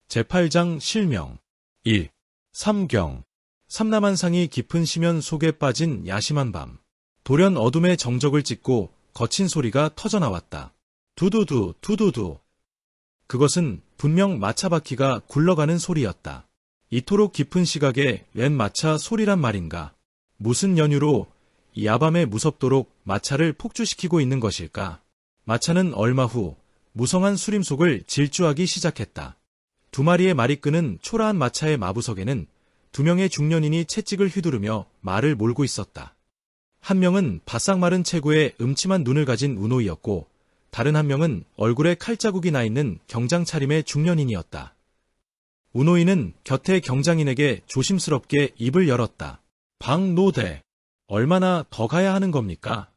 제8장 실명 1. 삼경 삼라만상이 깊은 심연 속에 빠진 야심한 밤. 돌연 어둠의 정적을 찍고 거친 소리가 터져나왔다. 두두두 두두두. 그것은 분명 마차 바퀴가 굴러가는 소리였다. 이토록 깊은 시각에 웬 마차 소리란 말인가. 무슨 연유로 이 야밤에 무섭도록 마차를 폭주시키고 있는 것일까. 마차는 얼마 후 무성한 수림 속을 질주하기 시작했다. 두 마리의 말이 끄는 초라한 마차의 마부석에는 두 명의 중년인이 채찍을 휘두르며 말을 몰고 있었다. 한 명은 바싹 마른 체구에 음침한 눈을 가진 운호이였고 다른 한 명은 얼굴에 칼자국이 나 있는 경장 차림의 중년인이었다. 운호이는 곁에 경장인에게 조심스럽게 입을 열었다. 박노대, 얼마나 더 가야 하는 겁니까?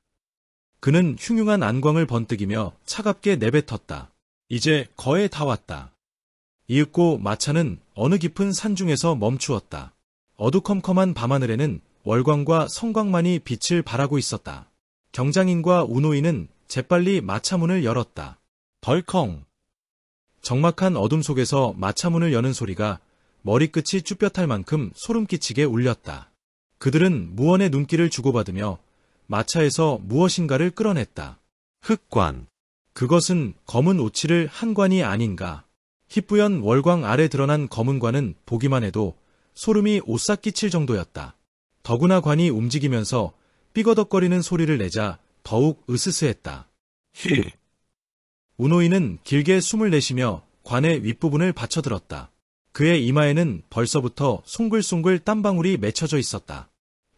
그는 흉흉한 안광을 번뜩이며 차갑게 내뱉었다. 이제 거의 다 왔다. 이윽고 마차는 어느 깊은 산중에서 멈추었다. 어두컴컴한 밤하늘에는 월광과 성광만이 빛을 발하고 있었다. 경장인과 운호인은 재빨리 마차문을 열었다. 덜컹. 적막한 어둠 속에서 마차문을 여는 소리가 머리끝이 쭈뼛할 만큼 소름 끼치게 울렸다. 그들은 무언의 눈길을 주고받으며 마차에서 무엇인가를 끌어냈다. 흑관. 그것은 검은 오치를 한 관이 아닌가. 희뿌연 월광 아래 드러난 검은 관은 보기만 해도 소름이 오싹 끼칠 정도였다. 더구나 관이 움직이면서 삐거덕거리는 소리를 내자 더욱 으스스했다. 히. 운호인은 길게 숨을 내쉬며 관의 윗부분을 받쳐들었다. 그의 이마에는 벌써부터 송글송글 땀방울이 맺혀져 있었다.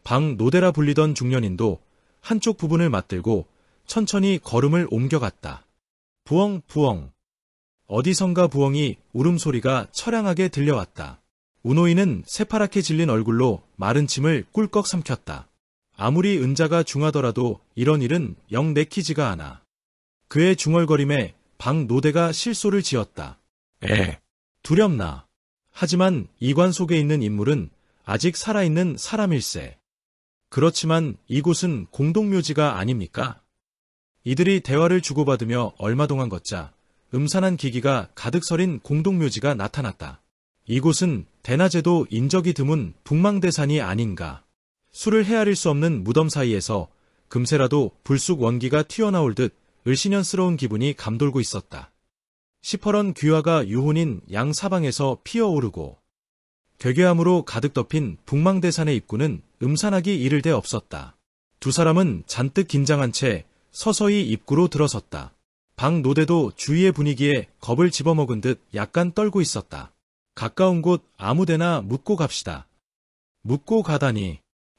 박노대라 불리던 중년인도 한쪽 부분을 맞들고 천천히 걸음을 옮겨갔다. 부엉부엉. 어디선가 부엉이 울음소리가 처량하게 들려왔다. 운호인은 새파랗게 질린 얼굴로 마른 침을 꿀꺽 삼켰다. 아무리 은자가 중하더라도 이런 일은 영 내키지가 않아. 그의 중얼거림에 박노대가 실소를 지었다. 두렵나. 하지만 이 관 속에 있는 인물은 아직 살아있는 사람일세. 그렇지만 이곳은 공동묘지가 아닙니까? 이들이 대화를 주고받으며 얼마 동안 걷자 음산한 기기가 가득 서린 공동묘지가 나타났다. 이곳은 대낮에도 인적이 드문 북망대산이 아닌가. 술을 헤아릴 수 없는 무덤 사이에서 금세라도 불쑥 원기가 튀어나올 듯 을씨년스러운 기분이 감돌고 있었다. 시퍼런 귀화가 유혼인 양 사방에서 피어오르고 괴괴함으로 가득 덮인 북망대산의 입구는 음산하기 이를 데 없었다. 두 사람은 잔뜩 긴장한 채 서서히 입구로 들어섰다. 박노대도 주위의 분위기에 겁을 집어먹은 듯 약간 떨고 있었다. 가까운 곳 아무데나 묻고 갑시다. 묻고 가다니.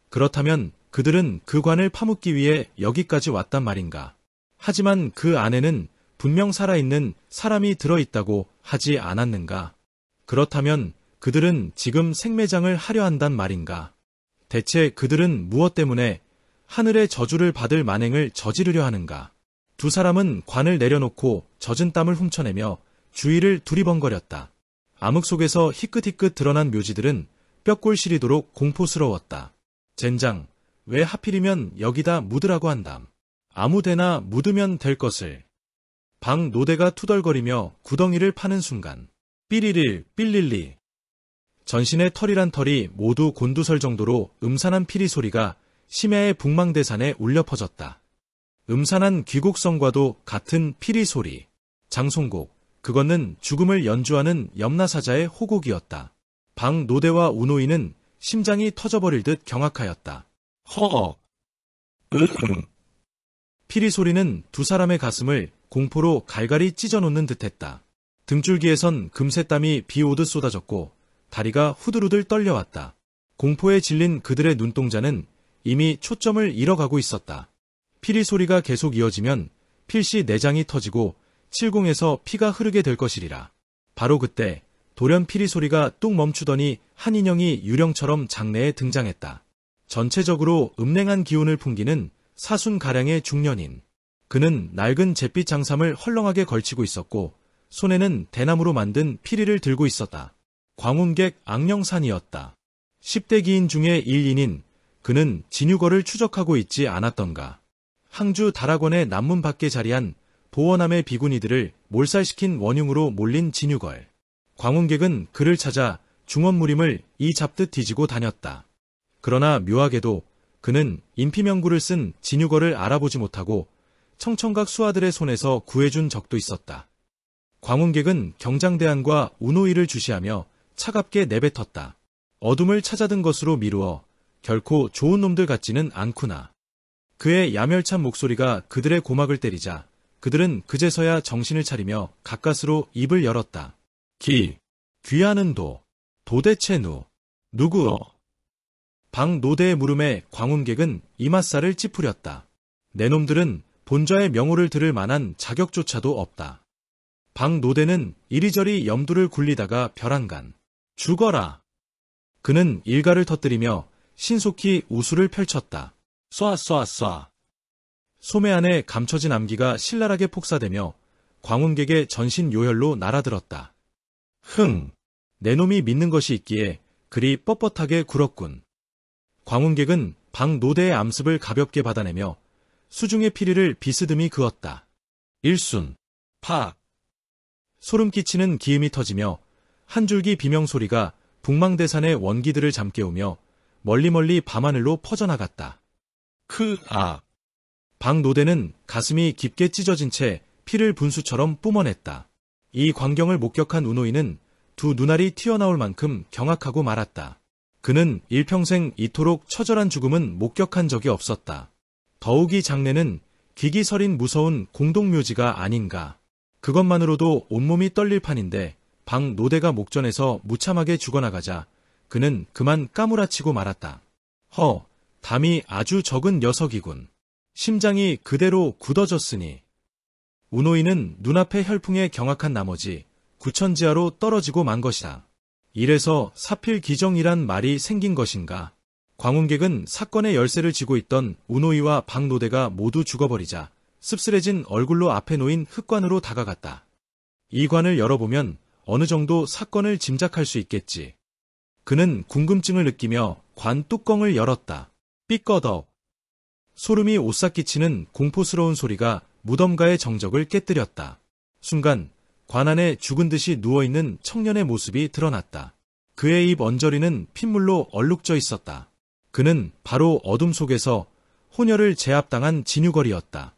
그렇다면 그들은 그 관을 파묻기 위해 여기까지 왔단 말인가. 하지만 그 안에는 분명 살아있는 사람이 들어있다고 하지 않았는가. 그렇다면 그들은 지금 생매장을 하려 한단 말인가. 대체 그들은 무엇 때문에 하늘의 저주를 받을 만행을 저지르려 하는가. 두 사람은 관을 내려놓고 젖은 땀을 훔쳐내며 주위를 두리번거렸다. 암흑 속에서 희끗희끗 드러난 묘지들은 뼈골 시리도록 공포스러웠다. 젠장, 왜 하필이면 여기다 묻으라고 한담. 아무데나 묻으면 될 것을. 박노대가 투덜거리며 구덩이를 파는 순간 삐리릴 삘릴리. 전신의 털이란 털이 모두 곤두설 정도로 음산한 피리 소리가 심야의 북망대산에 울려 퍼졌다. 음산한 귀곡성과도 같은 피리 소리. 장송곡, 그것은 죽음을 연주하는 염라사자의 호곡이었다. 박노대와 운호인은 심장이 터져버릴 듯 경악하였다. 허. 피리 소리는 두 사람의 가슴을 공포로 갈갈이 찢어놓는 듯했다. 등줄기에선 금새땀이 비 오듯 쏟아졌고 다리가 후들후들 떨려왔다. 공포에 질린 그들의 눈동자는 이미 초점을 잃어가고 있었다. 피리 소리가 계속 이어지면 필시 내장이 터지고 칠공에서 피가 흐르게 될 것이리라. 바로 그때 돌연 피리 소리가 뚝 멈추더니 한 인형이 유령처럼 장내에 등장했다. 전체적으로 음랭한 기운을 풍기는 사순가량의 중년인. 그는 낡은 잿빛 장삼을 헐렁하게 걸치고 있었고 손에는 대나무로 만든 피리를 들고 있었다. 광운객 악령산이었다. 10대 기인 중에 1인인 그는 진유거를 추적하고 있지 않았던가. 항주 다락원의 남문 밖에 자리한 보원함의 비구니들을 몰살시킨 원흉으로 몰린 진유걸. 광운객은 그를 찾아 중원무림을 이 잡듯 뒤지고 다녔다. 그러나 묘하게도 그는 인피명구를 쓴 진유거를 알아보지 못하고 청청각 수하들의 손에서 구해준 적도 있었다. 광운객은 경장대안과 운호의를 주시하며 차갑게 내뱉었다. 어둠을 찾아든 것으로 미루어 결코 좋은 놈들 같지는 않구나. 그의 야멸찬 목소리가 그들의 고막을 때리자 그들은 그제서야 정신을 차리며 가까스로 입을 열었다. 귀하는 도대체 누구어? 박노대의 물음에 광운객은 이맛살을 찌푸렸다. 내 놈들은 본좌의 명호를 들을 만한 자격조차도 없다. 박노대는 이리저리 염두를 굴리다가 벼랑간 죽어라. 그는 일가를 터뜨리며 신속히 우수를 펼쳤다. 쏴. 소매 안에 감춰진 암기가 신랄하게 폭사되며 광운객의 전신 요혈로 날아들었다. 내 놈이 믿는 것이 있기에 그리 뻣뻣하게 굴었군. 광운객은 박노대의 암습을 가볍게 받아내며 수중의 피리를 비스듬히 그었다. 일순, 팍. 소름 끼치는 기음이 터지며 한 줄기 비명소리가 북망대산의 원기들을 잠깨우며 멀리 밤하늘로 퍼져나갔다. 박노대는 가슴이 깊게 찢어진 채 피를 분수처럼 뿜어냈다. 이 광경을 목격한 운호인은 두 눈알이 튀어나올 만큼 경악하고 말았다. 그는 일평생 이토록 처절한 죽음은 목격한 적이 없었다. 더욱이 장래는 기기설인 무서운 공동묘지가 아닌가. 그것만으로도 온몸이 떨릴 판인데 박노대가 목전에서 무참하게 죽어나가자 그는 그만 까무라치고 말았다. 담이 아주 적은 녀석이군. 심장이 그대로 굳어졌으니. 운호인은 눈앞의 혈풍에 경악한 나머지 구천지하로 떨어지고 만 것이다. 이래서 사필기정이란 말이 생긴 것인가. 광운객은 사건의 열쇠를 쥐고 있던 운호이와 박노대가 모두 죽어버리자 씁쓸해진 얼굴로 앞에 놓인 흙관으로 다가갔다. 이 관을 열어보면 어느 정도 사건을 짐작할 수 있겠지. 그는 궁금증을 느끼며 관 뚜껑을 열었다. 삐꺼덕. 소름이 오싹기치는 공포스러운 소리가 무덤가의 정적을 깨뜨렸다. 순간 관 안에 죽은 듯이 누워있는 청년의 모습이 드러났다. 그의 입 언저리는 핏물로 얼룩져 있었다. 그는 바로 어둠 속에서 혼혈을 제압당한 진유걸이었다.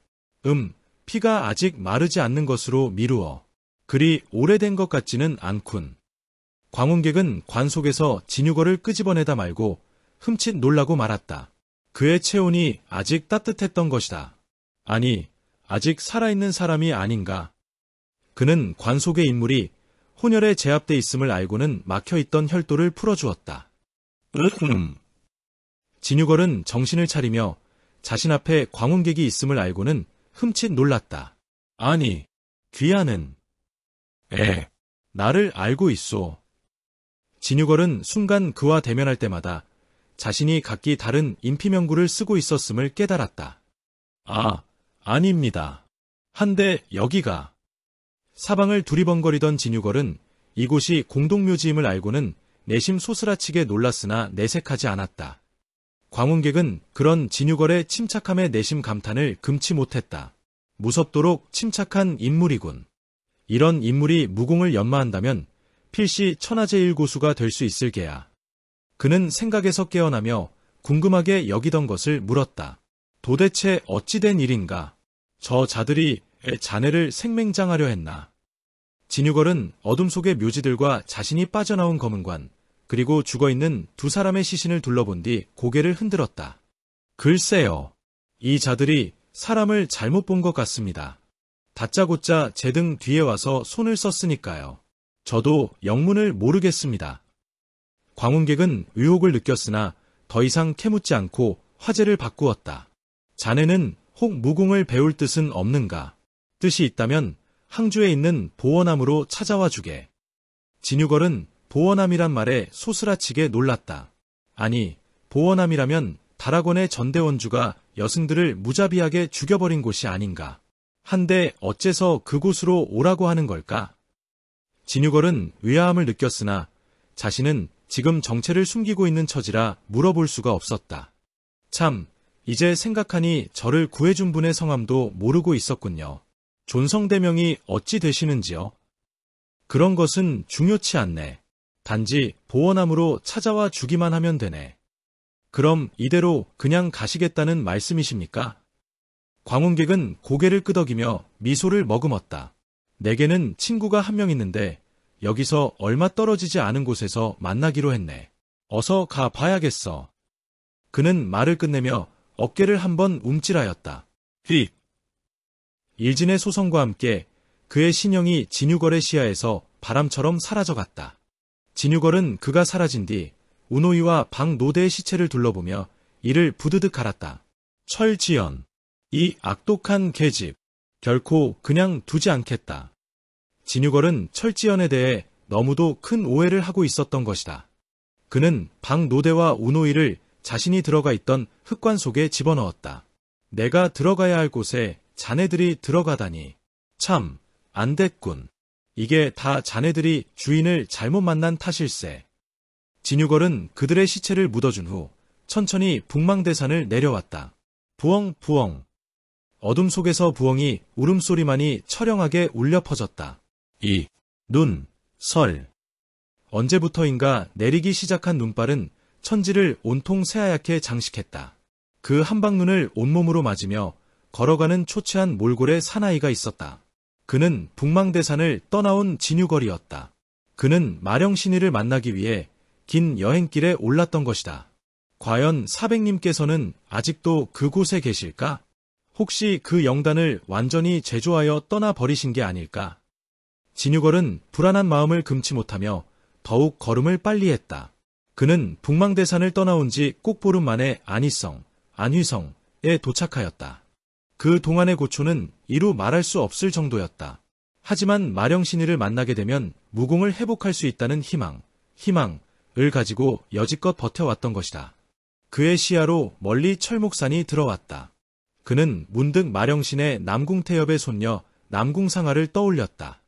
피가 아직 마르지 않는 것으로 미루어 그리 오래된 것 같지는 않군. 광운객은 관 속에서 진유걸을 끄집어내다 말고 흠칫 놀라고 말았다. 그의 체온이 아직 따뜻했던 것이다. 아니, 아직 살아있는 사람이 아닌가. 그는 관 속의 인물이 혼혈에 제압돼 있음을 알고는 막혀있던 혈도를 풀어주었다. 진유걸은 정신을 차리며 자신 앞에 광운객이 있음을 알고는 흠칫 놀랐다. 아니, 귀하는. 나를 알고 있소. 진유걸은 순간 그와 대면할 때마다 자신이 각기 다른 인피명구를 쓰고 있었음을 깨달았다. 아닙니다. 한데 여기가. 사방을 두리번거리던 진유걸은 이곳이 공동묘지임을 알고는 내심 소스라치게 놀랐으나 내색하지 않았다. 광운객은 그런 진유걸의 침착함에 내심 감탄을 금치 못했다. 무섭도록 침착한 인물이군. 이런 인물이 무공을 연마한다면 필시 천하제일고수가 될 수 있을 게야. 그는 생각에서 깨어나며 궁금하게 여기던 것을 물었다. 도대체 어찌 된 일인가? 저 자들이 자네를 생맹장하려 했나? 진유걸은 어둠 속의 묘지들과 자신이 빠져나온 검은관, 그리고 죽어있는 두 사람의 시신을 둘러본 뒤 고개를 흔들었다. 글쎄요. 이 자들이 사람을 잘못 본 것 같습니다. 다짜고짜 제 등 뒤에 와서 손을 썼으니까요. 저도 영문을 모르겠습니다. 광운객은 의혹을 느꼈으나 더 이상 캐묻지 않고 화제를 바꾸었다. 자네는 혹 무공을 배울 뜻은 없는가? 뜻이 있다면 항주에 있는 보원함으로 찾아와 주게. 진유걸은 보원함이란 말에 소스라치게 놀랐다. 아니, 보원함이라면 다락원의 전대원주가 여승들을 무자비하게 죽여버린 곳이 아닌가. 한데 어째서 그곳으로 오라고 하는 걸까? 진유걸은 의아함을 느꼈으나 자신은 지금 정체를 숨기고 있는 처지라 물어볼 수가 없었다. 참, 이제 생각하니 저를 구해준 분의 성함도 모르고 있었군요. 존성대명이 어찌 되시는지요? 그런 것은 중요치 않네. 단지 보원함으로 찾아와 주기만 하면 되네. 그럼 이대로 그냥 가시겠다는 말씀이십니까? 광운객은 고개를 끄덕이며 미소를 머금었다. 내게는 친구가 한 명 있는데 여기서 얼마 떨어지지 않은 곳에서 만나기로 했네. 어서 가 봐야겠어. 그는 말을 끝내며 어깨를 한번 움찔하였다. 휙! 일진의 소성과 함께 그의 신형이 진유걸의 시야에서 바람처럼 사라져갔다. 진유걸은 그가 사라진 뒤 운호이와 박노대의 시체를 둘러보며 이를 부드득 갈았다. 철지연, 이 악독한 계집, 결코 그냥 두지 않겠다. 진유걸은 철지연에 대해 너무도 큰 오해를 하고 있었던 것이다. 그는 박노대와 운호이를 자신이 들어가 있던 흙관 속에 집어넣었다. 내가 들어가야 할 곳에 자네들이 들어가다니. 참, 안 됐군. 이게 다 자네들이 주인을 잘못 만난 탓일세. 진유걸은 그들의 시체를 묻어준 후 천천히 북망대산을 내려왔다. 부엉 부엉. 어둠 속에서 부엉이 울음소리만이 처령하게 울려 퍼졌다. 이, 눈, 설. 언제부터인가 내리기 시작한 눈발은 천지를 온통 새하얗게 장식했다. 그 한방눈을 온몸으로 맞으며 걸어가는 초췌한 몰골의 사나이가 있었다. 그는 북망대산을 떠나온 진유걸이었다. 그는 마령신이를 만나기 위해 긴 여행길에 올랐던 것이다. 과연 사백님께서는 아직도 그곳에 계실까? 혹시 그 영단을 완전히 제조하여 떠나버리신 게 아닐까? 진유걸은 불안한 마음을 금치 못하며 더욱 걸음을 빨리 했다. 그는 북망대산을 떠나온 지 꼭 보름 만에 안희성, 안휘성에 도착하였다. 그 동안의 고초는 이루 말할 수 없을 정도였다. 하지만 마령신이를 만나게 되면 무공을 회복할 수 있다는 희망을 가지고 여지껏 버텨왔던 것이다. 그의 시야로 멀리 철목산이 들어왔다. 그는 문득 마령신의 남궁태엽의 손녀 남궁상아를 떠올렸다.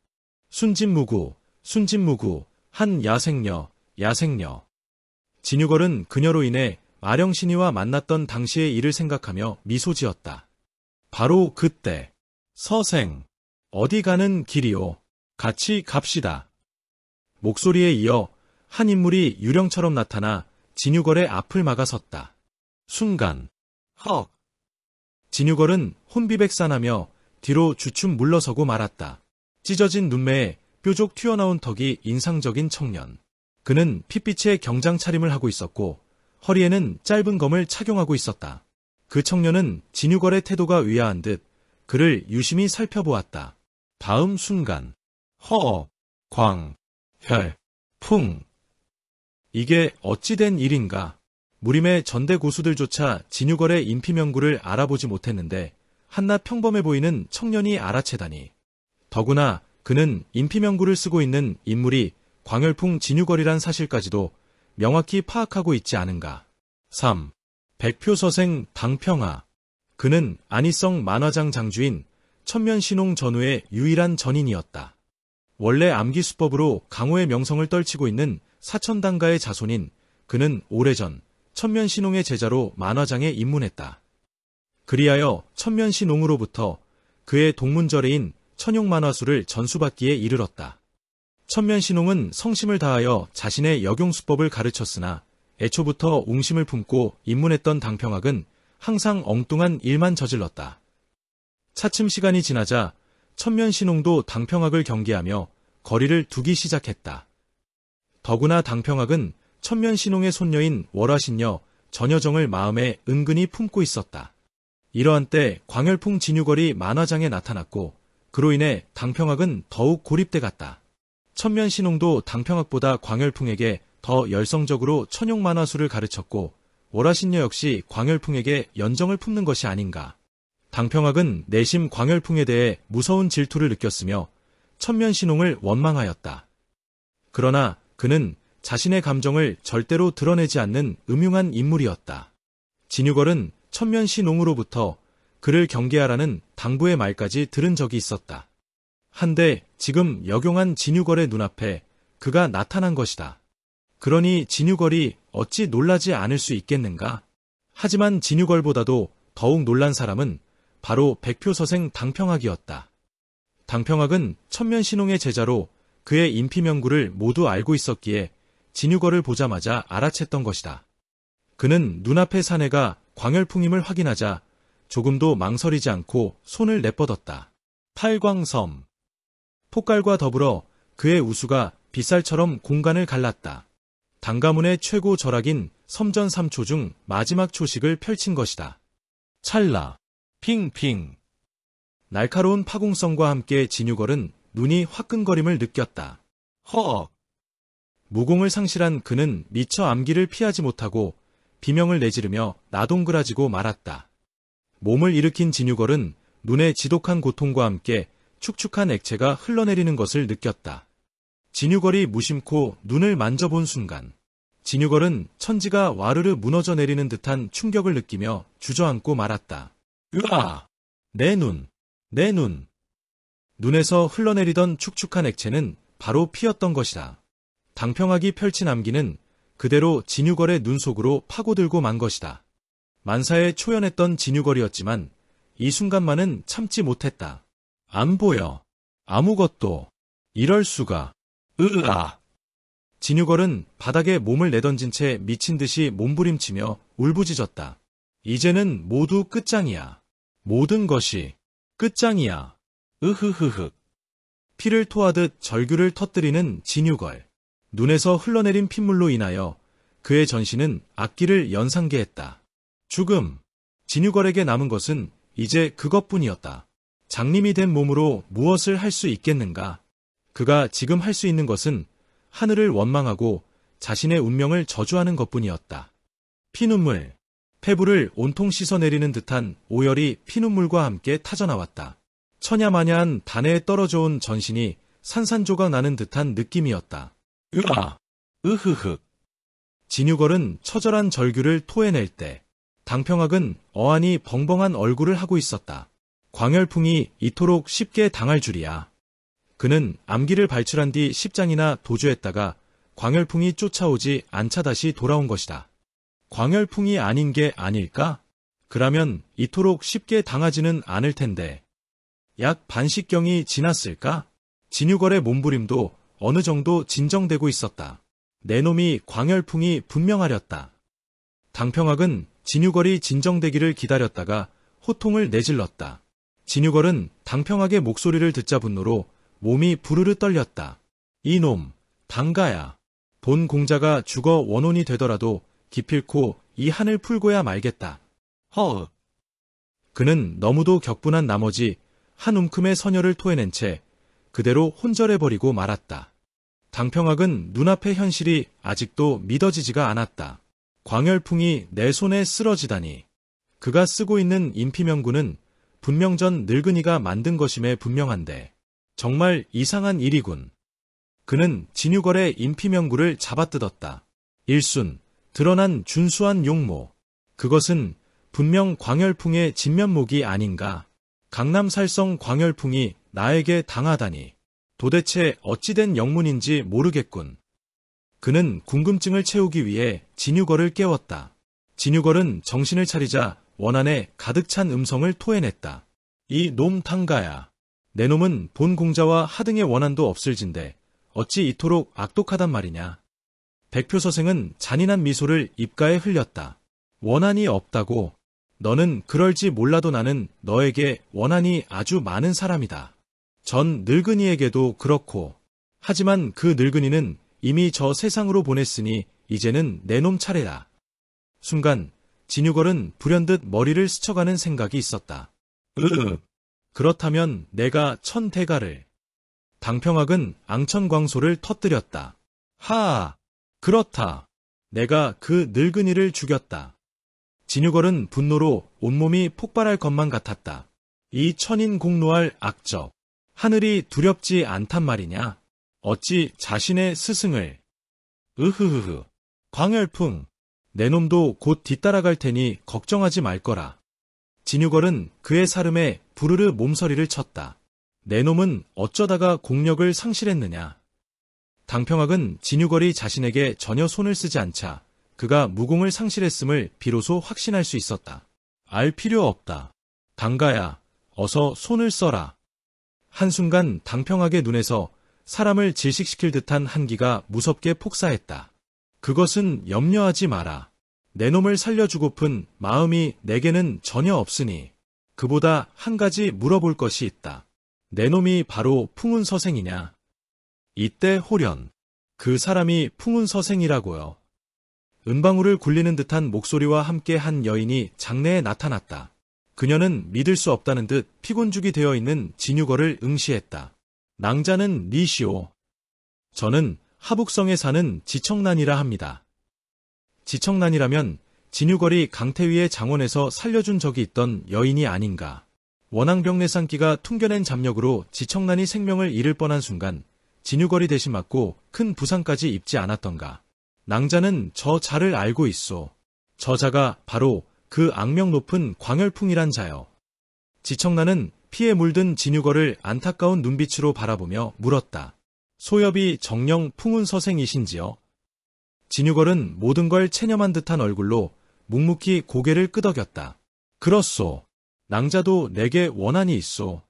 순진무구, 한 야생녀. 진유걸은 그녀로 인해 마령신이와 만났던 당시의 일을 생각하며 미소 지었다. 바로 그때, 서생, 어디 가는 길이오? 같이 갑시다. 목소리에 이어 한 인물이 유령처럼 나타나 진유걸의 앞을 막아섰다. 순간, 헉! 진유걸은 혼비백산하며 뒤로 주춤 물러서고 말았다. 찢어진 눈매에 뾰족 튀어나온 턱이 인상적인 청년. 그는 핏빛의 경장 차림을 하고 있었고 허리에는 짧은 검을 착용하고 있었다. 그 청년은 진유걸의 태도가 의아한 듯 그를 유심히 살펴보았다. 다음 순간 허, 광, 혈, 풍. 이게 어찌된 일인가. 무림의 전대 고수들조차 진유걸의 인피명구를 알아보지 못했는데 한낱 평범해 보이는 청년이 알아채다니. 더구나 그는 인피명구를 쓰고 있는 인물이 광열풍 진유걸이란 사실까지도 명확히 파악하고 있지 않은가. 3. 백표서생 당평하. 그는 안희성 만화장 장주인 천면신홍 전후의 유일한 전인이었다. 원래 암기수법으로 강호의 명성을 떨치고 있는 사천당가의 자손인 그는 오래전 천면신홍의 제자로 만화장에 입문했다. 그리하여 천면신홍으로부터 그의 동문절해인 천용만화수를 전수받기에 이르렀다. 천면신홍은 성심을 다하여 자신의 역용수법을 가르쳤으나 애초부터 웅심을 품고 입문했던 당평학은 항상 엉뚱한 일만 저질렀다. 차츰 시간이 지나자 천면신홍도 당평학을 경계하며 거리를 두기 시작했다. 더구나 당평학은 천면신홍의 손녀인 월화신녀 전여정을 마음에 은근히 품고 있었다. 이러한 때 광열풍 진유걸이 만화장에 나타났고 그로 인해 당평학은 더욱 고립돼 갔다. 천면신홍도 당평학보다 광열풍에게 더 열성적으로 천용만화수를 가르쳤고 월화신녀 역시 광열풍에게 연정을 품는 것이 아닌가. 당평학은 내심 광열풍에 대해 무서운 질투를 느꼈으며 천면신홍을 원망하였다. 그러나 그는 자신의 감정을 절대로 드러내지 않는 음흉한 인물이었다. 진유걸은 천면신홍으로부터 그를 경계하라는 당부의 말까지 들은 적이 있었다. 한데 지금 역용한 진유걸의 눈앞에 그가 나타난 것이다. 그러니 진유걸이 어찌 놀라지 않을 수 있겠는가? 하지만 진유걸보다도 더욱 놀란 사람은 바로 백표서생 당평학이었다. 당평학은 천면신홍의 제자로 그의 인피명구를 모두 알고 있었기에 진유거를 보자마자 알아챘던 것이다. 그는 눈앞의 사내가 광열풍임을 확인하자 조금도 망설이지 않고 손을 내뻗었다. 팔광섬. 폭갈과 더불어 그의 우수가 빗살처럼 공간을 갈랐다. 단가문의 최고 절악인 섬전 3초 중 마지막 초식을 펼친 것이다. 찰나. 핑핑. 날카로운 파공성과 함께 진유걸은 눈이 화끈거림을 느꼈다. 헉. 무공을 상실한 그는 미처 암기를 피하지 못하고 비명을 내지르며 나동그라지고 말았다. 몸을 일으킨 진유걸은 눈에 지독한 고통과 함께 축축한 액체가 흘러내리는 것을 느꼈다. 진유걸이 무심코 눈을 만져본 순간 진유걸은 천지가 와르르 무너져 내리는 듯한 충격을 느끼며 주저앉고 말았다. 으아! 내 눈! 내 눈! 눈에서 흘러내리던 축축한 액체는 바로 피였던 것이다. 당평하기 펼친 암기는 그대로 진유걸의 눈 속으로 파고들고 만 것이다. 만사에 초연했던 진유걸이었지만 이 순간만은 참지 못했다. 안 보여. 아무것도. 이럴 수가. 으아. 진유걸은 바닥에 몸을 내던진 채 미친 듯이 몸부림치며 울부짖었다. 이제는 모두 끝장이야. 모든 것이 끝장이야. 으흐흐흐. 피를 토하듯 절규를 터뜨리는 진유걸. 눈에서 흘러내린 핏물로 인하여 그의 전신은 악기를 연상게 했다. 죽음. 진유걸에게 남은 것은 이제 그것뿐이었다. 장님이 된 몸으로 무엇을 할 수 있겠는가? 그가 지금 할 수 있는 것은 하늘을 원망하고 자신의 운명을 저주하는 것뿐이었다. 피눈물. 폐부를 온통 씻어내리는 듯한 오열이 피눈물과 함께 타져나왔다. 처냐마냐한 단해에 떨어져 온 전신이 산산조각 나는 듯한 느낌이었다. 으아! 으흐흐! 진유걸은 처절한 절규를 토해낼 때 당평학은 어안이 벙벙한 얼굴을 하고 있었다. 광열풍이 이토록 쉽게 당할 줄이야. 그는 암기를 발출한 뒤 10장이나 도주했다가 광열풍이 쫓아오지 않자 다시 돌아온 것이다. 광열풍이 아닌 게 아닐까? 그러면 이토록 쉽게 당하지는 않을 텐데. 약 반씩경이 지났을까? 진유걸의 몸부림도 어느 정도 진정되고 있었다. 내 놈이 광열풍이 분명하렸다. 당평학은 진유걸이 진정되기를 기다렸다가 호통을 내질렀다. 진유걸은 당평학의 목소리를 듣자 분노로 몸이 부르르 떨렸다. 이놈, 당가야. 본 공자가 죽어 원혼이 되더라도 기필코 이 한을 풀고야 말겠다. 허으. 그는 너무도 격분한 나머지 한 움큼의 선혈을 토해낸 채 그대로 혼절해버리고 말았다. 당평학은 눈앞의 현실이 아직도 믿어지지가 않았다. 광열풍이 내 손에 쓰러지다니. 그가 쓰고 있는 인피명구는 분명 전 늙은이가 만든 것임에 분명한데 정말 이상한 일이군. 그는 진유걸의 인피명구를 잡아뜯었다. 일순, 드러난 준수한 용모. 그것은 분명 광열풍의 진면목이 아닌가. 강남살성 광열풍이 나에게 당하다니. 도대체 어찌된 영문인지 모르겠군. 그는 궁금증을 채우기 위해 진유걸을 깨웠다. 진유걸은 정신을 차리자 원안에 가득 찬 음성을 토해냈다. 이 놈 당가야. 내 놈은 본 공자와 하등의 원한도 없을 진데 어찌 이토록 악독하단 말이냐. 백표서생은 잔인한 미소를 입가에 흘렸다. 원한이 없다고? 너는 그럴지 몰라도 나는 너에게 원한이 아주 많은 사람이다. 전 늙은이에게도 그렇고. 하지만 그 늙은이는 이미 저 세상으로 보냈으니 이제는 내 놈 차례다. 순간 진유걸은 불현듯 머리를 스쳐가는 생각이 있었다. 그렇다면 내가 천대가를. 당평학은 앙천광소를 터뜨렸다. 하아, 그렇다. 내가 그 늙은이를 죽였다. 진유걸은 분노로 온몸이 폭발할 것만 같았다. 이 천인공노할 악적. 하늘이 두렵지 않단 말이냐? 어찌 자신의 스승을. 으흐흐흐. 광열풍. 내 놈도 곧 뒤따라갈 테니 걱정하지 말거라. 진유걸은 그의 살음에 부르르 몸서리를 쳤다. 내 놈은 어쩌다가 공력을 상실했느냐. 당평학은 진유걸이 자신에게 전혀 손을 쓰지 않자 그가 무공을 상실했음을 비로소 확신할 수 있었다. 알 필요 없다. 당가야, 어서 손을 써라. 한순간 당평학의 눈에서 사람을 질식시킬 듯한 한기가 무섭게 폭사했다. 그것은 염려하지 마라. 내 놈을 살려주고픈 마음이 내게는 전혀 없으니 그보다 한 가지 물어볼 것이 있다. 내 놈이 바로 풍운서생이냐? 이때 호련. 그 사람이 풍운서생이라고요. 은방울을 굴리는 듯한 목소리와 함께 한 여인이 장내에 나타났다. 그녀는 믿을 수 없다는 듯 피곤죽이 되어 있는 진유거를 응시했다. 낭자는 니시오. 저는 하북성에 사는 지청난이라 합니다. 지청난이라면 진유걸이 강태위의 장원에서 살려준 적이 있던 여인이 아닌가. 원앙병내상기가 퉁겨낸 잡력으로 지청난이 생명을 잃을 뻔한 순간 진유걸이 대신 맞고 큰 부상까지 입지 않았던가. 낭자는 저 자를 알고 있소. 저 자가 바로 그 악명 높은 광열풍이란 자요. 지청난은 피에 물든 진유걸을 안타까운 눈빛으로 바라보며 물었다. 소엽이 정령 풍운서생이신지요? 진유걸은 모든 걸 체념한 듯한 얼굴로 묵묵히 고개를 끄덕였다. 그렇소. 낭자도 내게 원한이 있소.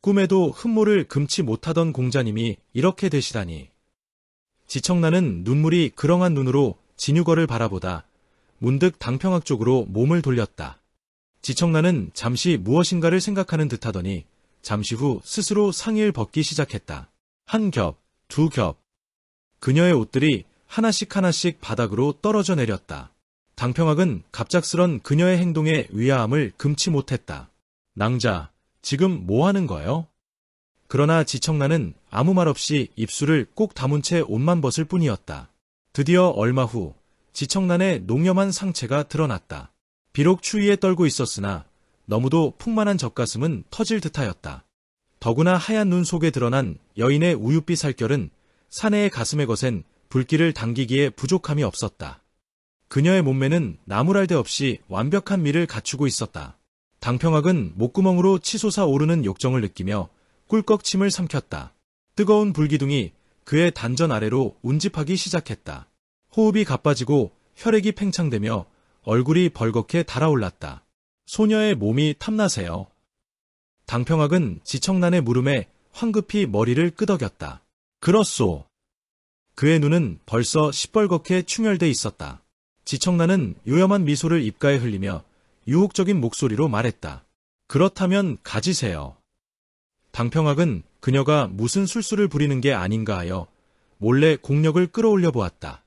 꿈에도 흠모를 금치 못하던 공자님이 이렇게 되시다니. 지청난은 눈물이 그렁한 눈으로 진유걸을 바라보다 문득 당평학 쪽으로 몸을 돌렸다. 지청난은 잠시 무엇인가를 생각하는 듯하더니 잠시 후 스스로 상의를 벗기 시작했다. 한 겹, 두 겹. 그녀의 옷들이 하나씩 하나씩 바닥으로 떨어져 내렸다. 당평학은 갑작스런 그녀의 행동에 위화함을 금치 못했다. 낭자, 지금 뭐 하는 거예요? 그러나 지청난은 아무 말 없이 입술을 꼭 다문 채 옷만 벗을 뿐이었다. 드디어 얼마 후 지청난의 농염한 상체가 드러났다. 비록 추위에 떨고 있었으나 너무도 풍만한 젖가슴은 터질 듯하였다. 더구나 하얀 눈 속에 드러난 여인의 우윳빛 살결은 사내의 가슴에 거센 불길을 당기기에 부족함이 없었다. 그녀의 몸매는 나무랄 데 없이 완벽한 미를 갖추고 있었다. 당평학은 목구멍으로 치솟아 오르는 욕정을 느끼며 꿀꺽 침을 삼켰다. 뜨거운 불기둥이 그의 단전 아래로 운집하기 시작했다. 호흡이 가빠지고 혈액이 팽창되며 얼굴이 벌겋게 달아올랐다. 소녀의 몸이 탐나세요. 당평학은 지청난의 물음에 황급히 머리를 끄덕였다. 그렇소. 그의 눈은 벌써 시뻘겋게 충혈돼 있었다. 지청난은 요염한 미소를 입가에 흘리며 유혹적인 목소리로 말했다. 그렇다면 가지세요. 당평학은 그녀가 무슨 술수를 부리는 게 아닌가 하여 몰래 공력을 끌어올려 보았다.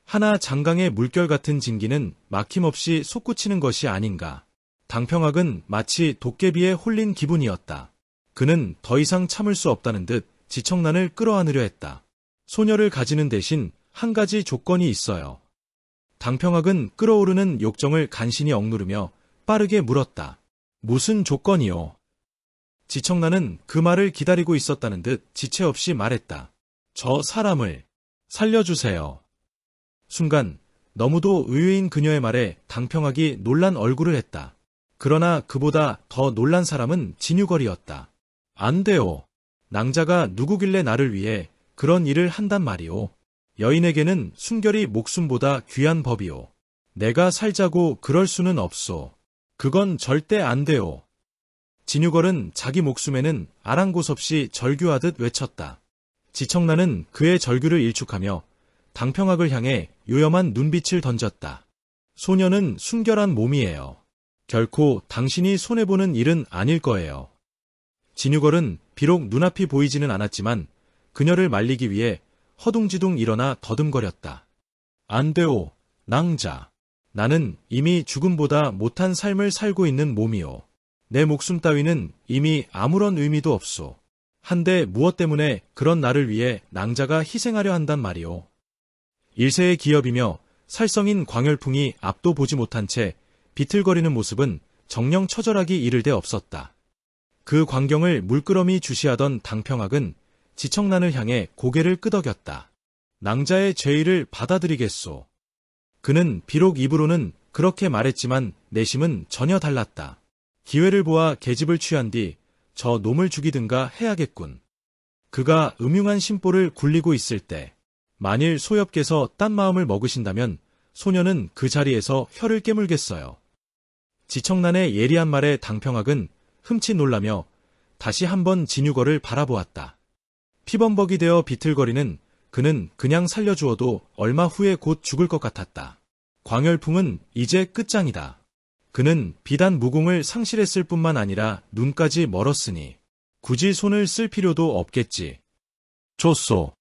하나 장강의 물결 같은 진기는 막힘없이 솟구치는 것이 아닌가. 당평학은 마치 도깨비에 홀린 기분이었다. 그는 더 이상 참을 수 없다는 듯 지청난을 끌어안으려 했다. 소녀를 가지는 대신 한 가지 조건이 있어요. 당평학은 끓어오르는 욕정을 간신히 억누르며 빠르게 물었다. 무슨 조건이요? 지청난은 그 말을 기다리고 있었다는 듯 지체 없이 말했다. 저 사람을 살려주세요. 순간 너무도 의외인 그녀의 말에 당평학이 놀란 얼굴을 했다. 그러나 그보다 더 놀란 사람은 진유걸이었다. 안 돼요. 낭자가 누구길래 나를 위해 그런 일을 한단 말이오. 여인에게는 순결이 목숨보다 귀한 법이오. 내가 살자고 그럴 수는 없소. 그건 절대 안 돼요. 진유걸은 자기 목숨에는 아랑곳 없이 절규하듯 외쳤다. 지청난은 그의 절규를 일축하며 당평학을 향해 요염한 눈빛을 던졌다. 소녀는 순결한 몸이에요. 결코 당신이 손해보는 일은 아닐 거예요. 진유걸은 비록 눈앞이 보이지는 않았지만 그녀를 말리기 위해 허둥지둥 일어나 더듬거렸다. 안 돼오, 낭자. 나는 이미 죽음보다 못한 삶을 살고 있는 몸이오. 내 목숨 따위는 이미 아무런 의미도 없소. 한데 무엇 때문에 그런 나를 위해 낭자가 희생하려 한단 말이오. 일세의 기업이며 살성인 광열풍이 앞도 보지 못한 채 비틀거리는 모습은 정녕 처절하기 이를 데 없었다. 그 광경을 물끄러미 주시하던 당평학은 지청난을 향해 고개를 끄덕였다. 낭자의 죄의를 받아들이겠소. 그는 비록 입으로는 그렇게 말했지만 내심은 전혀 달랐다. 기회를 보아 계집을 취한 뒤 저 놈을 죽이든가 해야겠군. 그가 음흉한 심보를 굴리고 있을 때 만일 소엽께서 딴 마음을 먹으신다면 소녀는 그 자리에서 혀를 깨물겠어요. 지청난의 예리한 말에 당평학은 흠칫 놀라며 다시 한번 진유걸을 바라보았다. 피범벅이 되어 비틀거리는 그는 그냥 살려주어도 얼마 후에 곧 죽을 것 같았다. 광열풍은 이제 끝장이다. 그는 비단 무공을 상실했을 뿐만 아니라 눈까지 멀었으니 굳이 손을 쓸 필요도 없겠지. 좋소.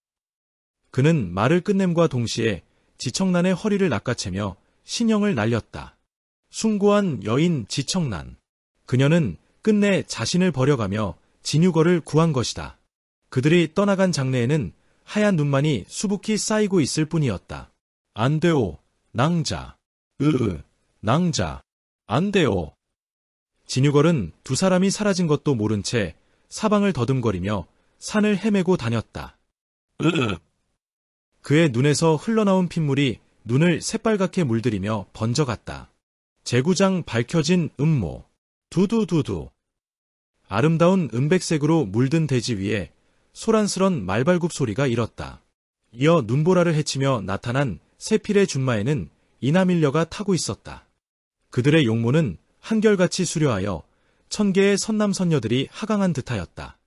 그는 말을 끝냄과 동시에 지청란의 허리를 낚아채며 신형을 날렸다. 숭고한 여인 지청란. 그녀는 끝내 자신을 버려가며 진유거를 구한 것이다. 그들이 떠나간 장내에는 하얀 눈만이 수북히 쌓이고 있을 뿐이었다. 안 돼오, 낭자. 낭자. 안 돼오. 진유걸은 두 사람이 사라진 것도 모른 채 사방을 더듬거리며 산을 헤매고 다녔다. 그의 눈에서 흘러나온 핏물이 눈을 새빨갛게 물들이며 번져갔다. 제구장 밝혀진 음모. 두두두두. 아름다운 은백색으로 물든 대지 위에 소란스런 말발굽 소리가 일었다. 이어 눈보라를 헤치며 나타난 세 필의 준마에는 이나밀려가 타고 있었다. 그들의 용모는 한결같이 수려하여 1000개의 선남선녀들이 하강한 듯하였다.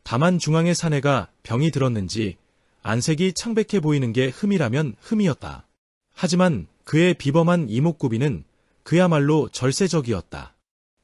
다만 중앙의 사내가 병이 들었는지 안색이 창백해 보이는 게 흠이라면 흠이었다. 하지만 그의 비범한 이목구비는 그야말로 절세적이었다.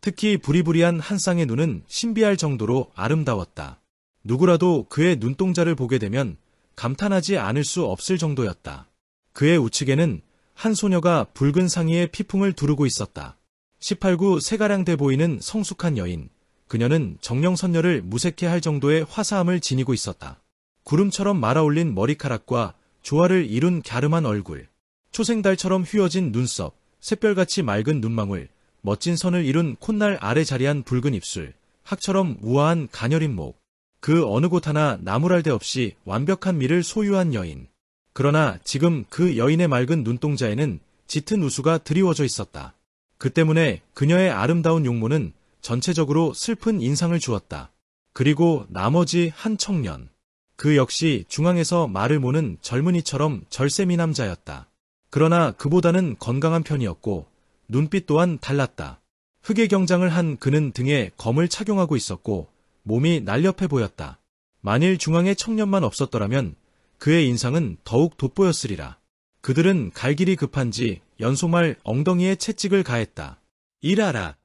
특히 부리부리한 한 쌍의 눈은 신비할 정도로 아름다웠다. 누구라도 그의 눈동자를 보게 되면 감탄하지 않을 수 없을 정도였다. 그의 우측에는 한 소녀가 붉은 상의에 피풍을 두르고 있었다. 18구 세가량돼 보이는 성숙한 여인. 그녀는 정령선녀를 무색해 할 정도의 화사함을 지니고 있었다. 구름처럼 말아올린 머리카락과 조화를 이룬 갸름한 얼굴, 초생달처럼 휘어진 눈썹, 샛별같이 맑은 눈망울, 멋진 선을 이룬 콧날 아래 자리한 붉은 입술, 학처럼 우아한 가녀린 목. 그 어느 곳 하나 나무랄 데 없이 완벽한 미를 소유한 여인. 그러나 지금 그 여인의 맑은 눈동자에는 짙은 우수가 드리워져 있었다. 그 때문에 그녀의 아름다운 용모는 전체적으로 슬픈 인상을 주었다. 그리고 나머지 한 청년. 그 역시 중앙에서 말을 모는 젊은이처럼 절세미남자였다. 그러나 그보다는 건강한 편이었고 눈빛 또한 달랐다. 흑의 경장을 한 그는 등에 검을 착용하고 있었고 몸이 날렵해 보였다. 만일 중앙에 청년만 없었더라면 그의 인상은 더욱 돋보였으리라. 그들은 갈 길이 급한지 연소말 엉덩이에 채찍을 가했다. 일하라.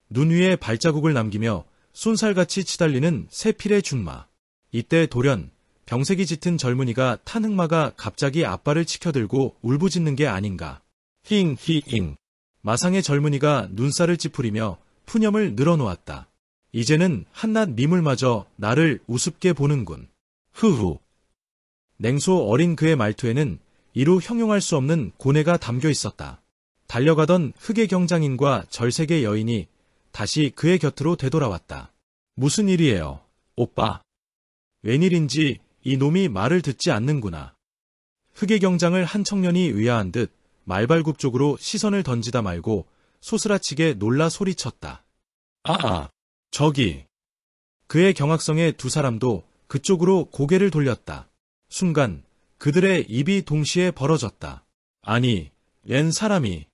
눈 위에 발자국을 남기며 쏜살같이 치달리는 세 필의 준마. 이때 돌연 병색이 짙은 젊은이가 탄 흑마가 갑자기 앞발을 치켜들고 울부짖는 게 아닌가. 힝. 마상의 젊은이가 눈살을 찌푸리며 푸념을 늘어놓았다. 이제는 한낱 미물마저 나를 우습게 보는군. 흐후. 냉소 어린 그의 말투에는 이루 형용할 수 없는 고뇌가 담겨 있었다. 달려가던 흑의 경장인과 절색의 여인이 다시 그의 곁으로 되돌아왔다. 무슨 일이에요, 오빠? 웬일인지 이 놈이 말을 듣지 않는구나. 흑의 경장을 한 청년이 의아한 듯 말발굽 쪽으로 시선을 던지다 말고 소스라치게 놀라 소리쳤다. 저기. 그의 경악성에 두 사람도 그쪽으로 고개를 돌렸다. 순간 그들의 입이 동시에 벌어졌다. 아니, 웬 사람이.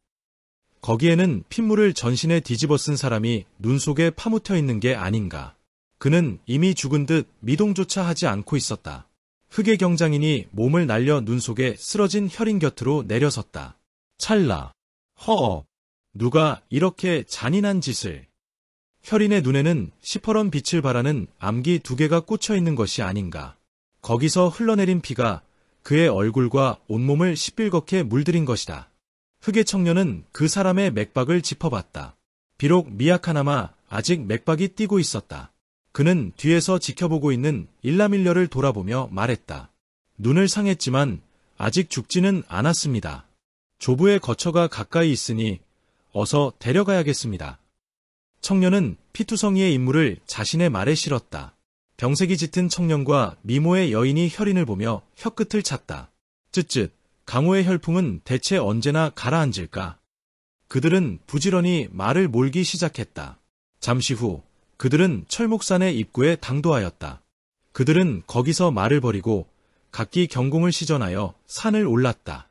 거기에는 핏물을 전신에 뒤집어 쓴 사람이 눈 속에 파묻혀 있는 게 아닌가. 그는 이미 죽은 듯 미동조차 하지 않고 있었다. 흑의 경장인이 몸을 날려 눈 속에 쓰러진 혈인 곁으로 내려섰다. 찰나. 누가 이렇게 잔인한 짓을. 혈인의 눈에는 시퍼런 빛을 발하는 암기 2개가 꽂혀 있는 것이 아닌가. 거기서 흘러내린 피가 그의 얼굴과 온몸을 시빌겋게 물들인 것이다. 흑의 청년은 그 사람의 맥박을 짚어봤다. 비록 미약하나마 아직 맥박이 뛰고 있었다. 그는 뒤에서 지켜보고 있는 일라밀려를 돌아보며 말했다. 눈을 상했지만 아직 죽지는 않았습니다. 조부의 거처가 가까이 있으니 어서 데려가야겠습니다. 청년은 피투성이의 인물을 자신의 말에 실었다. 병색이 짙은 청년과 미모의 여인이 혈인을 보며 혀끝을 찼다. 쯧쯧, 강호의 혈풍은 대체 언제나 가라앉을까? 그들은 부지런히 말을 몰기 시작했다. 잠시 후 그들은 철목산의 입구에 당도하였다. 그들은 거기서 말을 버리고 각기 경공을 시전하여 산을 올랐다.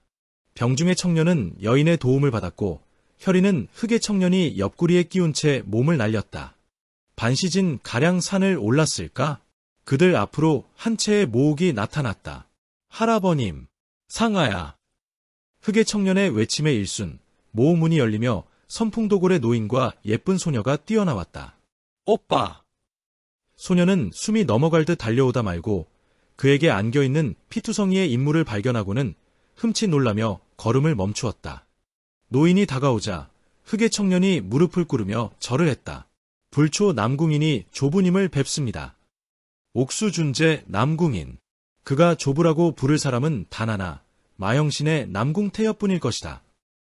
병중의 청년은 여인의 도움을 받았고 혈인은 흑의 청년이 옆구리에 끼운 채 몸을 날렸다. 반시진 가량 산을 올랐을까? 그들 앞으로 한 채의 모옥이 나타났다. 할아버님, 상아야. 흑의 청년의 외침의 일순, 모호 문이 열리며 선풍도골의 노인과 예쁜 소녀가 뛰어나왔다. 오빠! 소녀는 숨이 넘어갈 듯 달려오다 말고 그에게 안겨있는 피투성이의 인물을 발견하고는 흠칫 놀라며 걸음을 멈추었다. 노인이 다가오자 흑의 청년이 무릎을 꿇으며 절을 했다. 불초 남궁인이 조부님을 뵙습니다. 옥수준재 남궁인. 그가 조부라고 부를 사람은 단 하나, 마영신의 남궁태여뿐일 것이다.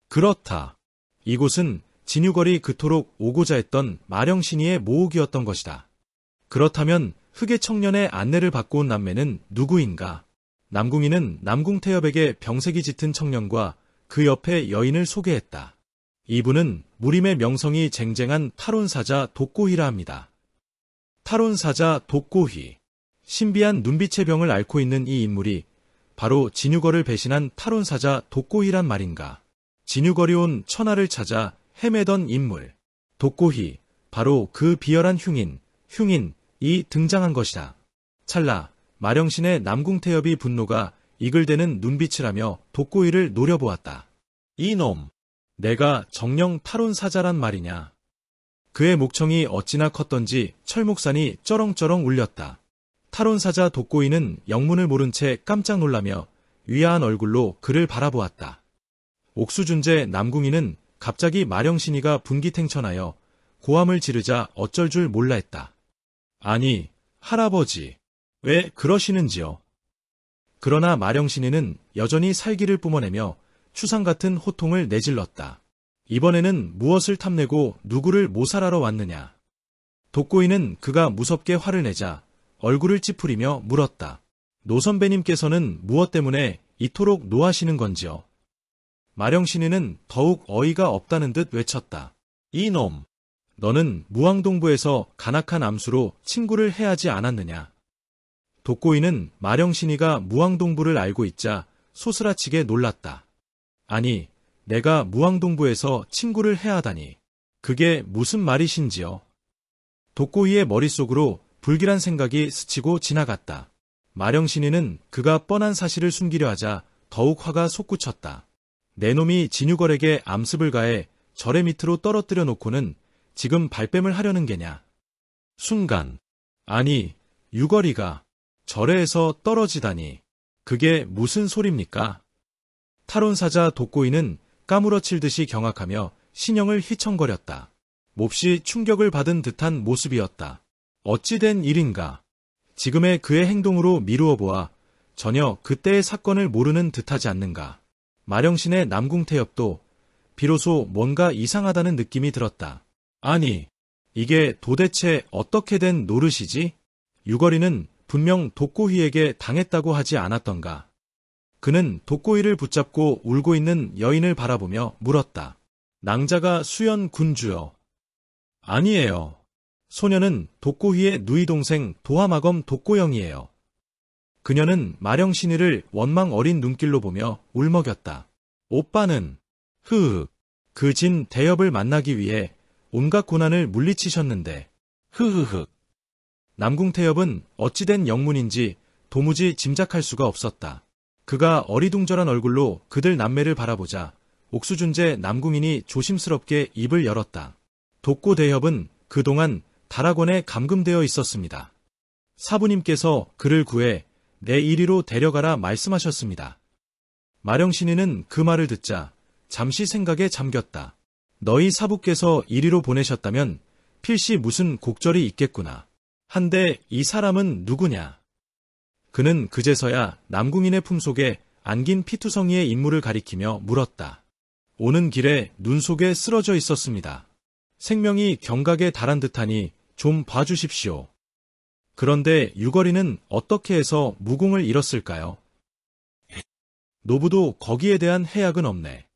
그렇다. 이곳은 진유걸이 그토록 오고자 했던 마령신이의 모옥이었던 것이다. 그렇다면 흑의 청년의 안내를 받고 온 남매는 누구인가? 남궁인은 남궁태엽에게 병색이 짙은 청년과 그 옆에 여인을 소개했다. 이분은 무림의 명성이 쟁쟁한 탈혼사자 독고희라 합니다. 탈혼사자 독고희. 신비한 눈빛의 병을 앓고 있는 이 인물이 바로 진유걸을 배신한 탈혼사자 독고희란 말인가. 진유걸이 온 천하를 찾아 헤매던 인물. 독고희, 바로 그 비열한 흉인이 등장한 것이다. 찰나 마령신의 남궁태엽이 분노가 이글대는 눈빛을 하며 독고희를 노려보았다. 이놈, 내가 정령 탈혼사자란 말이냐. 그의 목청이 어찌나 컸던지 철목산이 쩌렁쩌렁 울렸다. 탈혼사자 독고희는 영문을 모른 채 깜짝 놀라며 위아한 얼굴로 그를 바라보았다. 옥수준재 남궁이는 갑자기 마령신이가 분기탱천하여 고함을 지르자 어쩔 줄 몰라 했다. 아니, 할아버지, 왜 그러시는지요? 그러나 마령신이는 여전히 살기를 뿜어내며 추상 같은 호통을 내질렀다. 이번에는 무엇을 탐내고 누구를 모살하러 왔느냐? 독고희는 그가 무섭게 화를 내자 얼굴을 찌푸리며 물었다. 노 선배님께서는 무엇 때문에 이토록 노하시는 건지요? 마령신이는 더욱 어이가 없다는 듯 외쳤다. 이놈, 너는 무왕동부에서 간악한 암수로 친구를 해하지 않았느냐? 독고희는 마령신이가 무왕동부를 알고 있자 소스라치게 놀랐다. 아니, 내가 무왕동부에서 친구를 해하다니. 그게 무슨 말이신지요? 독고희의 머릿속으로 불길한 생각이 스치고 지나갔다. 마령신이는 그가 뻔한 사실을 숨기려 하자 더욱 화가 솟구쳤다. 내 놈이 진유걸에게 암습을 가해 절의 밑으로 떨어뜨려 놓고는 지금 발뺌을 하려는 게냐. 순간, 아니, 유걸이가 절에서 떨어지다니. 그게 무슨 소립니까? 탈혼사자 독고희는 까무러칠 듯이 경악하며 신형을 휘청거렸다. 몹시 충격을 받은 듯한 모습이었다. 어찌된 일인가? 지금의 그의 행동으로 미루어 보아 전혀 그때의 사건을 모르는 듯하지 않는가? 마령신의 남궁태엽도 비로소 뭔가 이상하다는 느낌이 들었다. 아니, 이게 도대체 어떻게 된 노릇이지? 유걸이는 분명 독고희에게 당했다고 하지 않았던가? 그는 독고희를 붙잡고 울고 있는 여인을 바라보며 물었다. 낭자가 수연 군주요. 아니에요. 소녀는 독고희의 누이 동생 도하마검 독고영이에요. 그녀는 마령신이를 원망 어린 눈길로 보며 울먹였다. 오빠는 흐흐, 그 진 대엽을 만나기 위해 온갖 고난을 물리치셨는데 흐흐흐. 남궁태엽은 어찌된 영문인지 도무지 짐작할 수가 없었다. 그가 어리둥절한 얼굴로 그들 남매를 바라보자 옥수준재 남궁인이 조심스럽게 입을 열었다. 독고대엽은 그동안 다락원에 감금되어 있었습니다. 사부님께서 그를 구해 내 이리로 데려가라 말씀하셨습니다. 마령신이는 그 말을 듣자 잠시 생각에 잠겼다. 너희 사부께서 이리로 보내셨다면 필시 무슨 곡절이 있겠구나. 한데 이 사람은 누구냐? 그는 그제서야 남궁인의 품속에 안긴 피투성이의 인물을 가리키며 물었다. 오는 길에 눈 속에 쓰러져 있었습니다. 생명이 경각에 달한 듯하니 좀 봐주십시오. 그런데 유걸이는 어떻게 해서 무공을 잃었을까요? 노부도 거기에 대한 해약은 없네.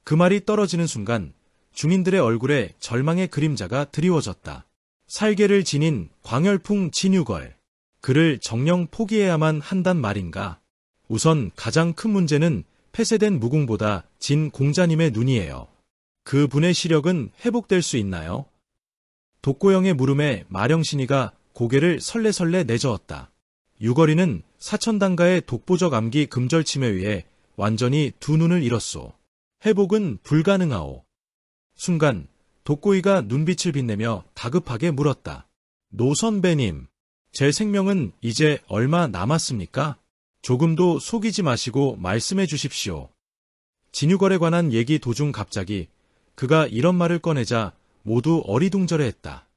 그 말이 떨어지는 순간 중인들의 얼굴에 절망의 그림자가 드리워졌다. 살개를 지닌 광열풍 진유걸. 그를 정녕 포기해야만 한단 말인가? 우선 가장 큰 문제는 폐쇄된 무궁보다 진 공자님의 눈이에요. 그 분의 시력은 회복될 수 있나요? 독고영의 물음에 마령신이가 고개를 설레설레 내저었다. 유거리는 사천당가의 독보적 암기 금절침에 의해 완전히 두 눈을 잃었소. 회복은 불가능하오. 순간 독고이가 눈빛을 빛내며 다급하게 물었다. 노 선배님, 제 생명은 이제 얼마 남았습니까? 조금도 속이지 마시고 말씀해 주십시오. 진유걸에 관한 얘기 도중 갑자기 그가 이런 말을 꺼내자 모두 어리둥절해했다.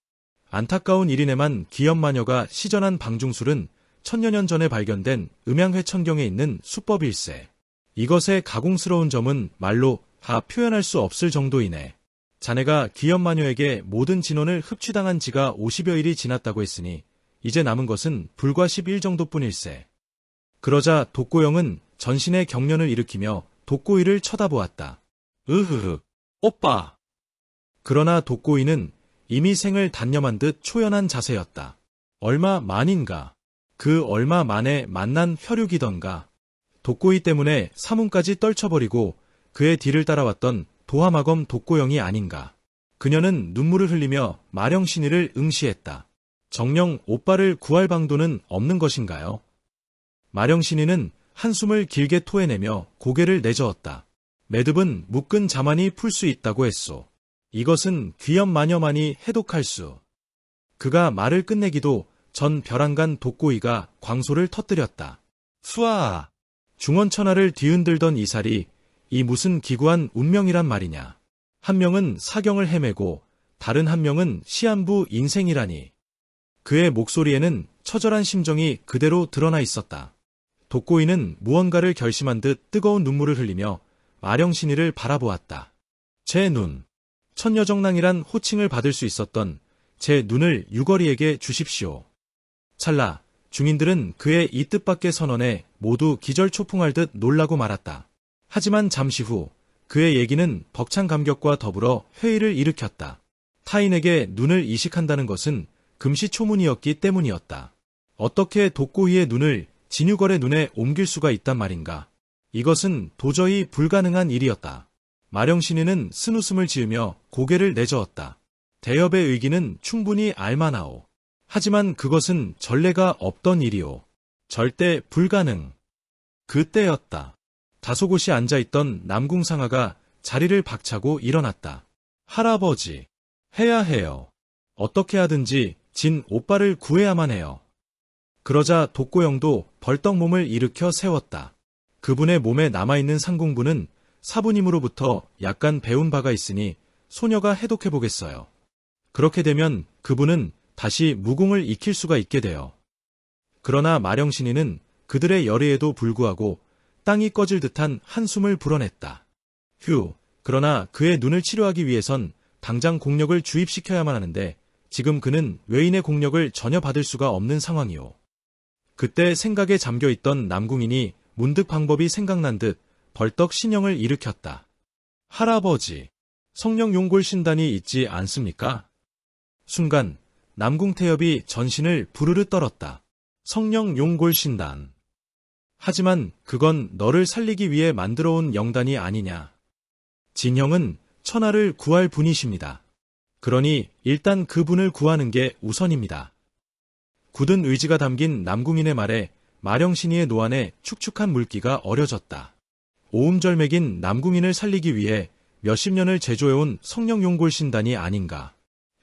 안타까운 일이네만 기염마녀가 시전한 방중술은 천여 년 전에 발견된 음양회천경에 있는 수법일세. 이것의 가공스러운 점은 말로 다 표현할 수 없을 정도이네. 자네가 기염마녀에게 모든 진원을 흡취당한 지가 50여일이 지났다고 했으니 이제 남은 것은 불과 10일 정도뿐일세. 그러자 독고영은 전신의 경련을 일으키며 독고이를 쳐다보았다. 으흐흐, 오빠. 그러나 독고이는 이미 생을 단념한 듯 초연한 자세였다. 얼마 만인가. 그 얼마 만에 만난 혈육이던가. 독고이 때문에 사문까지 떨쳐버리고 그의 뒤를 따라왔던 도하마검 독고영이 아닌가. 그녀는 눈물을 흘리며 마령신이를 응시했다. 정녕 오빠를 구할 방도는 없는 것인가요? 마령신이는 한숨을 길게 토해내며 고개를 내저었다. 매듭은 묶은 자만이 풀 수 있다고 했소. 이것은 귀염마녀만이 해독할 수. 그가 말을 끝내기도 전 벼랑간 독고이가 광소를 터뜨렸다. 수아! 중원천하를 뒤흔들던 이살이 이 무슨 기구한 운명이란 말이냐. 한 명은 사경을 헤매고 다른 한 명은 시한부 인생이라니. 그의 목소리에는 처절한 심정이 그대로 드러나 있었다. 독고이는 무언가를 결심한 듯 뜨거운 눈물을 흘리며 마령신이를 바라보았다. 제 눈. 천여정랑이란 호칭을 받을 수 있었던 제 눈을 유거리에게 주십시오. 찰나 중인들은 그의 이 뜻밖의 선언에 모두 기절초풍할 듯 놀라고 말았다. 하지만 잠시 후 그의 얘기는 벅찬 감격과 더불어 회의를 일으켰다. 타인에게 눈을 이식한다는 것은 금시초문이었기 때문이었다. 어떻게 독고이의 눈을 진유걸의 눈에 옮길 수가 있단 말인가. 이것은 도저히 불가능한 일이었다. 마령신이는 쓴웃음을 지으며 고개를 내저었다. 대엽의 의기는 충분히 알만하오. 하지만 그것은 전례가 없던 일이오. 절대 불가능. 그때였다. 다소곳이 앉아있던 남궁상하가 자리를 박차고 일어났다. 할아버지, 해야 해요. 어떻게 하든지 진 오빠를 구해야만 해요. 그러자 독고영도 벌떡 몸을 일으켜 세웠다. 그분의 몸에 남아있는 상궁부는 사부님으로부터 약간 배운 바가 있으니 소녀가 해독해보겠어요. 그렇게 되면 그분은 다시 무궁을 익힐 수가 있게 돼요. 그러나 마령신이는 그들의 열의에도 불구하고 땅이 꺼질 듯한 한숨을 불어냈다. 휴, 그러나 그의 눈을 치료하기 위해선 당장 공력을 주입시켜야만 하는데 지금 그는 외인의 공력을 전혀 받을 수가 없는 상황이오. 그때 생각에 잠겨있던 남궁인이 문득 방법이 생각난 듯 벌떡 신형을 일으켰다. 할아버지, 성령용골신단이 있지 않습니까? 순간 남궁태엽이 전신을 부르르 떨었다. 성령용골신단. 하지만 그건 너를 살리기 위해 만들어온 영단이 아니냐. 진형은 천하를 구할 분이십니다. 그러니 일단 그분을 구하는 게 우선입니다. 굳은 의지가 담긴 남궁인의 말에 마령신이의 노안에 축축한 물기가 어려졌다. 오음절맥인 남궁인을 살리기 위해 몇십 년을 제조해온 성령용골신단이 아닌가.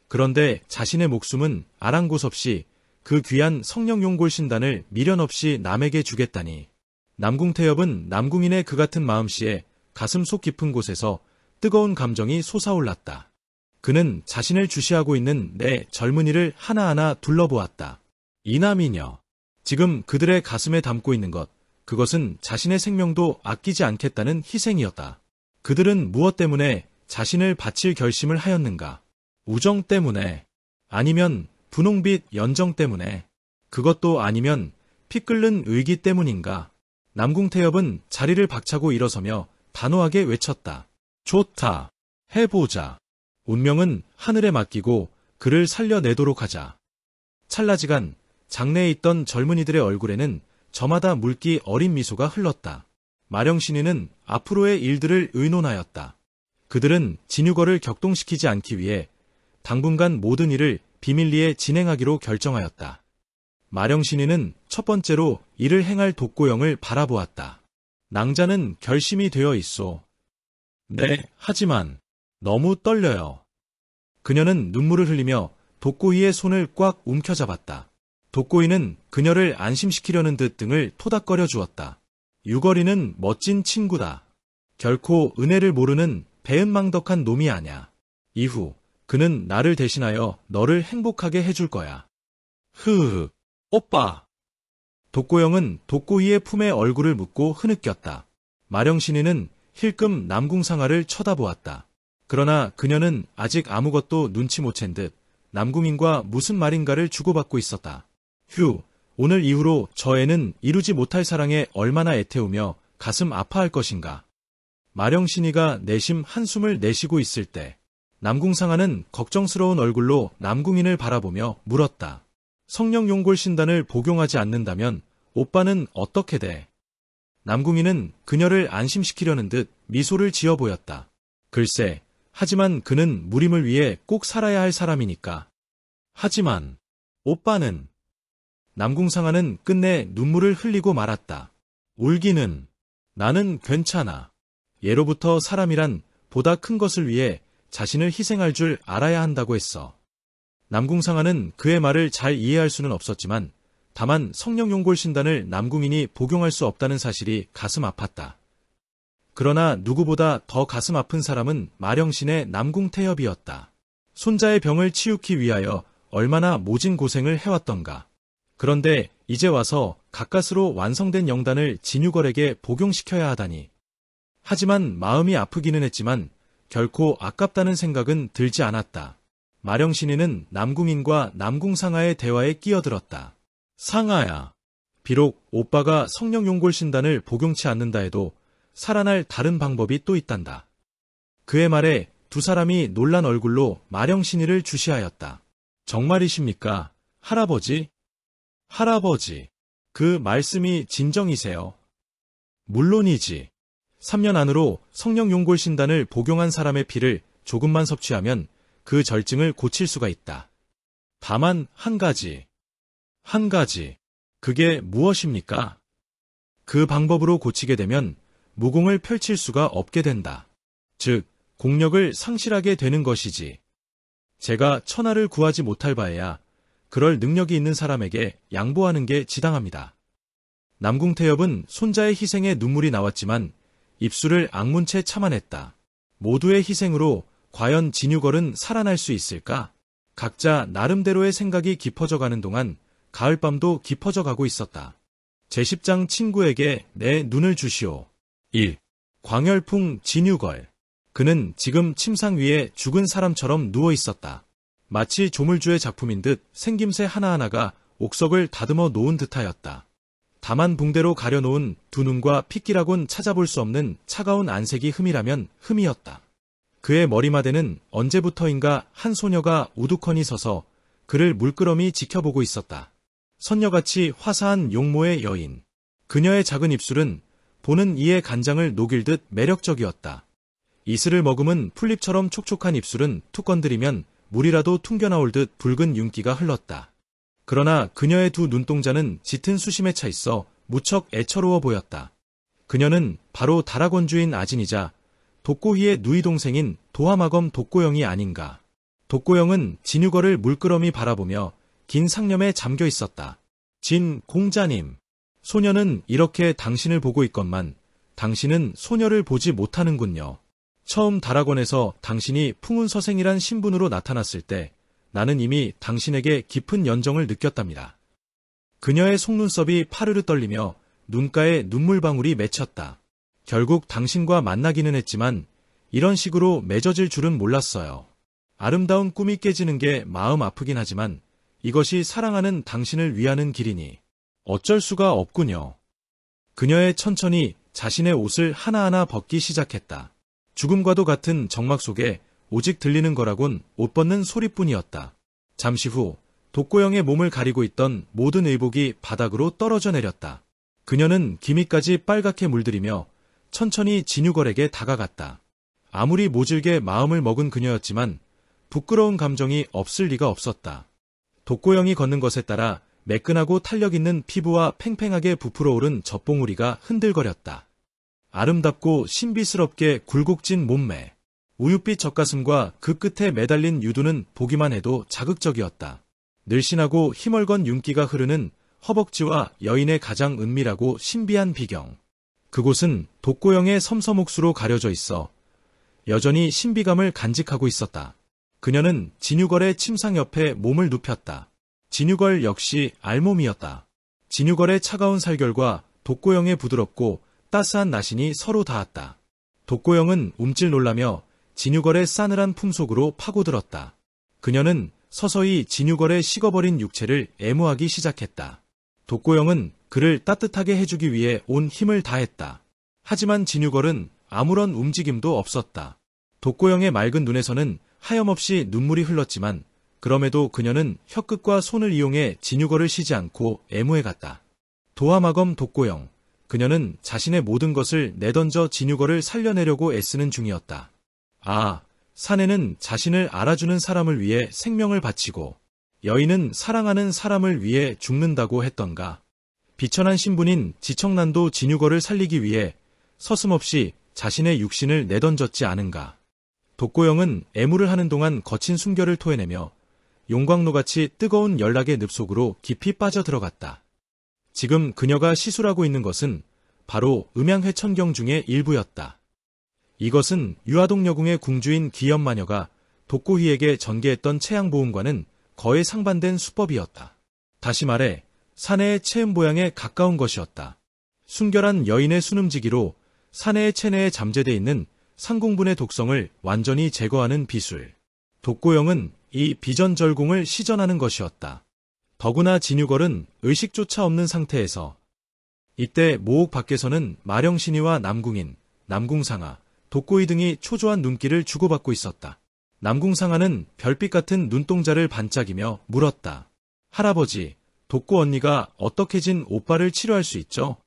그런데 자신의 목숨은 아랑곳 없이 그 귀한 성령용골신단을 미련 없이 남에게 주겠다니. 남궁태엽은 남궁인의 그 같은 마음씨에 가슴 속 깊은 곳에서 뜨거운 감정이 솟아올랐다. 그는 자신을 주시하고 있는 내 젊은이를 하나하나 둘러보았다. 이남이녀. 지금 그들의 가슴에 담고 있는 것, 그것은 자신의 생명도 아끼지 않겠다는 희생이었다. 그들은 무엇 때문에 자신을 바칠 결심을 하였는가? 우정 때문에, 아니면 분홍빛 연정 때문에, 그것도 아니면 피 끓는 의기 때문인가? 남궁태엽은 자리를 박차고 일어서며 단호하게 외쳤다. 좋다. 해보자. 운명은 하늘에 맡기고 그를 살려내도록 하자. 찰나지간 장내에 있던 젊은이들의 얼굴에는 저마다 묽기 어린 미소가 흘렀다. 마령신이는 앞으로의 일들을 의논하였다. 그들은 진유거를 격동시키지 않기 위해 당분간 모든 일을 비밀리에 진행하기로 결정하였다. 마령신이는 첫 번째로 이를 행할 독고영을 바라보았다. 낭자는 결심이 되어 있소. 네, 하지만 너무 떨려요. 그녀는 눈물을 흘리며 독고이의 손을 꽉 움켜잡았다. 독고이는 그녀를 안심시키려는 듯 등을 토닥거려 주었다. 유거리는 멋진 친구다. 결코 은혜를 모르는 배은망덕한 놈이 아냐. 이후 그는 나를 대신하여 너를 행복하게 해줄 거야. 흐흐, 오빠. 독고영은 독고이의 품에 얼굴을 묻고 흐느꼈다. 마령신이는 힐끔 남궁상아를 쳐다보았다. 그러나 그녀는 아직 아무것도 눈치 못 챈 듯 남궁인과 무슨 말인가를 주고받고 있었다. 휴, 오늘 이후로 저 애는 이루지 못할 사랑에 얼마나 애태우며 가슴 아파할 것인가. 마령신이가 내심 한숨을 내쉬고 있을 때 남궁상아는 걱정스러운 얼굴로 남궁인을 바라보며 물었다. 성령용골신단을 복용하지 않는다면 오빠는 어떻게 돼? 남궁인은 그녀를 안심시키려는 듯 미소를 지어 보였다. 글쎄, 하지만 그는 무림을 위해 꼭 살아야 할 사람이니까. 하지만 오빠는... 남궁상아는 끝내 눈물을 흘리고 말았다. 울기는... 나는 괜찮아. 예로부터 사람이란 보다 큰 것을 위해 자신을 희생할 줄 알아야 한다고 했어. 남궁상아는 그의 말을 잘 이해할 수는 없었지만 다만 성령용골신단을 남궁인이 복용할 수 없다는 사실이 가슴 아팠다. 그러나 누구보다 더 가슴 아픈 사람은 마령신의 남궁태엽이었다. 손자의 병을 치유키 위하여 얼마나 모진 고생을 해왔던가. 그런데 이제 와서 가까스로 완성된 영단을 진유걸에게 복용시켜야 하다니. 하지만 마음이 아프기는 했지만 결코 아깝다는 생각은 들지 않았다. 마령신이는 남궁인과 남궁상아의 대화에 끼어들었다. 상아야, 비록 오빠가 성령용골신단을 복용치 않는다 해도 살아날 다른 방법이 또 있단다. 그의 말에 두 사람이 놀란 얼굴로 마령신이를 주시하였다. 정말이십니까, 할아버지? 할아버지, 그 말씀이 진정이세요? 물론이지. 3년 안으로 성령용골신단을 복용한 사람의 피를 조금만 섭취하면 그 절증을 고칠 수가 있다. 다만 한 가지. 한 가지. 그게 무엇입니까? 그 방법으로 고치게 되면 무공을 펼칠 수가 없게 된다. 즉, 공력을 상실하게 되는 것이지. 제가 천하를 구하지 못할 바에야 그럴 능력이 있는 사람에게 양보하는 게 지당합니다. 남궁태엽은 손자의 희생에 눈물이 나왔지만 입술을 악문 채 참아냈다. 모두의 희생으로 과연 진유걸은 살아날 수 있을까? 각자 나름대로의 생각이 깊어져 가는 동안 가을밤도 깊어져 가고 있었다. 제10장 친구에게 내 눈을 주시오. 1. 광열풍 진유걸. 그는 지금 침상 위에 죽은 사람처럼 누워 있었다. 마치 조물주의 작품인 듯 생김새 하나하나가 옥석을 다듬어 놓은 듯하였다. 다만 붕대로 가려놓은 두 눈과 핏기라곤 찾아볼 수 없는 차가운 안색이 흠이라면 흠이었다. 그의 머리맡에는 언제부터인가 한 소녀가 우두커니 서서 그를 물끄러미 지켜보고 있었다. 선녀같이 화사한 용모의 여인. 그녀의 작은 입술은 보는 이의 간장을 녹일 듯 매력적이었다. 이슬을 머금은 풀잎처럼 촉촉한 입술은 툭 건드리면 물이라도 퉁겨나올 듯 붉은 윤기가 흘렀다. 그러나 그녀의 두 눈동자는 짙은 수심에 차 있어 무척 애처로워 보였다. 그녀는 바로 다락원주인 아진이자 독고희의 누이 동생인 도하마검 독고영이 아닌가. 독고영은 진유걸을 물끄러미 바라보며 긴 상념에 잠겨 있었다. 진 공자님, 소녀는 이렇게 당신을 보고 있건만 당신은 소녀를 보지 못하는군요. 처음 다락원에서 당신이 풍운서생이란 신분으로 나타났을 때 나는 이미 당신에게 깊은 연정을 느꼈답니다. 그녀의 속눈썹이 파르르 떨리며 눈가에 눈물방울이 맺혔다. 결국 당신과 만나기는 했지만 이런 식으로 맺어질 줄은 몰랐어요. 아름다운 꿈이 깨지는 게 마음 아프긴 하지만 이것이 사랑하는 당신을 위하는 길이니 어쩔 수가 없군요. 그녀의 천천히 자신의 옷을 하나하나 벗기 시작했다. 죽음과도 같은 정막 속에 오직 들리는 거라곤 옷 벗는 소리뿐이었다. 잠시 후 독고영의 몸을 가리고 있던 모든 의복이 바닥으로 떨어져 내렸다. 그녀는 기미까지 빨갛게 물들이며 천천히 진유걸에게 다가갔다. 아무리 모질게 마음을 먹은 그녀였지만 부끄러운 감정이 없을 리가 없었다. 독고영이 걷는 것에 따라 매끈하고 탄력 있는 피부와 팽팽하게 부풀어 오른 젖봉우리가 흔들거렸다. 아름답고 신비스럽게 굴곡진 몸매, 우윳빛 젖가슴과 그 끝에 매달린 유두는 보기만 해도 자극적이었다. 늘씬하고 희멀건 윤기가 흐르는 허벅지와 여인의 가장 은밀하고 신비한 비경. 그곳은 독고영의 섬섬옥수로 가려져 있어 여전히 신비감을 간직하고 있었다. 그녀는 진유걸의 침상 옆에 몸을 눕혔다. 진유걸 역시 알몸이었다. 진유걸의 차가운 살결과 독고영의 부드럽고 따스한 나신이 서로 닿았다. 독고영은 움찔 놀라며 진유걸의 싸늘한 품속으로 파고들었다. 그녀는 서서히 진유걸의 식어버린 육체를 애무하기 시작했다. 독고영은 그를 따뜻하게 해주기 위해 온 힘을 다했다. 하지만 진유걸은 아무런 움직임도 없었다. 독고영의 맑은 눈에서는 하염없이 눈물이 흘렀지만 그럼에도 그녀는 혀끝과 손을 이용해 진유걸을 쉬지 않고 애무해갔다. 도하마검 독고영. 그녀는 자신의 모든 것을 내던져 진유걸을 살려내려고 애쓰는 중이었다. 아, 사내는 자신을 알아주는 사람을 위해 생명을 바치고 여인은 사랑하는 사람을 위해 죽는다고 했던가. 비천한 신분인 지청난도 진유걸을 살리기 위해 서슴없이 자신의 육신을 내던졌지 않은가. 독고영은 애무를 하는 동안 거친 숨결을 토해내며 용광로같이 뜨거운 연락의 늪속으로 깊이 빠져들어갔다. 지금 그녀가 시술하고 있는 것은 바로 음양회천경 중의 일부였다. 이것은 유아동여궁의 궁주인 기염마녀가 독고희에게 전개했던 체양보험과는 거의 상반된 수법이었다. 다시 말해 사내의 체음보양에 가까운 것이었다. 순결한 여인의 순음지기로 사내의 체내에 잠재돼 있는 상궁분의 독성을 완전히 제거하는 비술. 독고영은 이 비전절궁을 시전하는 것이었다. 더구나 진유걸은 의식조차 없는 상태에서 이때 모옥 밖에서는 마령신이와 남궁인, 남궁상아, 독고희 등이 초조한 눈길을 주고받고 있었다. 남궁상아는 별빛 같은 눈동자를 반짝이며 물었다. 할아버지, 독고 언니가 어떻게 진 오빠를 치료할 수 있죠?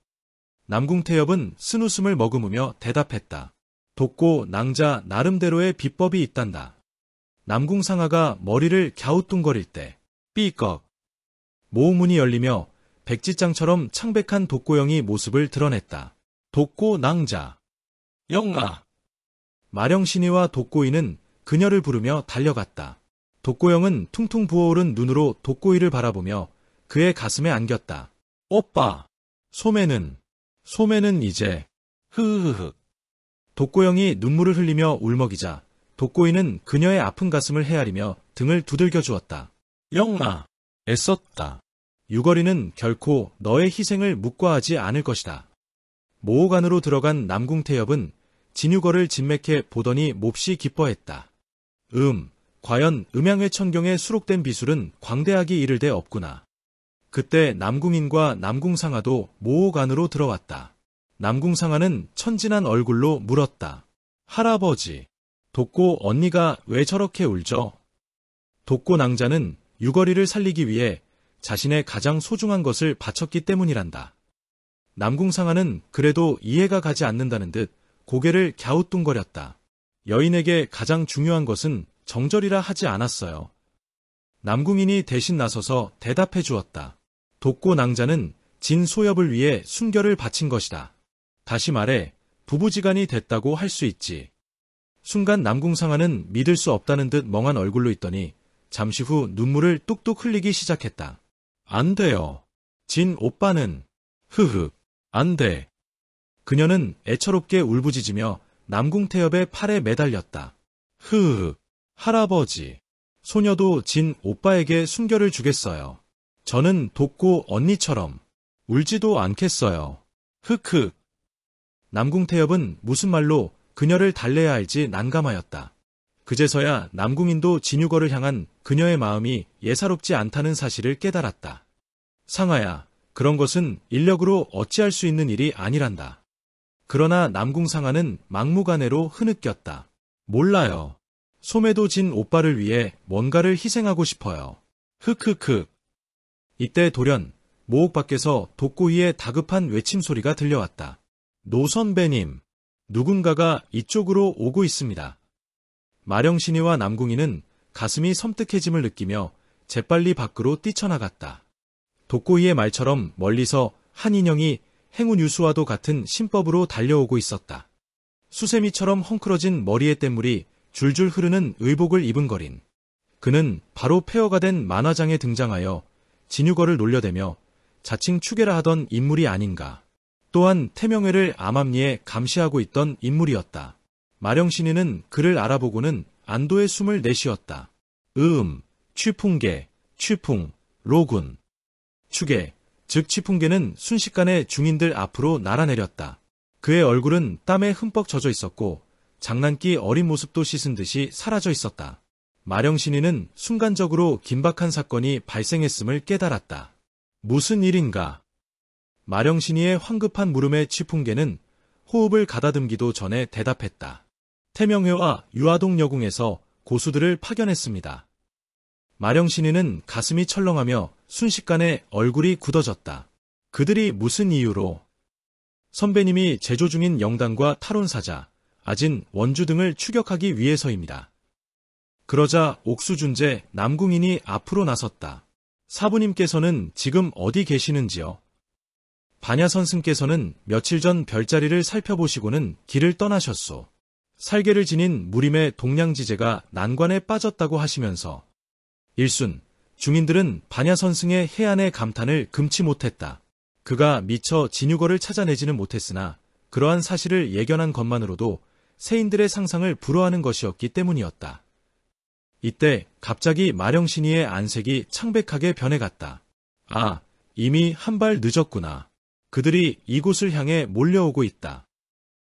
남궁태엽은 쓴웃음을 머금으며 대답했다. 독고 낭자 나름대로의 비법이 있단다. 남궁상아가 머리를 갸우뚱거릴 때 삐걱 모문이 열리며 백지장처럼 창백한 독고영이 모습을 드러냈다. 독고 낭자 영아. 마령신이와 독고이는 그녀를 부르며 달려갔다. 독고영은 퉁퉁 부어오른 눈으로 독고이를 바라보며 그의 가슴에 안겼다. 오빠. 소매는 이제 흐흐흐. 독고영이 눈물을 흘리며 울먹이자 독고이는 그녀의 아픈 가슴을 헤아리며 등을 두들겨 주었다. 영아, 애썼다. 유거리는 결코 너의 희생을 묵과하지 않을 것이다. 모옥 안으로 들어간 남궁태엽은 진유걸을 진맥해 보더니 몹시 기뻐했다. 과연 음양회천경에 수록된 비술은 광대하기 이를 데 없구나. 그때 남궁인과 남궁상아도 모옥 안으로 들어왔다. 남궁상아는 천진한 얼굴로 물었다. 할아버지, 독고 언니가 왜 저렇게 울죠? 독고 낭자는 유거리를 살리기 위해 자신의 가장 소중한 것을 바쳤기 때문이란다. 남궁상아는 그래도 이해가 가지 않는다는 듯 고개를 갸우뚱거렸다. 여인에게 가장 중요한 것은 정절이라 하지 않았어요. 남궁인이 대신 나서서 대답해 주었다. 독고 낭자는 진 소엽을 위해 순결을 바친 것이다. 다시 말해 부부지간이 됐다고 할 수 있지. 순간 남궁상아는 믿을 수 없다는 듯 멍한 얼굴로 있더니 잠시 후 눈물을 뚝뚝 흘리기 시작했다. 안 돼요. 진 오빠는 안 돼. 그녀는 애처롭게 울부짖으며 남궁태엽의 팔에 매달렸다. 할아버지. 소녀도 진 오빠에게 순결을 주겠어요. 저는 독고 언니처럼 울지도 않겠어요. 남궁태엽은 무슨 말로 그녀를 달래야 할지 난감하였다. 그제서야 남궁인도 진유걸을 향한 그녀의 마음이 예사롭지 않다는 사실을 깨달았다. 상아야, 그런 것은 인력으로 어찌할 수 있는 일이 아니란다. 그러나 남궁상아는 막무가내로 흐느꼈다. 몰라요. 소매도 진 오빠를 위해 뭔가를 희생하고 싶어요. 이때 돌연 모옥 밖에서 독고희의 다급한 외침 소리가 들려왔다. 노 선배님, 누군가가 이쪽으로 오고 있습니다. 마령신이와 남궁이는 가슴이 섬뜩해짐을 느끼며 재빨리 밖으로 뛰쳐나갔다. 독고이의 말처럼 멀리서 한 인형이 행운 유수와도 같은 신법으로 달려오고 있었다. 수세미처럼 헝클어진 머리에 뗏물이 줄줄 흐르는 의복을 입은 거린. 그는 바로 폐허가 된 만화장에 등장하여 진유거를 놀려대며 자칭 추계라 하던 인물이 아닌가. 또한 태명회를 암암리에 감시하고 있던 인물이었다. 마령신이는 그를 알아보고는 안도의 숨을 내쉬었다. 취풍계, 취풍, 로군. 추계, 즉 취풍계는 순식간에 중인들 앞으로 날아내렸다. 그의 얼굴은 땀에 흠뻑 젖어 있었고 장난기 어린 모습도 씻은 듯이 사라져 있었다. 마령신이는 순간적으로 긴박한 사건이 발생했음을 깨달았다. 무슨 일인가? 마령신이의 황급한 물음에 취풍계는 호흡을 가다듬기도 전에 대답했다. 태명회와 유아동 여궁에서 고수들을 파견했습니다. 마령신이는 가슴이 철렁하며 순식간에 얼굴이 굳어졌다. 그들이 무슨 이유로? 선배님이 제조 중인 영단과 탈혼사자, 아진, 원주 등을 추격하기 위해서입니다. 그러자 옥수준재 남궁인이 앞으로 나섰다. 사부님께서는 지금 어디 계시는지요? 반야선승께서는 며칠 전 별자리를 살펴보시고는 길을 떠나셨소. 살개를 지닌 무림의 동량지제가 난관에 빠졌다고 하시면서 일순, 중인들은 반야선승의 해안의 감탄을 금치 못했다. 그가 미처 진유거를 찾아내지는 못했으나 그러한 사실을 예견한 것만으로도 세인들의 상상을 불허하는 것이었기 때문이었다. 이때 갑자기 마령신이의 안색이 창백하게 변해갔다. 아, 이미 한 발 늦었구나. 그들이 이곳을 향해 몰려오고 있다.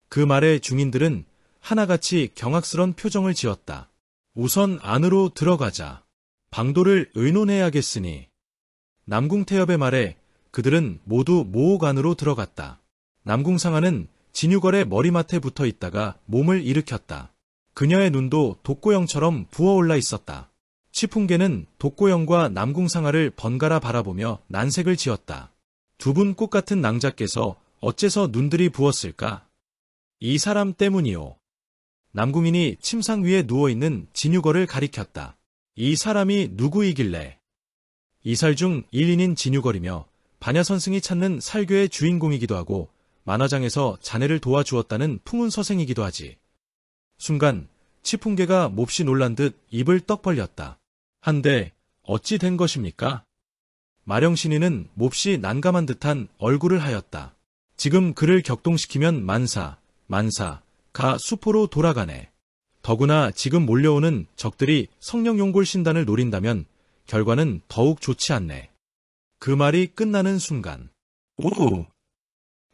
그 말에 중인들은 하나같이 경악스런 표정을 지었다. 우선 안으로 들어가자. 방도를 의논해야겠으니. 남궁태엽의 말에 그들은 모두 모옥 안으로 들어갔다. 남궁상하는 진유걸의 머리맡에 붙어 있다가 몸을 일으켰다. 그녀의 눈도 독고영처럼 부어올라 있었다. 치풍계는 독고영과 남궁상하를 번갈아 바라보며 난색을 지었다. 두 분 꽃같은 낭자께서 어째서 눈들이 부었을까? 이 사람 때문이오. 남궁인이 침상 위에 누워있는 진유걸을 가리켰다. 이 사람이 누구이길래? 이살 중 1인인 진유걸이며 반야선승이 찾는 살교의 주인공이기도 하고 만화장에서 자네를 도와주었다는 풍운서생이기도 하지. 순간 치풍계가 몹시 놀란 듯 입을 떡 벌렸다. 한데 어찌 된 것입니까? 마령신이는 몹시 난감한 듯한 얼굴을 하였다. 지금 그를 격동시키면 만사가 수포로 돌아가네. 더구나 지금 몰려오는 적들이 성령용골 신단을 노린다면 결과는 더욱 좋지 않네. 그 말이 끝나는 순간 오!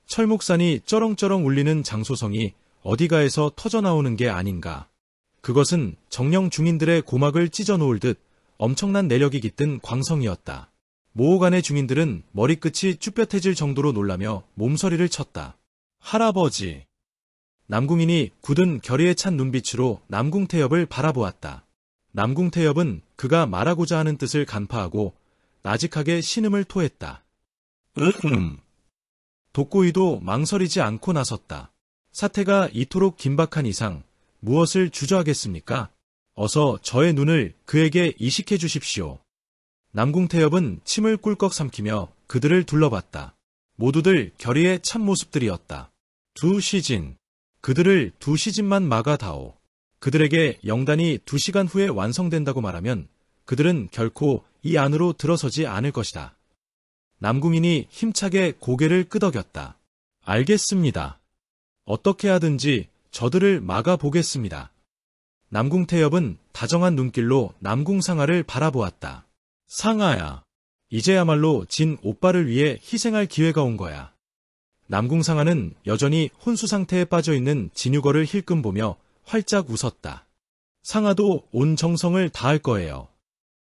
철목산이 쩌렁쩌렁 울리는 장소성이 어디가에서 터져나오는 게 아닌가. 그것은 정령 중인들의 고막을 찢어놓을 듯 엄청난 내력이 깃든 광성이었다. 모호간의 중인들은 머리끝이 쭈뼛해질 정도로 놀라며 몸서리를 쳤다. 할아버지. 남궁인이 굳은 결의에 찬 눈빛으로 남궁태엽을 바라보았다. 남궁태엽은 그가 말하고자 하는 뜻을 간파하고 나직하게 신음을 토했다. 독고이도 망설이지 않고 나섰다. 사태가 이토록 긴박한 이상 무엇을 주저하겠습니까? 어서 저의 눈을 그에게 이식해 주십시오. 남궁태엽은 침을 꿀꺽 삼키며 그들을 둘러봤다. 모두들 결의의 참모습들이었다. 두 시진. 그들을 두 시진만 막아다오. 그들에게 영단이 2시간 후에 완성된다고 말하면 그들은 결코 이 안으로 들어서지 않을 것이다. 남궁인이 힘차게 고개를 끄덕였다. 알겠습니다. 어떻게 하든지 저들을 막아보겠습니다. 남궁태엽은 다정한 눈길로 남궁상하를 바라보았다. 상하야, 이제야말로 진 오빠를 위해 희생할 기회가 온 거야. 남궁상하는 여전히 혼수 상태에 빠져있는 진유거를 힐끔 보며 활짝 웃었다. 상하도 온 정성을 다할 거예요.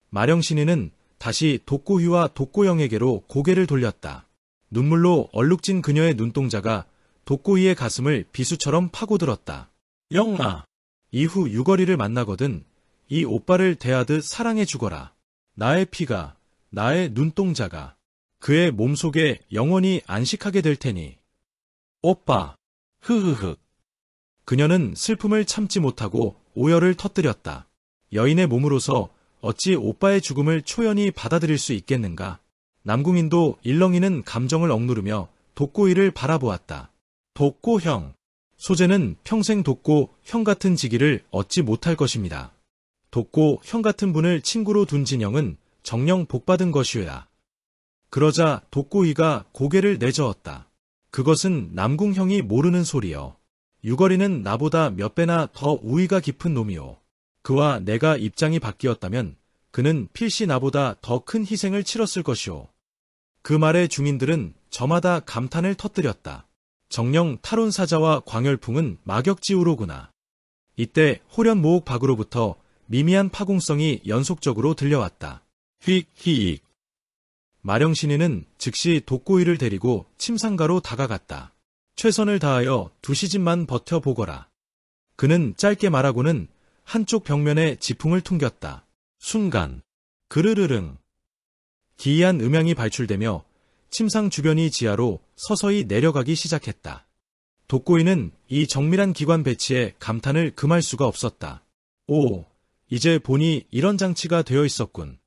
마령신이는 다시 독고희와 독고영에게로 고개를 돌렸다. 눈물로 얼룩진 그녀의 눈동자가 독고희의 가슴을 비수처럼 파고들었다. 영아, 이후 유거리를 만나거든 이 오빠를 대하듯 사랑해 주거라. 나의 피가, 나의 눈동자가 그의 몸속에 영원히 안식하게 될 테니. 오빠, 흐흐흐. 그녀는 슬픔을 참지 못하고 오열을 터뜨렸다. 여인의 몸으로서 어찌 오빠의 죽음을 초연히 받아들일 수 있겠는가? 남궁인도 일렁이는 감정을 억누르며 독고이를 바라보았다. 독고 형. 소재는 평생 독고 형 같은 직위를 얻지 못할 것입니다. 독고 형 같은 분을 친구로 둔 진영은 정녕 복받은 것이오야. 그러자 독고이가 고개를 내저었다. 그것은 남궁 형이 모르는 소리여. 유거리는 나보다 몇 배나 더 우위가 깊은 놈이오. 그와 내가 입장이 바뀌었다면 그는 필시 나보다 더 큰 희생을 치렀을 것이오. 그 말에 중인들은 저마다 감탄을 터뜨렸다. 정녕 탈혼사자와 광열풍은 막역지우로구나. 이때 호련모옥 밖으로부터 미미한 파궁성이 연속적으로 들려왔다. 휙. 마령신이는 즉시 독고이를 데리고 침상가로 다가갔다. 최선을 다하여 2시즌만 버텨보거라. 그는 짧게 말하고는 한쪽 벽면에 지풍을 퉁겼다. 순간 그르르릉 기이한 음향이 발출되며 침상 주변이 지하로 서서히 내려가기 시작했다. 독고이는 이 정밀한 기관 배치에 감탄을 금할 수가 없었다. 오, 이제 보니 이런 장치가 되어 있었군.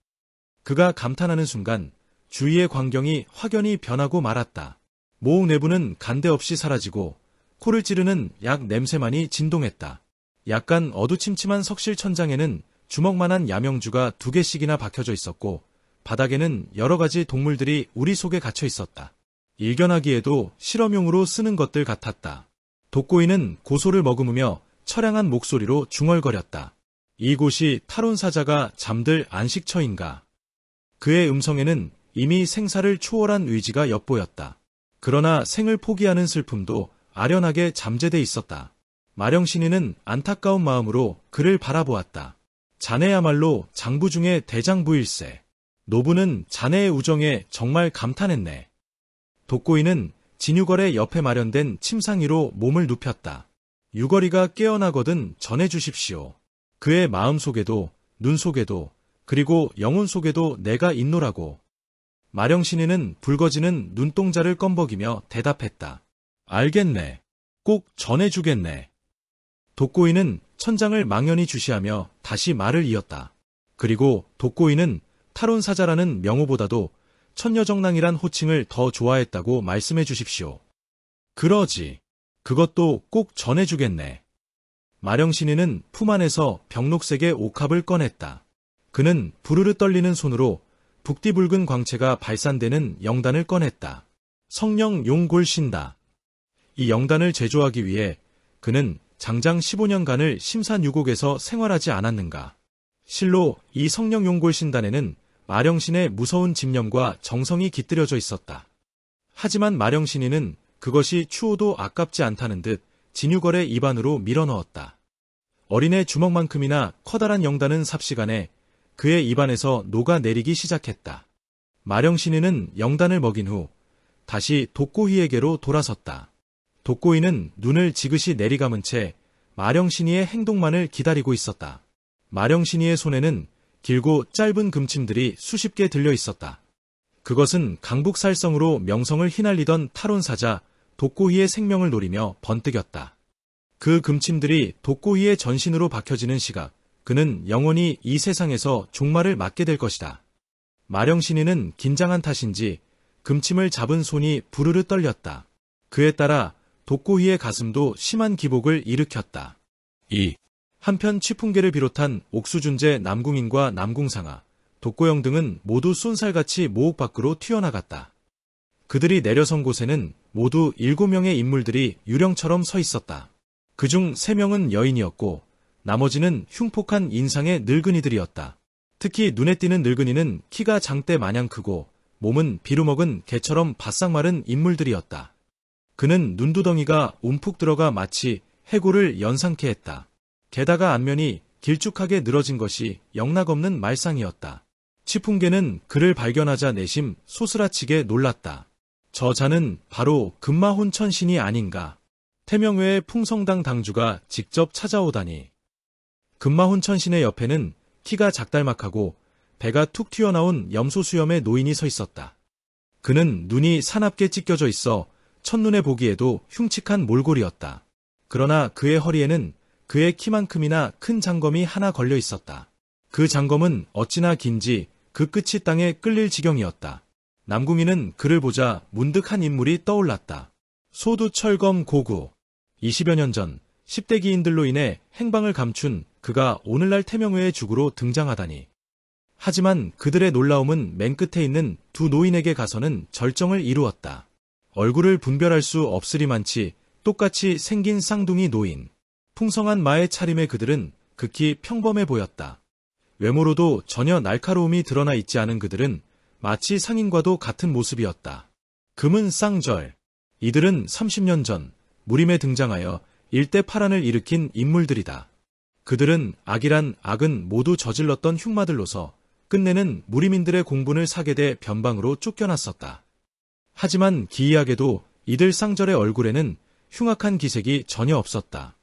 그가 감탄하는 순간 주위의 광경이 확연히 변하고 말았다. 모옥 내부는 간데 없이 사라지고 코를 찌르는 약 냄새만이 진동했다. 약간 어두침침한 석실 천장에는 주먹만한 야명주가 2개씩이나 박혀져 있었고 바닥에는 여러 가지 동물들이 우리 속에 갇혀 있었다. 일견하기에도 실험용으로 쓰는 것들 같았다. 독고이는 고소를 머금으며 처량한 목소리로 중얼거렸다. 이곳이 탈혼사자가 잠들 안식처인가? 그의 음성에는 이미 생사를 초월한 의지가 엿보였다. 그러나 생을 포기하는 슬픔도 아련하게 잠재돼 있었다. 마령신이는 안타까운 마음으로 그를 바라보았다. 자네야말로 장부 중에 대장부일세. 노부는 자네의 우정에 정말 감탄했네. 독고이는 진유걸의 옆에 마련된 침상 위로 몸을 눕혔다. 유걸이가 깨어나거든 전해주십시오. 그의 마음 속에도 눈 속에도 그리고 영혼 속에도 내가 있노라고. 마령신이는 붉어지는 눈동자를 껌벅이며 대답했다. 알겠네. 꼭 전해주겠네. 독고이는 천장을 망연히 주시하며 다시 말을 이었다. 그리고 독고이는 탈혼사자라는 명호보다도 천녀정랑이란 호칭을 더 좋아했다고 말씀해 주십시오. 그러지. 그것도 꼭 전해주겠네. 마령신이는 품 안에서 벽록색의 옥합을 꺼냈다. 그는 부르르 떨리는 손으로 북디붉은 광채가 발산되는 영단을 꺼냈다. 성령 용골신다. 이 영단을 제조하기 위해 그는 장장 15년간을 심산유곡에서 생활하지 않았는가. 실로 이 성령 용골신단에는 마령신의 무서운 집념과 정성이 깃들여져 있었다. 하지만 마령신이는 그것이 추호도 아깝지 않다는 듯 진유걸의 입안으로 밀어넣었다. 어린애 주먹만큼이나 커다란 영단은 삽시간에 그의 입안에서 녹아내리기 시작했다. 마령신이는 영단을 먹인 후 다시 독고이에게로 돌아섰다. 독고이는 눈을 지그시 내리감은 채 마령신이의 행동만을 기다리고 있었다. 마령신이의 손에는 길고 짧은 금침들이 수십 개 들려 있었다. 그것은 강북살성으로 명성을 휘날리던 탈혼사자 독고이의 생명을 노리며 번뜩였다. 그 금침들이 독고이의 전신으로 박혀지는 시각, 그는 영원히 이 세상에서 종말을 맞게 될 것이다. 마령신이는 긴장한 탓인지 금침을 잡은 손이 부르르 떨렸다. 그에 따라 독고이의 가슴도 심한 기복을 일으켰다. 한편 취풍계를 비롯한 옥수준재 남궁인과 남궁상아, 독고영 등은 모두 쏜살같이 모옥 밖으로 튀어나갔다. 그들이 내려선 곳에는 모두 7명의 인물들이 유령처럼 서 있었다. 그중 3명은 여인이었고 나머지는 흉폭한 인상의 늙은이들이었다. 특히 눈에 띄는 늙은이는 키가 장대 마냥 크고 몸은 비루먹은 개처럼 바싹 마른 인물들이었다. 그는 눈두덩이가 움푹 들어가 마치 해골을 연상케 했다. 게다가 안면이 길쭉하게 늘어진 것이 영락없는 말상이었다. 치풍계는 그를 발견하자 내심 소스라치게 놀랐다. 저 자는 바로 금마혼천신이 아닌가. 태명회의 풍성당 당주가 직접 찾아오다니. 금마혼천신의 옆에는 키가 작달막하고 배가 툭 튀어나온 염소수염의 노인이 서 있었다. 그는 눈이 사납게 찢겨져 있어 첫눈에 보기에도 흉측한 몰골이었다. 그러나 그의 허리에는 그의 키만큼이나 큰 장검이 하나 걸려 있었다. 그 장검은 어찌나 긴지 그 끝이 땅에 끌릴 지경이었다. 남궁이는 그를 보자 문득 한 인물이 떠올랐다. 소두철검 고구. 20여 년 전 10대 기인들로 인해 행방을 감춘 그가 오늘날 태명회의 죽으로 등장하다니. 하지만 그들의 놀라움은 맨 끝에 있는 두 노인에게 가서는 절정을 이루었다. 얼굴을 분별할 수 없으리만치 똑같이 생긴 쌍둥이 노인. 풍성한 마의 차림의 그들은 극히 평범해 보였다. 외모로도 전혀 날카로움이 드러나 있지 않은 그들은 마치 상인과도 같은 모습이었다. 금은 쌍절. 이들은 30년 전 무림에 등장하여 일대 파란을 일으킨 인물들이다. 그들은 악이란 악은 모두 저질렀던 흉마들로서 끝내는 무림인들의 공분을 사게 돼 변방으로 쫓겨났었다. 하지만 기이하게도 이들 쌍절의 얼굴에는 흉악한 기색이 전혀 없었다.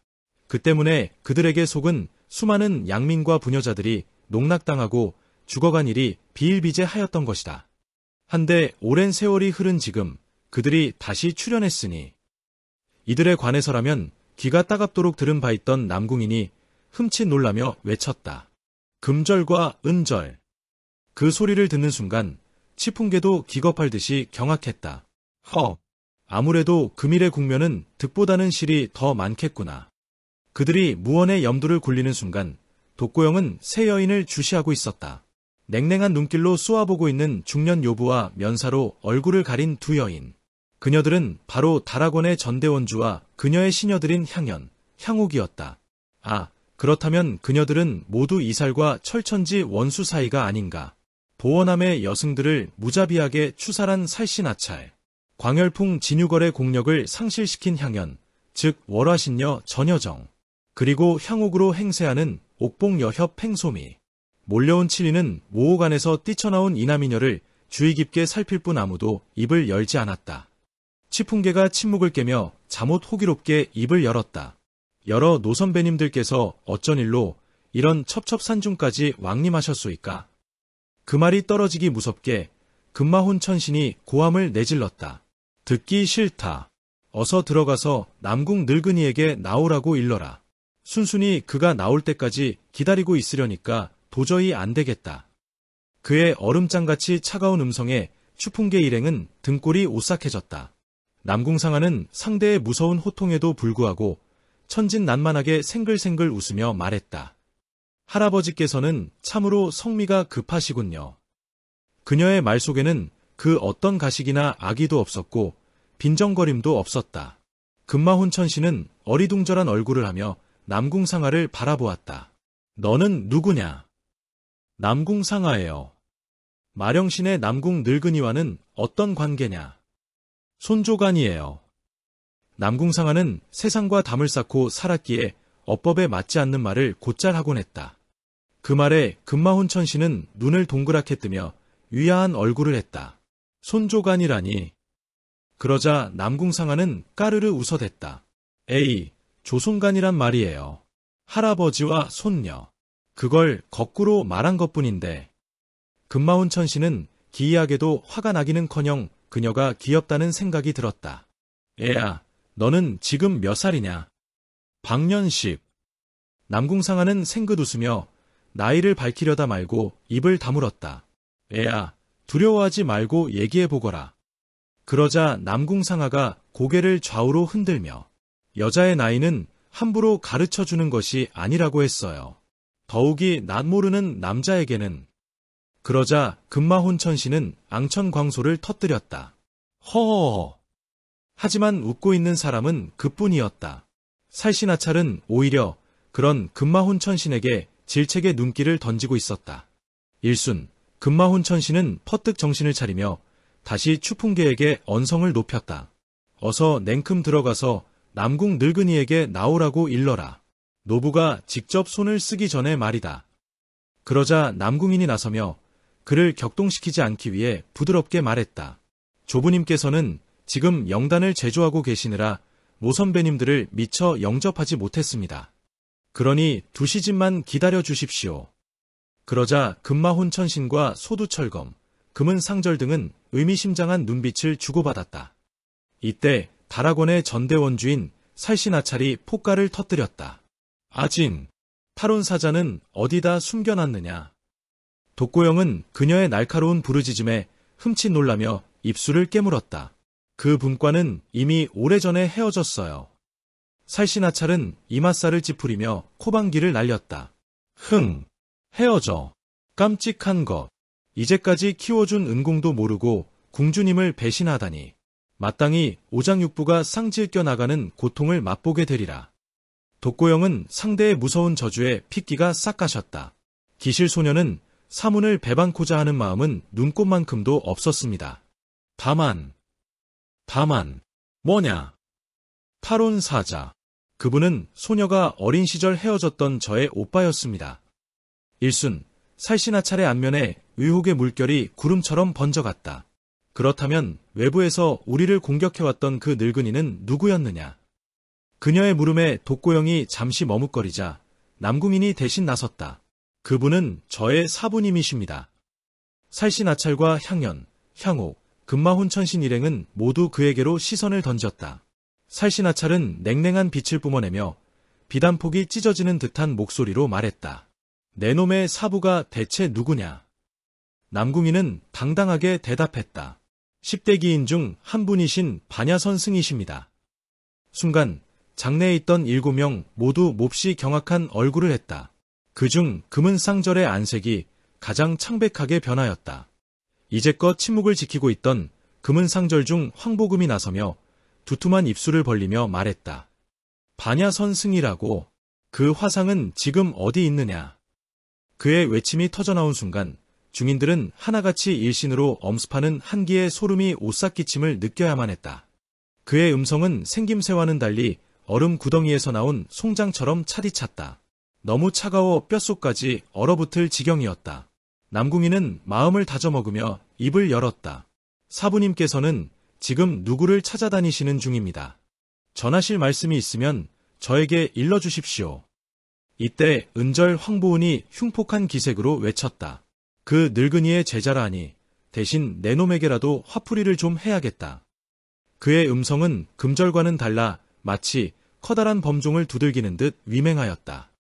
그 때문에 그들에게 속은 수많은 양민과 부녀자들이 농락당하고 죽어간 일이 비일비재하였던 것이다. 한데 오랜 세월이 흐른 지금 그들이 다시 출현했으니 이들에 관해서라면 귀가 따갑도록 들은 바 있던 남궁인이 흠칫 놀라며 외쳤다. 금절과 은절. 그 소리를 듣는 순간 치풍계도 기겁할 듯이 경악했다. 아무래도 금일의 국면은 득보다는 실이 더 많겠구나. 그들이 무언의 염두를 굴리는 순간 독고영은 세 여인을 주시하고 있었다. 냉랭한 눈길로 쏘아보고 있는 중년 요부와 면사로 얼굴을 가린 두 여인. 그녀들은 바로 다락원의 전대원주와 그녀의 시녀들인 향연, 향옥이었다. 아, 그렇다면 그녀들은 모두 이살과 철천지 원수 사이가 아닌가. 보원함의 여승들을 무자비하게 추살한 살신아찰. 광열풍 진유걸의 공력을 상실시킨 향연, 즉 월화신녀 전여정. 그리고 향옥으로 행세하는 옥봉여협 행소미. 몰려온 칠리는 모옥 안에서 뛰쳐나온 이남이녀를 주의 깊게 살필 뿐 아무도 입을 열지 않았다. 치풍계가 침묵을 깨며 잠옷 호기롭게 입을 열었다. 여러 노선배님들께서 어쩐 일로 이런 첩첩산중까지 왕림하셨소이까? 그 말이 떨어지기 무섭게 금마혼 천신이 고함을 내질렀다. 듣기 싫다. 어서 들어가서 남궁 늙은이에게 나오라고 일러라. 순순히 그가 나올 때까지 기다리고 있으려니까 도저히 안 되겠다. 그의 얼음장같이 차가운 음성에 추풍계 일행은 등골이 오싹해졌다. 남궁상하는 상대의 무서운 호통에도 불구하고 천진난만하게 생글생글 웃으며 말했다. 할아버지께서는 참으로 성미가 급하시군요. 그녀의 말 속에는 그 어떤 가식이나 악의도 없었고 빈정거림도 없었다. 금마혼 천신은 어리둥절한 얼굴을 하며 남궁상하를 바라보았다. 너는 누구냐? 남궁상하예요. 마령신의 남궁 늙은이와는 어떤 관계냐? 손조간이에요. 남궁상하는 세상과 담을 쌓고 살았기에 어법에 맞지 않는 말을 곧잘 하곤 했다. 그 말에 금마혼 천신은 눈을 동그랗게 뜨며 위아한 얼굴을 했다. 손조간이라니. 그러자 남궁상하는 까르르 웃어댔다. 에이, 조손간이란 말이에요. 할아버지와 손녀. 그걸 거꾸로 말한 것뿐인데. 금마혼 천신은 기이하게도 화가 나기는커녕 그녀가 귀엽다는 생각이 들었다. 애야, 너는 지금 몇 살이냐? 박년십. 남궁상하는 생긋 웃으며 나이를 밝히려다 말고 입을 다물었다. 애야, 두려워하지 말고 얘기해보거라. 그러자 남궁상하가 고개를 좌우로 흔들며 여자의 나이는 함부로 가르쳐주는 것이 아니라고 했어요. 더욱이 낯 모르는 남자에게는. 그러자 금마혼 천신은 앙천광소를 터뜨렸다. 허허허. 하지만 웃고 있는 사람은 그뿐이었다. 살신아찰은 오히려 그런 금마혼 천신에게 질책의 눈길을 던지고 있었다. 일순, 금마혼 천신은 퍼뜩 정신을 차리며 다시 추풍계에게 언성을 높였다. 어서 냉큼 들어가서 남궁 늙은이에게 나오라고 일러라. 노부가 직접 손을 쓰기 전에 말이다. 그러자 남궁인이 나서며 그를 격동시키지 않기 위해 부드럽게 말했다. 조부님께서는 지금 영단을 제조하고 계시느라 모선배님들을 미처 영접하지 못했습니다. 그러니 두 시즌만 기다려 주십시오. 그러자 금마혼 천신과 소두철검, 금은 상절 등은 의미심장한 눈빛을 주고받았다. 이때 다락원의 전대원주인 살신아찰이 폭가를 터뜨렸다. 아진, 탈혼사자는 어디다 숨겨놨느냐. 독고영은 그녀의 날카로운 부르짖음에 흠칫 놀라며 입술을 깨물었다. 그 분과는 이미 오래전에 헤어졌어요. 살신아찰은 이맛살을 찌푸리며 코방귀를 날렸다. 헤어져. 깜찍한 것. 이제까지 키워준 은공도 모르고 궁주님을 배신하다니. 마땅히 오장육부가 쌍질껴 나가는 고통을 맛보게 되리라. 독고영은 상대의 무서운 저주에 핏기가 싹 가셨다. 기실소녀는 사문을 배반코자 하는 마음은 눈꼽만큼도 없었습니다. 다만 뭐냐? 탈혼사자. 그분은 소녀가 어린 시절 헤어졌던 저의 오빠였습니다. 일순, 살신아찰의 안면에 의혹의 물결이 구름처럼 번져갔다. 그렇다면 외부에서 우리를 공격해왔던 그 늙은이는 누구였느냐? 그녀의 물음에 독고영이 잠시 머뭇거리자 남궁인이 대신 나섰다. 그분은 저의 사부님이십니다. 살신아찰과 향연, 향옥, 금마혼천신 일행은 모두 그에게로 시선을 던졌다. 살신아찰은 냉랭한 빛을 뿜어내며 비단폭이 찢어지는 듯한 목소리로 말했다. 내 놈의 사부가 대체 누구냐? 남궁인은 당당하게 대답했다. 10대 기인 중 한 분이신 반야선승이십니다. 순간 장내에 있던 7명 모두 몹시 경악한 얼굴을 했다. 그중 금은쌍절의 안색이 가장 창백하게 변하였다. 이제껏 침묵을 지키고 있던 금은상절 중 황보금이 나서며 두툼한 입술을 벌리며 말했다. 반야선승이라고. 그 화상은 지금 어디 있느냐? 그의 외침이 터져나온 순간 중인들은 하나같이 일신으로 엄습하는 한기의 소름이 오싹기침을 느껴야만 했다. 그의 음성은 생김새와는 달리 얼음 구덩이에서 나온 송장처럼 차디찼다. 너무 차가워 뼛속까지 얼어붙을 지경이었다. 남궁이는 마음을 다져먹으며 입을 열었다. 사부님께서는 지금 누구를 찾아다니시는 중입니다. 전하실 말씀이 있으면 저에게 일러주십시오. 이때 은절 황보은이 흉폭한 기색으로 외쳤다. 그 늙은이의 제자라 하니 대신 내 놈에게라도 화풀이를 좀 해야겠다. 그의 음성은 금절과는 달라 마치 커다란 범종을 두들기는 듯 위맹하였다.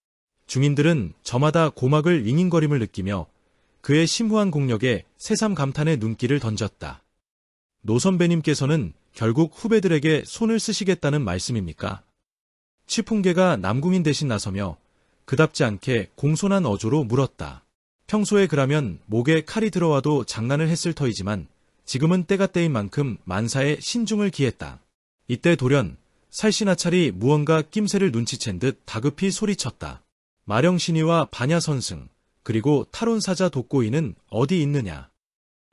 중인들은 저마다 고막을 윙윙거림을 느끼며 그의 심후한 공력에 새삼 감탄의 눈길을 던졌다. 노 선배님께서는 결국 후배들에게 손을 쓰시겠다는 말씀입니까? 취풍계가 남궁인 대신 나서며 그답지 않게 공손한 어조로 물었다. 평소에 그라면 목에 칼이 들어와도 장난을 했을 터이지만 지금은 때가 때인 만큼 만사에 신중을 기했다. 이때 돌연 살신아찰이 무언가 낌새를 눈치챈 듯 다급히 소리쳤다. 마령신이와 반야선승 그리고 탈혼사자 독고이는 어디 있느냐?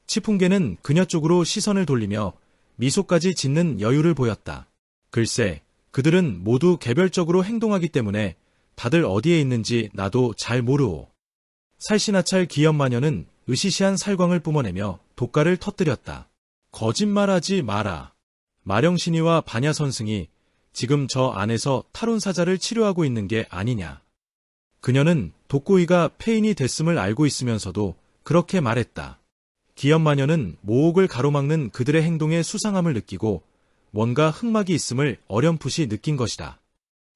치풍계는 그녀 쪽으로 시선을 돌리며 미소까지 짓는 여유를 보였다. 글쎄, 그들은 모두 개별적으로 행동하기 때문에 다들 어디에 있는지 나도 잘 모르오. 살신아찰 기연마녀는 으시시한 살광을 뿜어내며 독가를 터뜨렸다. 거짓말하지 마라. 마령신이와 반야선승이 지금 저 안에서 탈혼사자를 치료하고 있는 게 아니냐. 그녀는 독고이가 폐인이 됐음을 알고 있으면서도 그렇게 말했다. 기연마녀는 모옥을 가로막는 그들의 행동의 수상함을 느끼고 뭔가 흑막이 있음을 어렴풋이 느낀 것이다.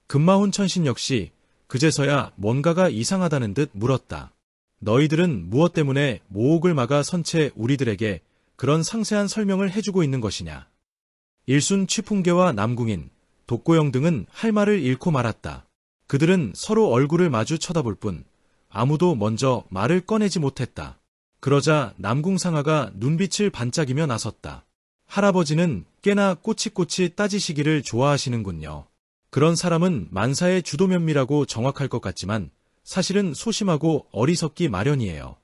금마혼천신 역시 그제서야 뭔가가 이상하다는 듯 물었다. 너희들은 무엇 때문에 모옥을 막아 선체 우리들에게 그런 상세한 설명을 해주고 있는 것이냐. 일순 취풍계와 남궁인, 독고영 등은 할 말을 잃고 말았다. 그들은 서로 얼굴을 마주 쳐다볼 뿐 아무도 먼저 말을 꺼내지 못했다. 그러자 남궁상하가 눈빛을 반짝이며 나섰다. 할아버지는 꽤나 꼬치꼬치 따지시기를 좋아하시는군요. 그런 사람은 만사의 주도면밀하고 정확할 것 같지만 사실은 소심하고 어리석기 마련이에요.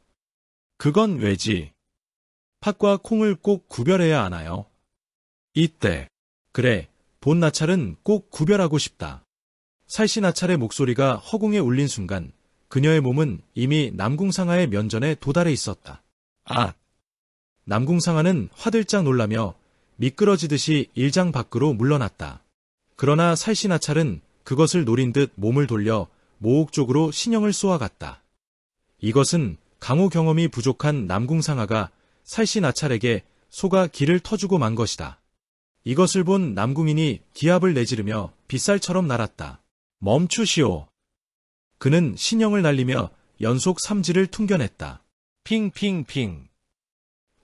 그건 왜지? 팥과 콩을 꼭 구별해야 하나요? 이때, 그래, 본 나찰은 꼭 구별하고 싶다. 살신아찰의 목소리가 허공에 울린 순간 그녀의 몸은 이미 남궁상하의 면전에 도달해 있었다. 아! 남궁상하는 화들짝 놀라며 미끄러지듯이 일장 밖으로 물러났다. 그러나 살신아찰은 그것을 노린 듯 몸을 돌려 모옥 쪽으로 신형을 쏘아갔다. 이것은 강호 경험이 부족한 남궁상하가 살신아찰에게 속아 기를 터주고 만 것이다. 이것을 본 남궁인이 기합을 내지르며 빗살처럼 날았다. 멈추시오. 그는 신형을 날리며 연속 삼지를 퉁겨냈다. 핑핑핑.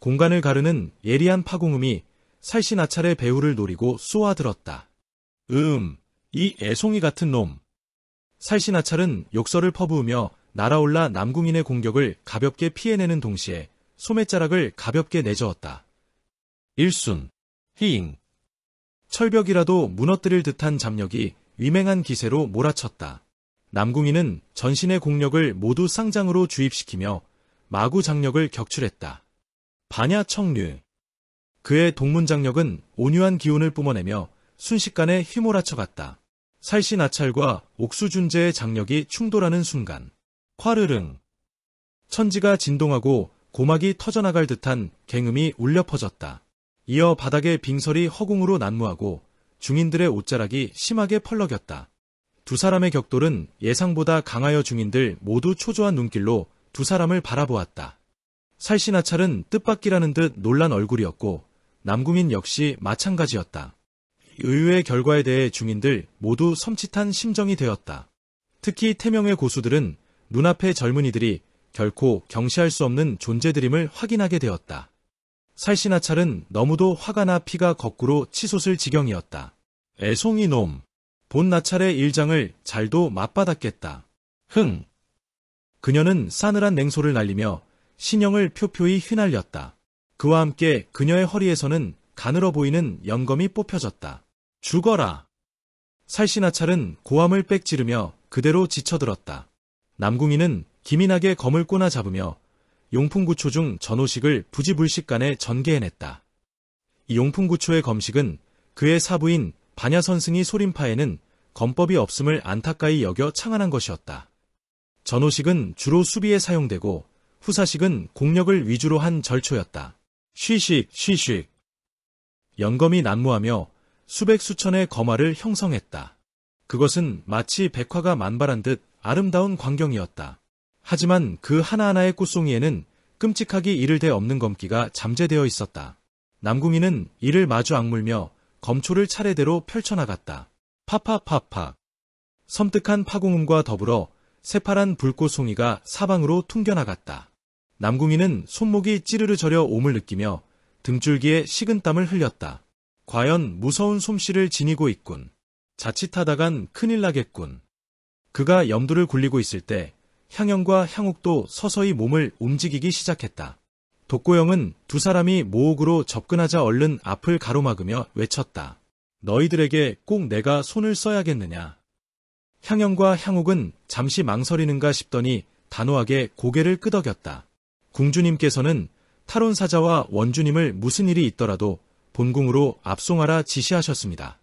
공간을 가르는 예리한 파공음이 살신아찰의 배후를 노리고 쏘아들었다. 이 애송이 같은 놈. 살신아찰은 욕설을 퍼부으며 날아올라 남궁인의 공격을 가볍게 피해내는 동시에 소매자락을 가볍게 내저었다. 일순, 힝. 철벽이라도 무너뜨릴 듯한 잡력이 위맹한 기세로 몰아쳤다. 남궁인은 전신의 공력을 모두 쌍장으로 주입시키며 마구 장력을 격출했다. 반야청류. 그의 동문장력은 온유한 기운을 뿜어내며 순식간에 휘몰아쳐갔다. 살신아찰과 옥수준재의 장력이 충돌하는 순간 화르릉. 천지가 진동하고 고막이 터져나갈 듯한 갱음이 울려 퍼졌다. 이어 바닥의 빙설이 허공으로 난무하고 중인들의 옷자락이 심하게 펄럭였다. 두 사람의 격돌은 예상보다 강하여 중인들 모두 초조한 눈길로 두 사람을 바라보았다. 살신아찰은 뜻밖이라는 듯 놀란 얼굴이었고 남궁인 역시 마찬가지였다. 의외의 결과에 대해 중인들 모두 섬찟한 심정이 되었다. 특히 태명의 고수들은 눈앞의 젊은이들이 결코 경시할 수 없는 존재들임을 확인하게 되었다. 살신아찰은 너무도 화가 나 피가 거꾸로 치솟을 지경이었다. 애송이 놈. 본 나찰의 일장을 잘도 맞받았겠다. 흥. 그녀는 싸늘한 냉소를 날리며 신형을 표표히 휘날렸다. 그와 함께 그녀의 허리에서는 가늘어 보이는 영검이 뽑혀졌다. 죽어라. 살신아찰은 고함을 빽지르며 그대로 지쳐들었다. 남궁이는 기민하게 검을 꼬나 잡으며 용풍구초 중 전호식을 부지불식간에 전개해냈다. 이 용풍구초의 검식은 그의 사부인 반야선승이 소림파에는 검법이 없음을 안타까이 여겨 창안한 것이었다. 전호식은 주로 수비에 사용되고 후사식은 공력을 위주로 한 절초였다. 쉬식, 쉬식. 영검이 난무하며 수백 수천의 검화를 형성했다. 그것은 마치 백화가 만발한 듯 아름다운 광경이었다. 하지만 그 하나하나의 꽃송이에는 끔찍하기 이를 데 없는 검기가 잠재되어 있었다. 남궁이는 이를 마주 악물며 검초를 차례대로 펼쳐나갔다. 파파파파. 섬뜩한 파공음과 더불어 새파란 불꽃송이가 사방으로 퉁겨나갔다. 남궁이는 손목이 찌르르 저려 옴을 느끼며 등줄기에 식은땀을 흘렸다. 과연 무서운 솜씨를 지니고 있군. 자칫하다간 큰일 나겠군. 그가 염두를 굴리고 있을 때 향영과 향욱도 서서히 몸을 움직이기 시작했다. 독고영은 두 사람이 모옥으로 접근하자 얼른 앞을 가로막으며 외쳤다. 너희들에게 꼭 내가 손을 써야겠느냐. 향영과 향욱은 잠시 망설이는가 싶더니 단호하게 고개를 끄덕였다. 궁주님께서는 탈혼사자와 원주님을 무슨 일이 있더라도 본궁으로 압송하라 지시하셨습니다.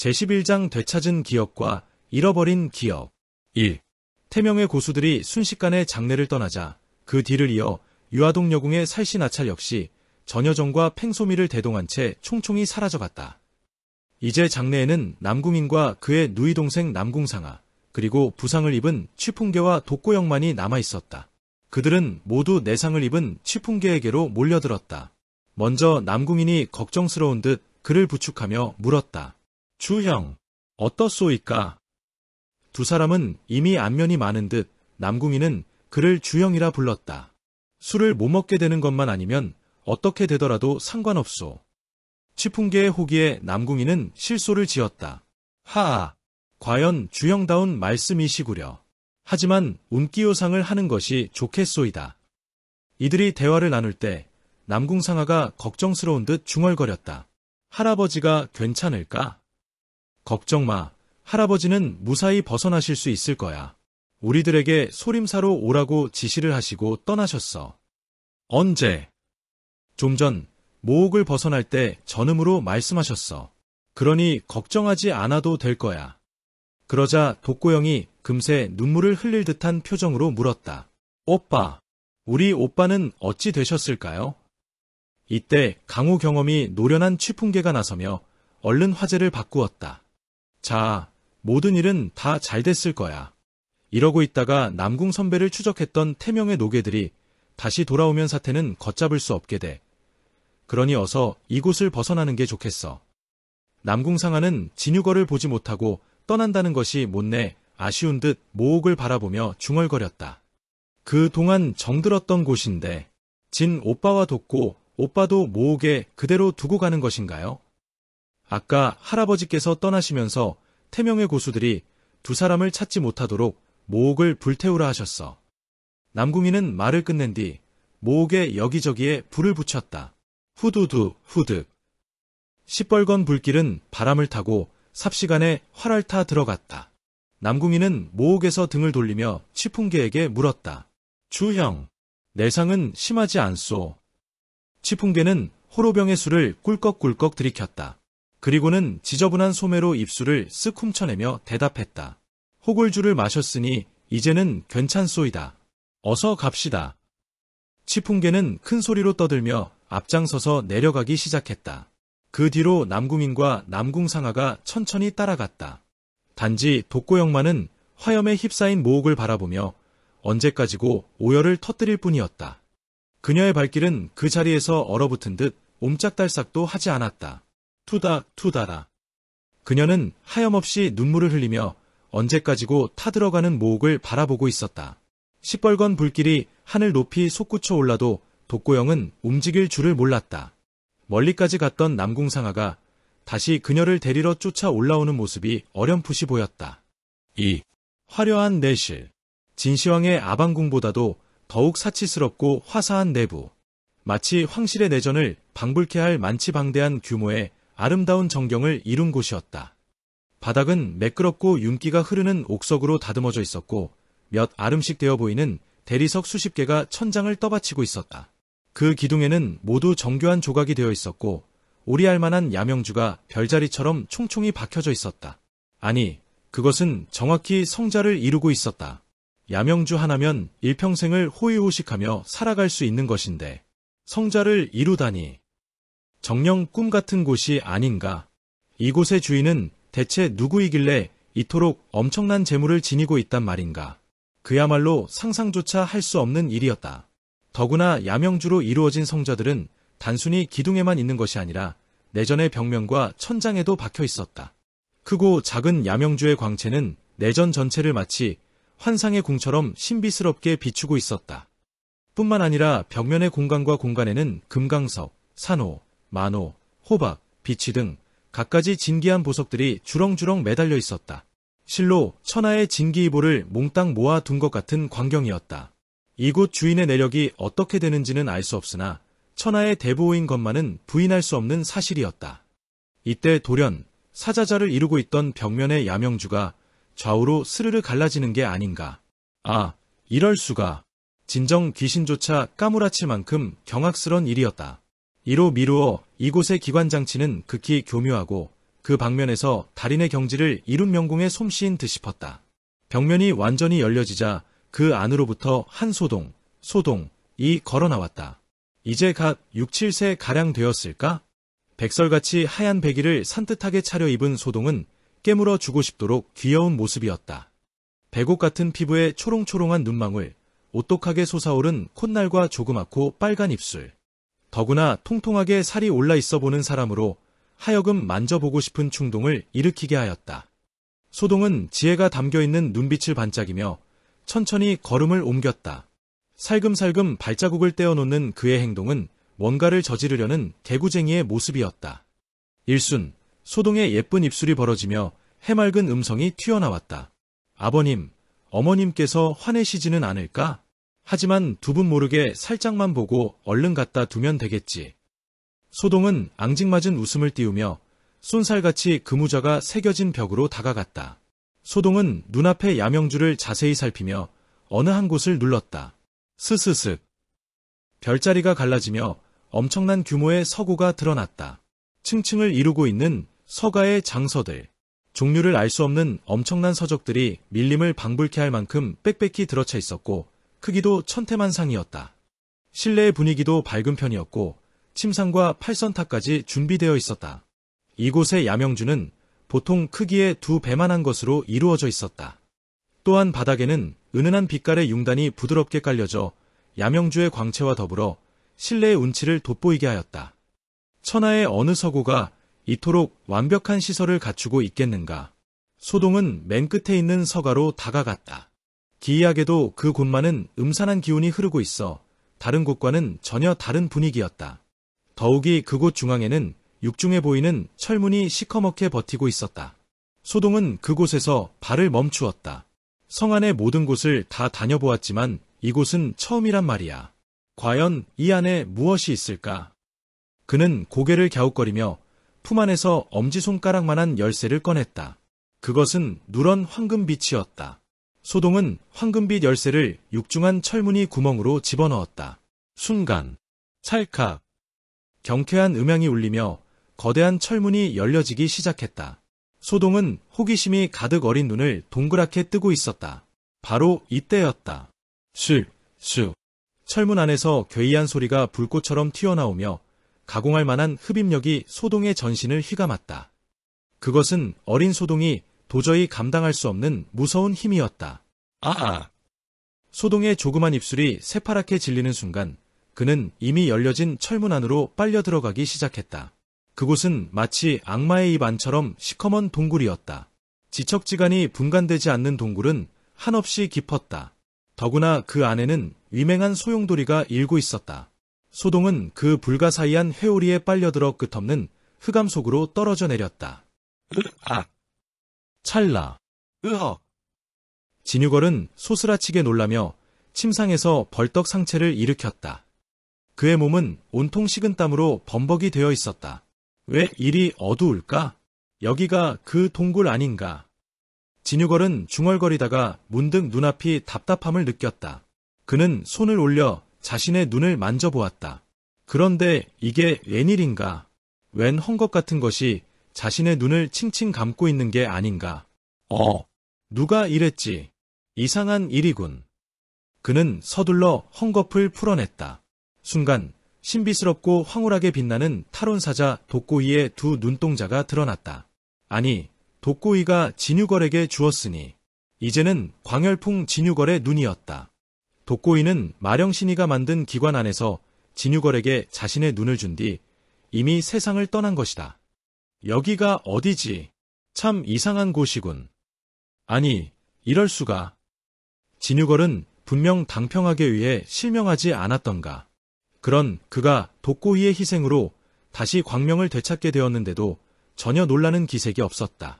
제11장 되찾은 기억과 잃어버린 기억. 1. 태명의 고수들이 순식간에 장례를 떠나자 그 뒤를 이어 유아동 여궁의 살신아찰 역시 전여정과 팽소미를 대동한 채 총총히 사라져갔다. 이제 장내에는 남궁인과 그의 누이 동생 남궁상아, 그리고 부상을 입은 취풍계와 독고영만이 남아있었다. 그들은 모두 내상을 입은 취풍계에게로 몰려들었다. 먼저 남궁인이 걱정스러운 듯 그를 부축하며 물었다. 주형, 어떻소이까? 두 사람은 이미 안면이 많은 듯 남궁인은 그를 주형이라 불렀다. 술을 못 먹게 되는 것만 아니면 어떻게 되더라도 상관없소. 취풍계의 호기에 남궁인은 실소를 지었다. 하아, 과연 주형다운 말씀이시구려. 하지만 운기요상을 하는 것이 좋겠소이다. 이들이 대화를 나눌 때 남궁상아가 걱정스러운 듯 중얼거렸다. 할아버지가 괜찮을까? 걱정 마. 할아버지는 무사히 벗어나실 수 있을 거야. 우리들에게 소림사로 오라고 지시를 하시고 떠나셨어. 언제? 좀 전 모옥을 벗어날 때 전음으로 말씀하셨어. 그러니 걱정하지 않아도 될 거야. 그러자 독고영이 금세 눈물을 흘릴 듯한 표정으로 물었다. 오빠, 우리 오빠는 어찌 되셨을까요? 이때 강우 경험이 노련한 취풍계가 나서며 얼른 화제를 바꾸었다. 자, 모든 일은 다 잘 됐을 거야. 이러고 있다가 남궁 선배를 추적했던 태명의 노개들이 다시 돌아오면 사태는 걷잡을 수 없게 돼. 그러니 어서 이곳을 벗어나는 게 좋겠어. 남궁상아는 진유거를 보지 못하고 떠난다는 것이 못내 아쉬운 듯 모옥을 바라보며 중얼거렸다. 그 동안 정들었던 곳인데 진 오빠와 돕고 오빠도 모옥에 그대로 두고 가는 것인가요? 아까 할아버지께서 떠나시면서 태명의 고수들이 두 사람을 찾지 못하도록 모옥을 불태우라 하셨어. 남궁이는 말을 끝낸 뒤 모옥의 여기저기에 불을 붙였다. 후두두 후득. 시뻘건 불길은 바람을 타고 삽시간에 활활타 들어갔다. 남궁이는 모옥에서 등을 돌리며 취풍계에게 물었다. 주형, 내상은 심하지 않소. 취풍계는 호로병의 술을 꿀꺽꿀꺽 들이켰다. 그리고는 지저분한 소매로 입술을 쓱 훔쳐내며 대답했다. 호골주를 마셨으니 이제는 괜찮소이다. 어서 갑시다. 취풍계는 큰 소리로 떠들며 앞장서서 내려가기 시작했다. 그 뒤로 남궁인과 남궁상아가 천천히 따라갔다. 단지 독고영만은 화염에 휩싸인 모옥을 바라보며 언제까지고 오열을 터뜨릴 뿐이었다. 그녀의 발길은 그 자리에서 얼어붙은 듯 옴짝달싹도 하지 않았다. 투닥투닥아. 그녀는 하염없이 눈물을 흘리며 언제까지고 타들어가는 모옥을 바라보고 있었다. 시뻘건 불길이 하늘 높이 솟구쳐 올라도 독고영은 움직일 줄을 몰랐다. 멀리까지 갔던 남궁상아가 다시 그녀를 데리러 쫓아 올라오는 모습이 어렴풋이 보였다. 2. 화려한 내실. 진시황의 아방궁보다도 더욱 사치스럽고 화사한 내부. 마치 황실의 내전을 방불케 할 만치방대한 규모의 아름다운 정경을 이룬 곳이었다. 바닥은 매끄럽고 윤기가 흐르는 옥석으로 다듬어져 있었고 몇 아름씩 되어 보이는 대리석 수십 개가 천장을 떠받치고 있었다. 그 기둥에는 모두 정교한 조각이 되어 있었고 오리알 만한 야명주가 별자리처럼 총총히 박혀져 있었다. 아니, 그것은 정확히 성자를 이루고 있었다. 야명주 하나면 일평생을 호의호식하며 살아갈 수 있는 것인데 성자를 이루다니. 정녕 꿈 같은 곳이 아닌가. 이곳의 주인은 대체 누구이길래 이토록 엄청난 재물을 지니고 있단 말인가. 그야말로 상상조차 할 수 없는 일이었다. 더구나 야명주로 이루어진 성자들은 단순히 기둥에만 있는 것이 아니라 내전의 벽면과 천장에도 박혀 있었다. 크고 작은 야명주의 광채는 내전 전체를 마치 환상의 궁처럼 신비스럽게 비추고 있었다. 뿐만 아니라 벽면의 공간과 공간에는 금강석, 산호, 만호, 호박, 비치 등 갖가지 진기한 보석들이 주렁주렁 매달려 있었다. 실로 천하의 진기이보를 몽땅 모아둔 것 같은 광경이었다. 이곳 주인의 내력이 어떻게 되는지는 알 수 없으나 천하의 대보호인 것만은 부인할 수 없는 사실이었다. 이때 돌연 사자자를 이루고 있던 벽면의 야명주가 좌우로 스르르 갈라지는 게 아닌가. 아, 이럴 수가. 진정 귀신조차 까무라칠 만큼 경악스런 일이었다. 이로 미루어 이곳의 기관장치는 극히 교묘하고 그 방면에서 달인의 경지를 이룬 명공의 솜씨인 듯 싶었다. 벽면이 완전히 열려지자 그 안으로부터 한 소동이 걸어 나왔다. 이제 갓 6, 7세 가량 되었을까? 백설같이 하얀 배기를 산뜻하게 차려입은 소동은 깨물어 주고 싶도록 귀여운 모습이었다. 백옥 같은 피부에 초롱초롱한 눈망울, 오똑하게 솟아오른 콧날과 조그맣고 빨간 입술. 더구나 통통하게 살이 올라 있어 보는 사람으로 하여금 만져보고 싶은 충동을 일으키게 하였다. 소동은 지혜가 담겨있는 눈빛을 반짝이며 천천히 걸음을 옮겼다. 살금살금 발자국을 떼어놓는 그의 행동은 뭔가를 저지르려는 개구쟁이의 모습이었다. 일순, 소동의 예쁜 입술이 벌어지며 해맑은 음성이 튀어나왔다. 아버님, 어머님께서 화내시지는 않을까? 하지만 두 분 모르게 살짝만 보고 얼른 갖다 두면 되겠지. 소동은 앙증맞은 웃음을 띄우며 쏜살같이 그무자가 새겨진 벽으로 다가갔다. 소동은 눈앞의 야명주를 자세히 살피며 어느 한 곳을 눌렀다. 스스슥. 별자리가 갈라지며 엄청난 규모의 서고가 드러났다. 층층을 이루고 있는 서가의 장서들. 종류를 알 수 없는 엄청난 서적들이 밀림을 방불케 할 만큼 빽빽히 들어차 있었고 크기도 천태만상이었다. 실내의 분위기도 밝은 편이었고 침상과 팔선탑까지 준비되어 있었다. 이곳의 야명주는 보통 크기의 2배만한 것으로 이루어져 있었다. 또한 바닥에는 은은한 빛깔의 융단이 부드럽게 깔려져 야명주의 광채와 더불어 실내의 운치를 돋보이게 하였다. 천하의 어느 서고가 이토록 완벽한 시설을 갖추고 있겠는가. 소동은 맨 끝에 있는 서가로 다가갔다. 기이하게도 그 곳만은 음산한 기운이 흐르고 있어 다른 곳과는 전혀 다른 분위기였다. 더욱이 그곳 중앙에는 육중해 보이는 철문이 시커멓게 버티고 있었다. 소동은 그곳에서 발을 멈추었다. 성 안의 모든 곳을 다 다녀보았지만 이곳은 처음이란 말이야. 과연 이 안에 무엇이 있을까? 그는 고개를 갸웃거리며 품 안에서 엄지손가락만한 열쇠를 꺼냈다. 그것은 누런 황금빛이었다. 소동은 황금빛 열쇠를 육중한 철문이 구멍으로 집어넣었다. 순간, 찰칵. 경쾌한 음향이 울리며 거대한 철문이 열려지기 시작했다. 소동은 호기심이 가득 어린 눈을 동그랗게 뜨고 있었다. 바로 이때였다. 슉. 철문 안에서 괴이한 소리가 불꽃처럼 튀어나오며 가공할 만한 흡입력이 소동의 전신을 휘감았다. 그것은 어린 소동이 도저히 감당할 수 없는 무서운 힘이었다. 아아. 소동의 조그만 입술이 새파랗게 질리는 순간 그는 이미 열려진 철문 안으로 빨려 들어가기 시작했다. 그곳은 마치 악마의 입 안처럼 시커먼 동굴이었다. 지척지간이 분간되지 않는 동굴은 한없이 깊었다. 더구나 그 안에는 위맹한 소용돌이가 일고 있었다. 소동은 그 불가사의한 회오리에 빨려들어 끝없는 흑암 속으로 떨어져 내렸다. 으악. 찰나. 으헉. 진유걸은 소스라치게 놀라며 침상에서 벌떡 상체를 일으켰다. 그의 몸은 온통 식은땀으로 범벅이 되어 있었다. 왜 이리 어두울까? 여기가 그 동굴 아닌가? 진유걸은 중얼거리다가 문득 눈앞이 답답함을 느꼈다. 그는 손을 올려 자신의 눈을 만져보았다. 그런데 이게 웬일인가? 웬 헝겊 같은 것이 자신의 눈을 칭칭 감고 있는 게 아닌가? 누가 이랬지? 이상한 일이군. 그는 서둘러 헝겊을 풀어냈다. 순간 신비스럽고 황홀하게 빛나는 탈원사자 독고이의 두 눈동자가 드러났다. 아니, 독고이가 진유걸에게 주었으니 이제는 광열풍 진유걸의 눈이었다. 독고이는 마령신이가 만든 기관 안에서 진유걸에게 자신의 눈을 준 뒤 이미 세상을 떠난 것이다. 여기가 어디지? 참 이상한 곳이군. 아니, 이럴 수가. 진유걸은 분명 당평하게 위해 실명하지 않았던가. 그런 그가 독고이의 희생으로 다시 광명을 되찾게 되었는데도 전혀 놀라는 기색이 없었다.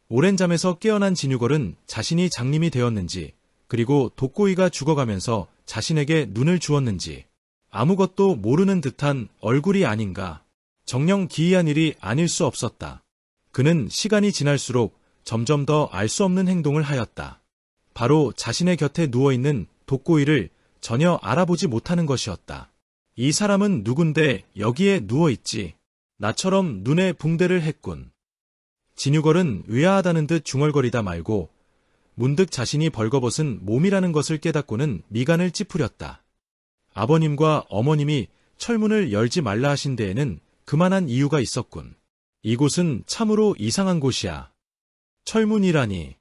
오랜 잠에서 깨어난 진유걸은 자신이 장님이 되었는지 그리고 독고이가 죽어가면서 자신에게 눈을 주었는지 아무것도 모르는 듯한 얼굴이 아닌가. 정녕 기이한 일이 아닐 수 없었다. 그는 시간이 지날수록 점점 더 알 수 없는 행동을 하였다. 바로 자신의 곁에 누워있는 독고이를 전혀 알아보지 못하는 것이었다. 이 사람은 누군데 여기에 누워있지? 나처럼 눈에 붕대를 했군. 진유걸은 의아하다는 듯 중얼거리다 말고 문득 자신이 벌거벗은 몸이라는 것을 깨닫고는 미간을 찌푸렸다. 아버님과 어머님이 철문을 열지 말라 하신 데에는 그만한 이유가 있었군. 이곳은 참으로 이상한 곳이야. 철문이라니.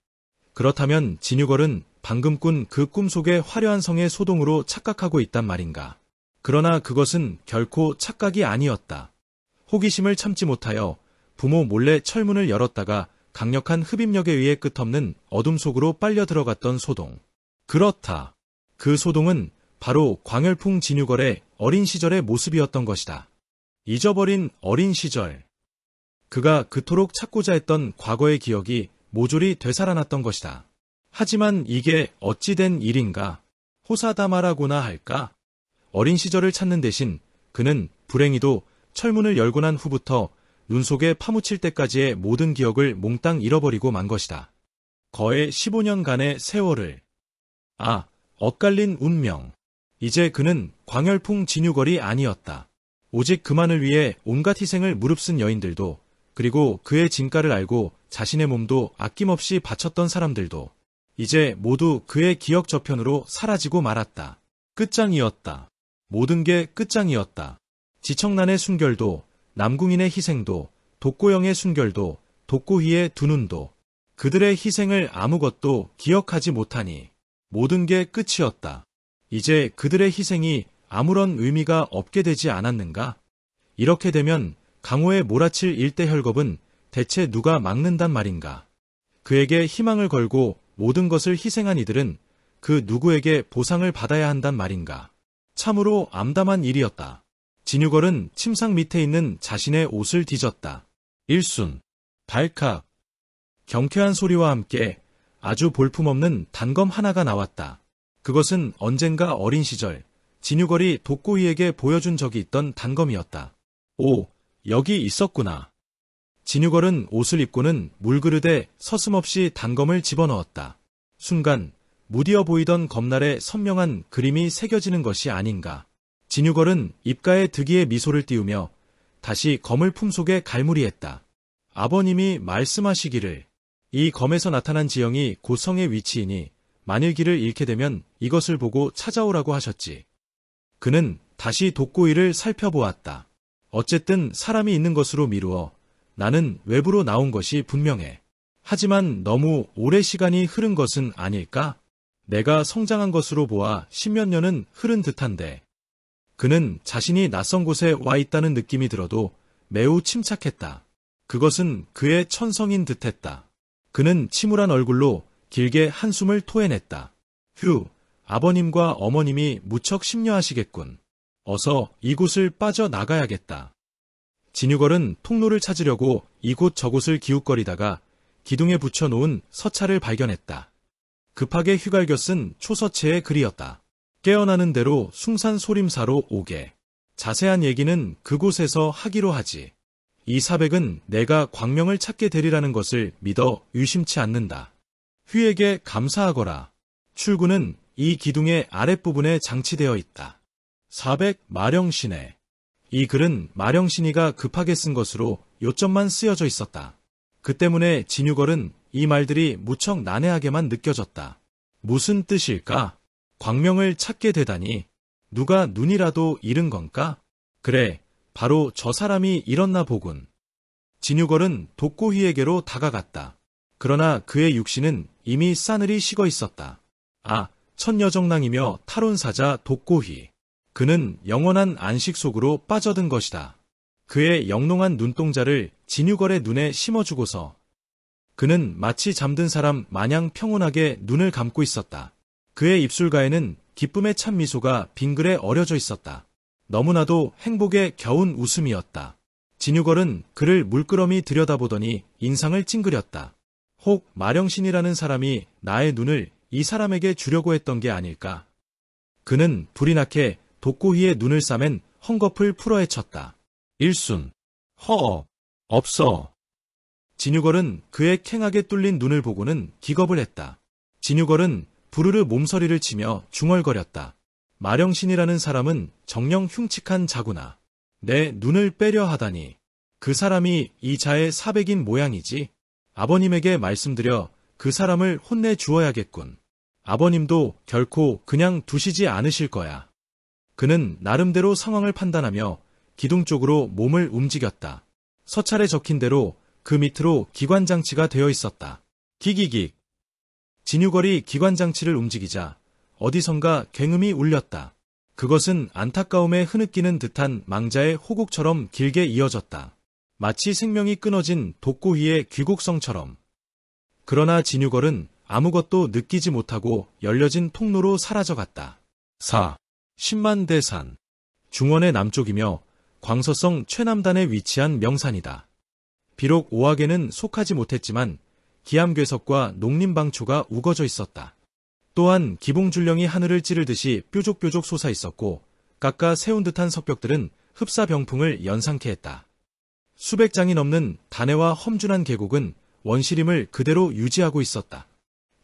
그렇다면 진유걸은 방금 꾼 그 꿈속의 화려한 성의 소동으로 착각하고 있단 말인가. 그러나 그것은 결코 착각이 아니었다. 호기심을 참지 못하여 부모 몰래 철문을 열었다가 강력한 흡입력에 의해 끝없는 어둠 속으로 빨려 들어갔던 소동. 그렇다. 그 소동은 바로 광열풍 진유걸의 어린 시절의 모습이었던 것이다. 잊어버린 어린 시절. 그가 그토록 찾고자 했던 과거의 기억이 모조리 되살아났던 것이다. 하지만 이게 어찌 된 일인가? 호사다마라고나 할까? 어린 시절을 찾는 대신 그는 불행히도 철문을 열고 난 후부터 눈 속에 파묻힐 때까지의 모든 기억을 몽땅 잃어버리고 만 것이다. 거의 15년간의 세월을. 엇갈린 운명. 이제 그는 광열풍 진유걸이 아니었다. 오직 그만을 위해 온갖 희생을 무릅쓴 여인들도, 그리고 그의 진가를 알고 자신의 몸도 아낌없이 바쳤던 사람들도 이제 모두 그의 기억 저편으로 사라지고 말았다. 끝장이었다. 모든 게 끝장이었다. 지청란의 순결도, 남궁인의 희생도, 독고영의 순결도, 독고희의 두 눈도, 그들의 희생을 아무것도 기억하지 못하니 모든 게 끝이었다. 이제 그들의 희생이 아무런 의미가 없게 되지 않았는가? 이렇게 되면 강호에 몰아칠 일대 혈겁은 대체 누가 막는단 말인가? 그에게 희망을 걸고 모든 것을 희생한 이들은 그 누구에게 보상을 받아야 한단 말인가? 참으로 암담한 일이었다. 진유걸은 침상 밑에 있는 자신의 옷을 뒤졌다. 일순, 발칵. 경쾌한 소리와 함께 아주 볼품없는 단검 하나가 나왔다. 그것은 언젠가 어린 시절 진유걸이 독고이에게 보여준 적이 있던 단검이었다. 오, 여기 있었구나. 진유걸은 옷을 입고는 물그릇에 서슴없이 단검을 집어넣었다. 순간 무디어 보이던 검날의 선명한 그림이 새겨지는 것이 아닌가. 진유걸은 입가에 득이의 미소를 띄우며 다시 검을 품속에 갈무리했다. 아버님이 말씀하시기를 이 검에서 나타난 지형이 곧 성의 위치이니 만일 길을 잃게 되면 이것을 보고 찾아오라고 하셨지. 그는 다시 독고이를 살펴보았다. 어쨌든 사람이 있는 것으로 미루어 나는 외부로 나온 것이 분명해. 하지만 너무 오래 시간이 흐른 것은 아닐까? 내가 성장한 것으로 보아 10몇 년은 흐른 듯한데. 그는 자신이 낯선 곳에 와 있다는 느낌이 들어도 매우 침착했다. 그것은 그의 천성인 듯했다. 그는 침울한 얼굴로 길게 한숨을 토해냈다. 휴, 아버님과 어머님이 무척 심려하시겠군. 어서 이곳을 빠져나가야겠다. 진유걸은 통로를 찾으려고 이곳 저곳을 기웃거리다가 기둥에 붙여놓은 서찰을 발견했다. 급하게 휘갈겨 쓴 초서체의 글이었다. 깨어나는 대로 숭산소림사로 오게. 자세한 얘기는 그곳에서 하기로 하지. 이 사백은 내가 광명을 찾게 되리라는 것을 믿어 의심치 않는다. 휘에게 감사하거라. 출구는 이 기둥의 아랫부분에 장치되어 있다. 400 마령신에. 이 글은 마령신이가 급하게 쓴 것으로 요점만 쓰여져 있었다. 그 때문에 진유걸은 이 말들이 무척 난해하게만 느껴졌다. 무슨 뜻일까? 광명을 찾게 되다니. 누가 눈이라도 잃은 건가? 그래, 바로 저 사람이 잃었나 보군. 진유걸은 독고희에게로 다가갔다. 그러나 그의 육신은 이미 싸늘히 식어 있었다. 천여정랑이며 탈혼사자 독고희. 그는 영원한 안식 속으로 빠져든 것이다. 그의 영롱한 눈동자를 진유걸의 눈에 심어주고서 그는 마치 잠든 사람 마냥 평온하게 눈을 감고 있었다. 그의 입술가에는 기쁨에 찬 미소가 빙글에 어려져 있었다. 너무나도 행복에 겨운 웃음이었다. 진유걸은 그를 물끄러미 들여다보더니 인상을 찡그렸다. 혹 마령신이라는 사람이 나의 눈을 이 사람에게 주려고 했던 게 아닐까. 그는 불이 나게 독고희의 눈을 싸맨 헝겊을 풀어헤쳤다. 일순. 없어. 진유걸은 그의 캥하게 뚫린 눈을 보고는 기겁을 했다. 진유걸은 부르르 몸서리를 치며 중얼거렸다. 마령신이라는 사람은 정녕 흉측한 자구나. 내 눈을 빼려 하다니. 그 사람이 이 자의 사백인 모양이지. 아버님에게 말씀드려 그 사람을 혼내 주어야겠군. 아버님도 결코 그냥 두시지 않으실 거야. 그는 나름대로 상황을 판단하며 기둥 쪽으로 몸을 움직였다. 서찰에 적힌 대로 그 밑으로 기관장치가 되어 있었다. 기기기. 진유걸이 기관장치를 움직이자 어디선가 굉음이 울렸다. 그것은 안타까움에 흐느끼는 듯한 망자의 호국처럼 길게 이어졌다. 마치 생명이 끊어진 독고희의 귀곡성처럼. 그러나 진유걸은 아무것도 느끼지 못하고 열려진 통로로 사라져갔다. 4. 10만대산. 중원의 남쪽이며 광서성 최남단에 위치한 명산이다. 비록 오악에는 속하지 못했지만 기암괴석과 농림방초가 우거져 있었다. 또한 기봉줄령이 하늘을 찌르듯이 뾰족뾰족 솟아 있었고 깎아 세운 듯한 석벽들은 흡사병풍을 연상케 했다. 수백 장이 넘는 단해와 험준한 계곡은 원시림을 그대로 유지하고 있었다.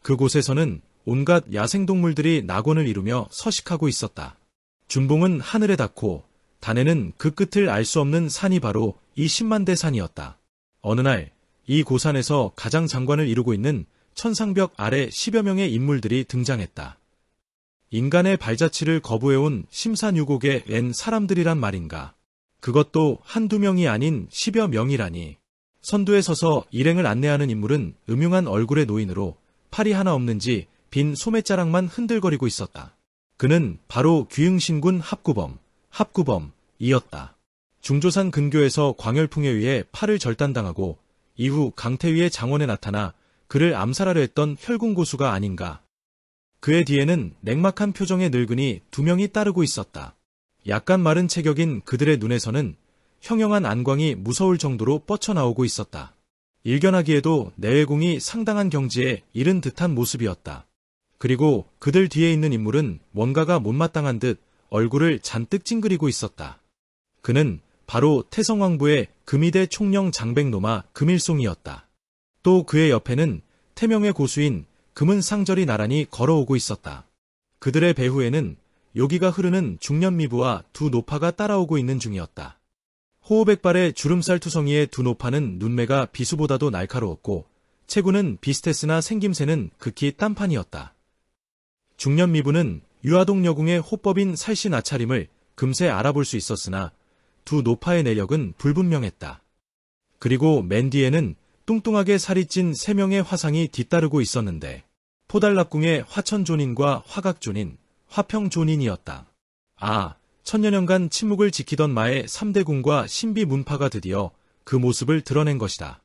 그곳에서는 온갖 야생동물들이 낙원을 이루며 서식하고 있었다. 준봉은 하늘에 닿고 단해는 그 끝을 알 수 없는 산이 바로 이 10만대 산이었다. 어느 날 이 고산에서 가장 장관을 이루고 있는 천상벽 아래 10여 명의 인물들이 등장했다. 인간의 발자취를 거부해온 심산유곡에 웬 사람들이란 말인가. 그것도 한두 명이 아닌 10여 명이라니. 선두에 서서 일행을 안내하는 인물은 음흉한 얼굴의 노인으로 팔이 하나 없는지 빈 소매자락만 흔들거리고 있었다. 그는 바로 귀흥신군 합구범이었다. 중조산 근교에서 광열풍에 의해 팔을 절단당하고 이후 강태위의 장원에 나타나 그를 암살하려 했던 혈궁고수가 아닌가. 그의 뒤에는 냉막한 표정의 늙은이 2명이 따르고 있었다. 약간 마른 체격인 그들의 눈에서는 형형한 안광이 무서울 정도로 뻗쳐나오고 있었다. 일견하기에도 내외궁이 상당한 경지에 이른 듯한 모습이었다. 그리고 그들 뒤에 있는 인물은 뭔가가 못마땅한 듯 얼굴을 잔뜩 찡그리고 있었다. 그는 바로 태성왕부의 금이대 총령 장백노마 금일송이었다. 또 그의 옆에는 태명의 고수인 금은상절이 나란히 걸어오고 있었다. 그들의 배후에는 요기가 흐르는 중년미부와 2 노파가 따라오고 있는 중이었다. 호호백발의 주름살 투성이의 2 노파는 눈매가 비수보다도 날카로웠고 체구는 비슷했으나 생김새는 극히 딴판이었다. 중년미부는 유아동 여궁의 호법인 살신 아차림을 금세 알아볼 수 있었으나 2 노파의 내력은 불분명했다. 그리고 맨 뒤에는 뚱뚱하게 살이 찐 3명의 화상이 뒤따르고 있었는데 포달납궁의 화천존인과 화각존인, 화평존인이었다. 아, 천여년간 침묵을 지키던 마의 3대궁과 신비문파가 드디어 그 모습을 드러낸 것이다.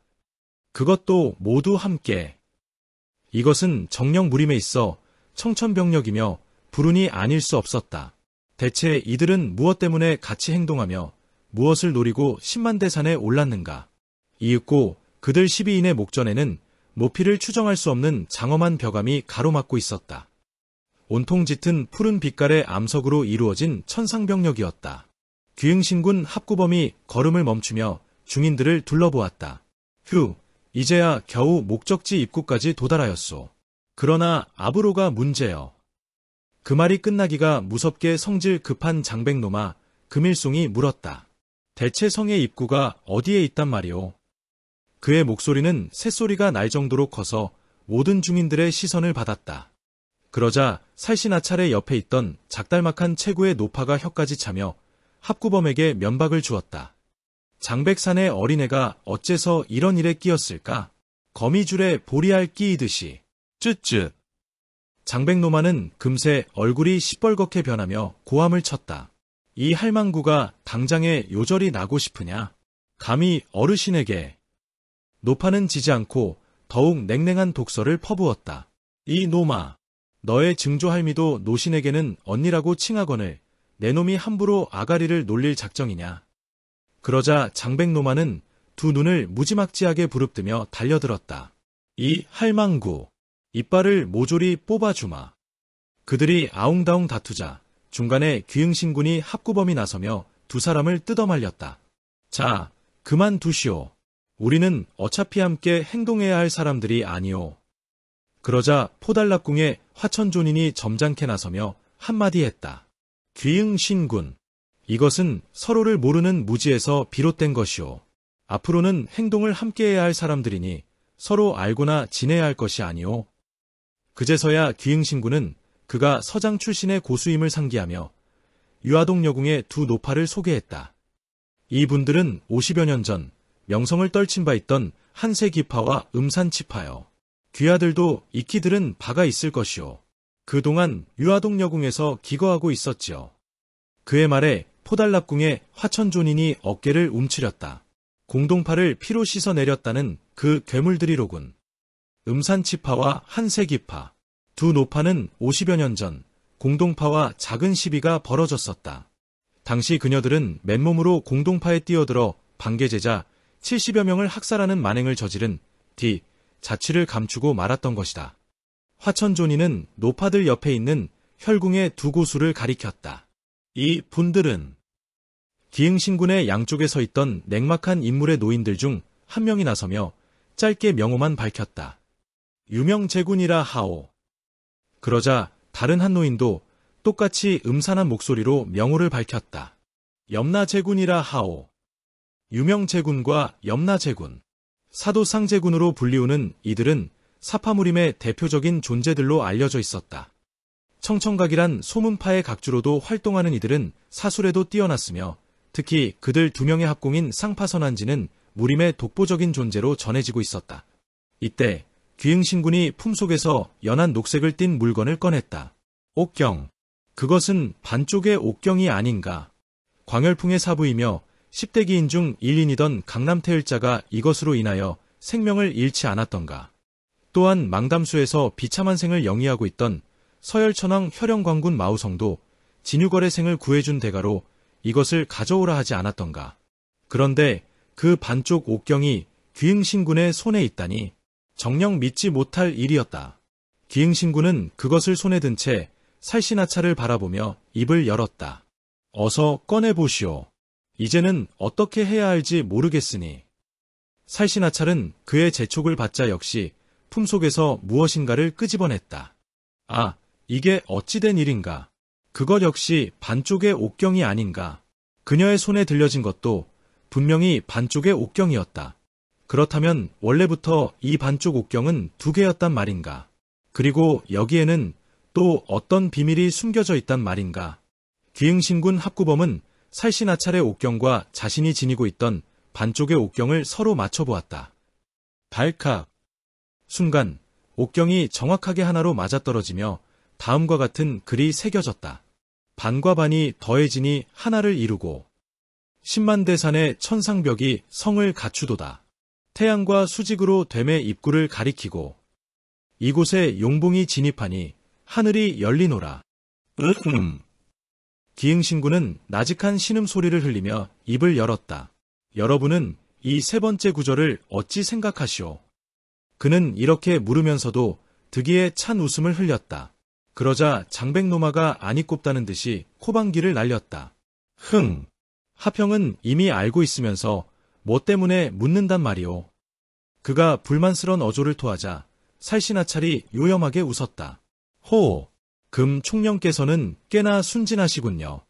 그것도 모두 함께. 이것은 정령무림에 있어 청천벽력이며 불운이 아닐 수 없었다. 대체 이들은 무엇 때문에 같이 행동하며 무엇을 노리고 10만대산에 올랐는가? 이윽고 그들 12인의 목전에는 모피를 추정할 수 없는 장엄한 벽암이 가로막고 있었다. 온통 짙은 푸른 빛깔의 암석으로 이루어진 천상벽력이었다. 귀흥신군 합구범이 걸음을 멈추며 중인들을 둘러보았다. 휴, 이제야 겨우 목적지 입구까지 도달하였소. 그러나 아브로가 문제여. 그 말이 끝나기가 무섭게 성질 급한 장백노마 금일송이 물었다. 대체 성의 입구가 어디에 있단 말이오? 그의 목소리는 새소리가 날 정도로 커서 모든 중인들의 시선을 받았다. 그러자 살신아찰의 옆에 있던 작달막한 체구의 노파가 혀까지 차며 합구범에게 면박을 주었다. 장백산의 어린애가 어째서 이런 일에 끼었을까? 거미줄에 보리알 끼이듯이. 쯧쯧. 장백노마는 금세 얼굴이 시뻘겋게 변하며 고함을 쳤다. 이 할망구가 당장에 요절이 나고 싶으냐? 감히 어르신에게. 노파는 지지 않고 더욱 냉랭한 독설을 퍼부었다. 이 노마, 너의 증조할미도 노신에게는 언니라고 칭하거늘 내 놈이 함부로 아가리를 놀릴 작정이냐. 그러자 장백노마는 2 눈을 무지막지하게 부릅뜨며 달려들었다. 이 할망구, 이빨을 모조리 뽑아주마. 그들이 아웅다웅 다투자 중간에 귀흥신군이 합구범이 나서며 2 사람을 뜯어말렸다. 자, 그만두시오. 우리는 어차피 함께 행동해야 할 사람들이 아니오. 그러자 포달납궁의 화천존인이 점잖게 나서며 한마디 했다. 귀흥신군. 이것은 서로를 모르는 무지에서 비롯된 것이오. 앞으로는 행동을 함께해야 할 사람들이니 서로 알고나 지내야 할 것이 아니오. 그제서야 귀흥신군은 그가 서장 출신의 고수임을 상기하며 유아동 여궁의 두 노파를 소개했다. 이분들은 50여 년 전 명성을 떨친 바 있던 한세기파와 음산치파여. 귀하들도 익히 들은 바가 있을 것이오. 그동안 유아동 여궁에서 기거하고 있었지요. 그의 말에 포달납궁의 화천존인이 어깨를 움츠렸다. 공동파를 피로 씻어내렸다는 그 괴물들이로군. 음산치파와 한세기파, 두 노파는 50여 년 전 공동파와 작은 시비가 벌어졌었다. 당시 그녀들은 맨몸으로 공동파에 뛰어들어 반계제자 70여 명을 학살하는 만행을 저지른 뒤 자취를 감추고 말았던 것이다. 화천존인은 노파들 옆에 있는 혈궁의 두 고수를 가리켰다. 이 분들은 기흥신군의 양쪽에 서 있던 냉막한 인물의 노인들 중 한 명이 나서며 짧게 명호만 밝혔다. 유명제군이라 하오. 그러자 다른 한 노인도 똑같이 음산한 목소리로 명호를 밝혔다. 염라제군이라 하오. 유명제군과 염라제군, 사도상제군으로 불리우는 이들은 사파무림의 대표적인 존재들로 알려져 있었다. 청청각이란 소문파의 각주로도 활동하는 이들은 사술에도 뛰어났으며 특히 그들 두 명의 합공인 쌍파선한지는 무림의 독보적인 존재로 전해지고 있었다. 이때 귀흥신군이 품속에서 연한 녹색을 띤 물건을 꺼냈다. 옥경. 그것은 반쪽의 옥경이 아닌가. 광열풍의 사부이며 10대 기인 중 1인이던 강남태을자가 이것으로 인하여 생명을 잃지 않았던가. 또한 망담수에서 비참한 생을 영위하고 있던 서열천왕 혈영광군 마우성도 진유거래 생을 구해준 대가로 이것을 가져오라 하지 않았던가. 그런데 그 반쪽 옥경이 귀흥신군의 손에 있다니 정녕 믿지 못할 일이었다. 귀흥신군은 그것을 손에 든 채 살신하차를 바라보며 입을 열었다. 어서 꺼내보시오. 이제는 어떻게 해야 할지 모르겠으니. 살신하찰은 그의 재촉을 받자 역시 품속에서 무엇인가를 끄집어냈다. 아, 이게 어찌된 일인가. 그것 역시 반쪽의 옥경이 아닌가. 그녀의 손에 들려진 것도 분명히 반쪽의 옥경이었다. 그렇다면 원래부터 이 반쪽 옥경은 두 개였단 말인가. 그리고 여기에는 또 어떤 비밀이 숨겨져 있단 말인가. 귀흥신군 합구범은 살신하찰의 옥경과 자신이 지니고 있던 반쪽의 옥경을 서로 맞춰보았다. 발칵. 순간 옥경이 정확하게 하나로 맞아떨어지며 다음과 같은 글이 새겨졌다. 반과 반이 더해지니 하나를 이루고 10만 대산의 천상벽이 성을 갖추도다. 태양과 수직으로 됨의 입구를 가리키고 이곳에 용봉이 진입하니 하늘이 열리노라. 기흥신군은 나직한 신음소리를 흘리며 입을 열었다. 여러분은 이 세 번째 구절을 어찌 생각하시오? 그는 이렇게 물으면서도 득이에 찬 웃음을 흘렸다. 그러자 장백노마가 안이 꼽다는 듯이 코방기를 날렸다. 하평은 이미 알고 있으면서 뭐 때문에 묻는단 말이오. 그가 불만스런 어조를 토하자 살신하찰이 요염하게 웃었다. 호, 금 총령께서는 꽤나 순진하시군요.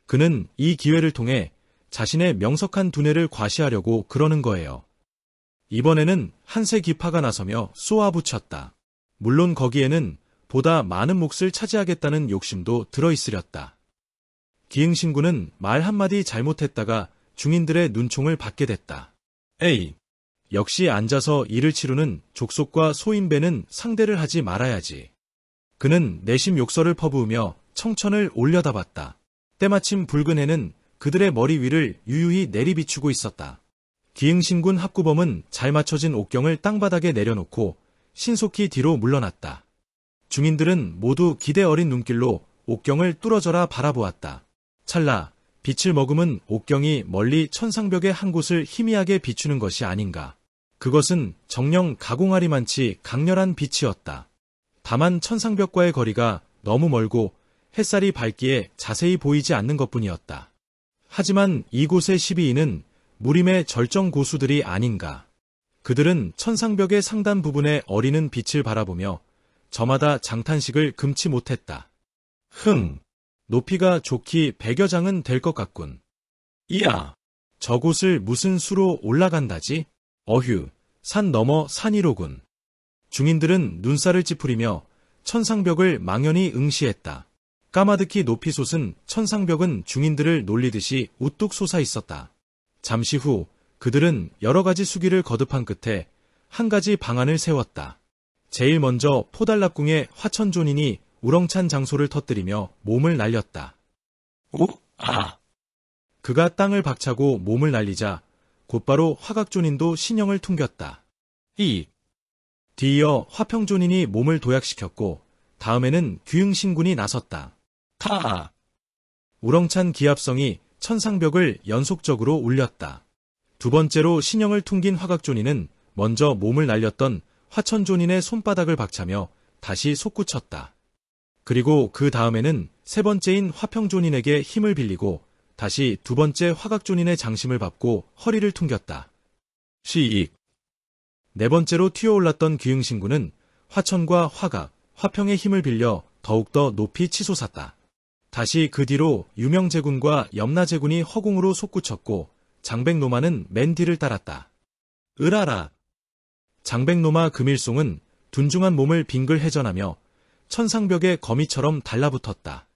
그는 이 기회를 통해 자신의 명석한 두뇌를 과시하려고 그러는 거예요. 이번에는 한세 기파가 나서며 쏘아붙였다. 물론 거기에는 보다 많은 몫을 차지하겠다는 욕심도 들어있으렸다. 기흥신군은 말 한마디 잘못했다가 중인들의 눈총을 받게 됐다. 에이, 역시 앉아서 일을 치르는 족속과 소인배는 상대를 하지 말아야지. 그는 내심 욕설을 퍼부으며 청천을 올려다봤다. 때마침 붉은 해는 그들의 머리 위를 유유히 내리비추고 있었다. 기흥신군 합구범은 잘 맞춰진 옥경을 땅바닥에 내려놓고 신속히 뒤로 물러났다. 중인들은 모두 기대 어린 눈길로 옥경을 뚫어져라 바라보았다. 찰나 빛을 머금은 옥경이 멀리 천상벽의 한 곳을 희미하게 비추는 것이 아닌가. 그것은 정녕 가공하리만치 강렬한 빛이었다. 다만 천상벽과의 거리가 너무 멀고 햇살이 밝기에 자세히 보이지 않는 것뿐이었다. 하지만 이곳의 12인은 무림의 절정 고수들이 아닌가. 그들은 천상벽의 상단 부분에 어리는 빛을 바라보며 저마다 장탄식을 금치 못했다. 높이가 좋기 100여 장은 될 것 같군. 이야, 저곳을 무슨 수로 올라간다지? 어휴, 산 너머 산이로군. 중인들은 눈살을 찌푸리며 천상벽을 망연히 응시했다. 까마득히 높이 솟은 천상벽은 중인들을 놀리듯이 우뚝 솟아 있었다. 잠시 후 그들은 여러 가지 수기를 거듭한 끝에 한 가지 방안을 세웠다. 제일 먼저 포달락궁의 화천존인이 우렁찬 장소를 터뜨리며 몸을 날렸다. 오, 아, 그가 땅을 박차고 몸을 날리자 곧바로 화각존인도 신형을 퉁겼다. 뒤이어 화평존인이 몸을 도약시켰고 다음에는 규흥신군이 나섰다. 타, 우렁찬 기합성이 천상벽을 연속적으로 울렸다. 두 번째로 신형을 퉁긴 화각존인은 먼저 몸을 날렸던 화천존인의 손바닥을 박차며 다시 솟구쳤다. 그리고 그 다음에는 세 번째인 화평존인에게 힘을 빌리고 다시 두 번째 화각존인의 장심을 밟고 허리를 퉁겼다. 시익, 네 번째로 튀어올랐던 규흥신군은 화천과 화각, 화평의 힘을 빌려 더욱더 높이 치솟았다. 다시 그 뒤로 유명제군과 염라제군이 허공으로 솟구쳤고 장백노마는 맨 뒤를 따랐다. 으라라, 장백노마 금일송은 둔중한 몸을 빙글 회전하며 천상벽의 거미처럼 달라붙었다.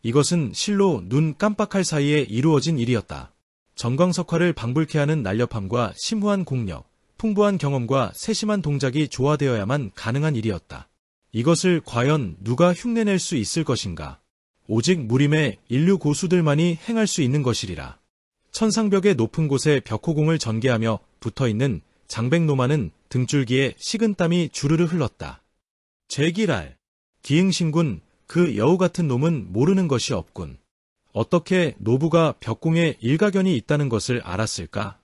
이것은 실로 눈 깜빡할 사이에 이루어진 일이었다. 정광석화를 방불케 하는 날렵함과 심후한 공력, 풍부한 경험과 세심한 동작이 조화되어야만 가능한 일이었다. 이것을 과연 누가 흉내낼 수 있을 것인가? 오직 무림의 인류 고수들만이 행할 수 있는 것이리라. 천상벽의 높은 곳에 벽호공을 전개하며 붙어있는 장백노마는 등줄기에 식은땀이 주르르 흘렀다. 제기랄, 기흥신군, 그 여우 같은 놈은 모르는 것이 없군. 어떻게 노부가 벽공에 일가견이 있다는 것을 알았을까?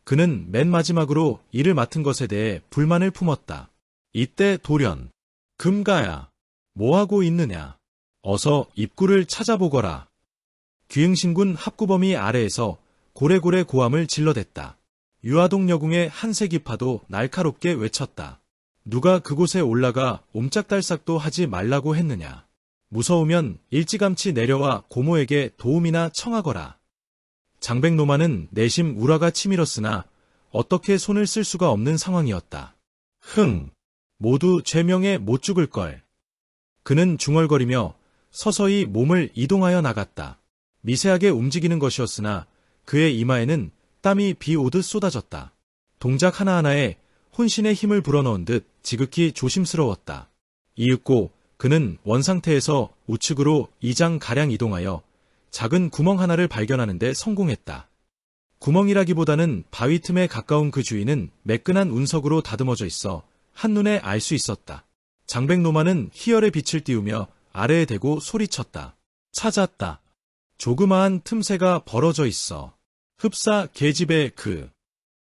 그는 맨 마지막으로 일을 맡은 것에 대해 불만을 품었다. 이때 돌연, 금가야, 뭐하고 있느냐? 어서 입구를 찾아보거라. 규흥신군 합구범이 아래에서 고래고래 고함을 질러댔다. 유아동 여궁의 한세기파도 날카롭게 외쳤다. 누가 그곳에 올라가 옴짝달싹도 하지 말라고 했느냐. 무서우면 일찌감치 내려와 고모에게 도움이나 청하거라. 장백노마는 내심 우라가 치밀었으나 어떻게 손을 쓸 수가 없는 상황이었다. 모두 죄명에 못 죽을걸. 그는 중얼거리며 서서히 몸을 이동하여 나갔다. 미세하게 움직이는 것이었으나 그의 이마에는 땀이 비 오듯 쏟아졌다. 동작 하나하나에 혼신의 힘을 불어넣은 듯 지극히 조심스러웠다. 이윽고 그는 원상태에서 우측으로 2장가량 이동하여 작은 구멍 하나를 발견하는 데 성공했다. 구멍이라기보다는 바위 틈에 가까운 그 주위는 매끈한 운석으로 다듬어져 있어 한눈에 알 수 있었다. 장백노마는 희열의 빛을 띄우며 아래에 대고 소리쳤다. 찾았다. 조그마한 틈새가 벌어져 있어. 흡사 계집의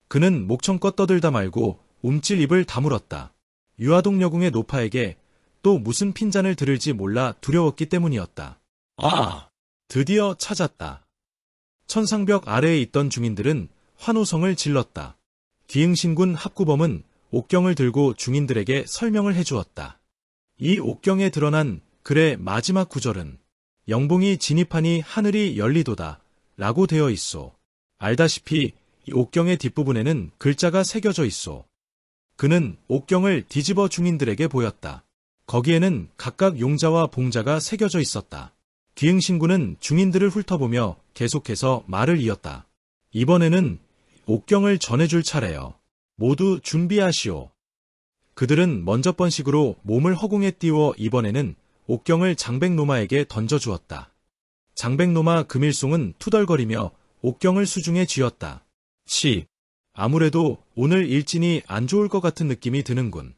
그는 목청껏 떠들다 말고 움찔 입을 다물었다. 유아동 여궁의 노파에게 또 무슨 핀잔을 들을지 몰라 두려웠기 때문이었다. 아, 드디어 찾았다. 천상벽 아래에 있던 중인들은 환호성을 질렀다. 기흥신군 합구범은 옥경을 들고 중인들에게 설명을 해주었다. 이 옥경에 드러난 글의 마지막 구절은 영봉이 진입하니 하늘이 열리도다 라고 되어 있소. 알다시피 이 옥경의 뒷부분에는 글자가 새겨져 있소. 그는 옥경을 뒤집어 중인들에게 보였다. 거기에는 각각 용자와 봉자가 새겨져 있었다. 기흥신군은 중인들을 훑어보며 계속해서 말을 이었다. 이번에는 옥경을 전해줄 차례요. 모두 준비하시오. 그들은 먼저 번식으로 몸을 허공에 띄워 이번에는 옥경을 장백노마에게 던져주었다. 장백노마 금일송은 투덜거리며 옥경을 수중에 쥐었다. 아무래도 오늘 일진이 안 좋을 것 같은 느낌이 드는군.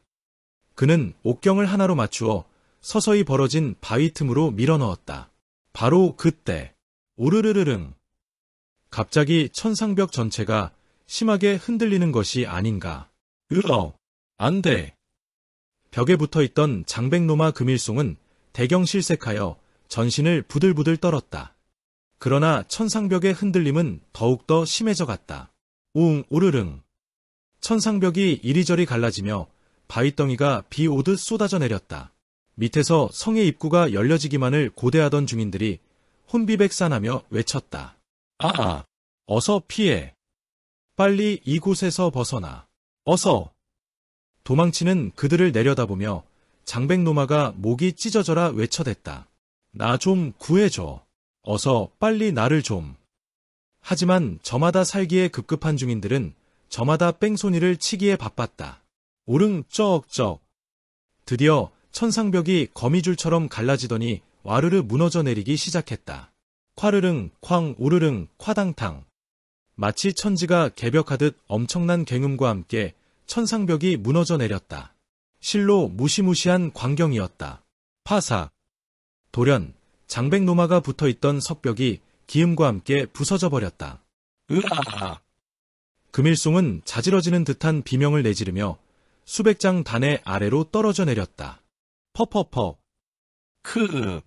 그는 옥경을 하나로 맞추어 서서히 벌어진 바위 틈으로 밀어넣었다. 바로 그때 우르르르릉 갑자기 천상벽 전체가 심하게 흔들리는 것이 아닌가. 안 돼. 벽에 붙어있던 장백노마 금일송은 대경실색하여 전신을 부들부들 떨었다. 그러나 천상벽의 흔들림은 더욱더 심해져 갔다. 우르릉. 천상벽이 이리저리 갈라지며 바위덩이가 비 오듯 쏟아져 내렸다. 밑에서 성의 입구가 열려지기만을 고대하던 중인들이 혼비백산하며 외쳤다. 어서 피해. 빨리 이곳에서 벗어나. 어서. 도망치는 그들을 내려다보며 장백노마가 목이 찢어져라 외쳐댔다. 나 좀 구해줘. 어서 빨리 나를 좀. 하지만 저마다 살기에 급급한 중인들은 저마다 뺑소니를 치기에 바빴다. 오릉 쩍쩍. 드디어 천상벽이 거미줄처럼 갈라지더니 와르르 무너져 내리기 시작했다. 콰르릉 쾅 우르릉 콰당탕. 마치 천지가 개벽하듯 엄청난 굉음과 함께 천상벽이 무너져 내렸다. 실로 무시무시한 광경이었다. 파삭. 돌연 장백노마가 붙어있던 석벽이 기음과 함께 부서져 버렸다. 으아. 금일송은 자지러지는 듯한 비명을 내지르며 수백 장 단의 아래로 떨어져 내렸다. 퍼퍼퍼. 크.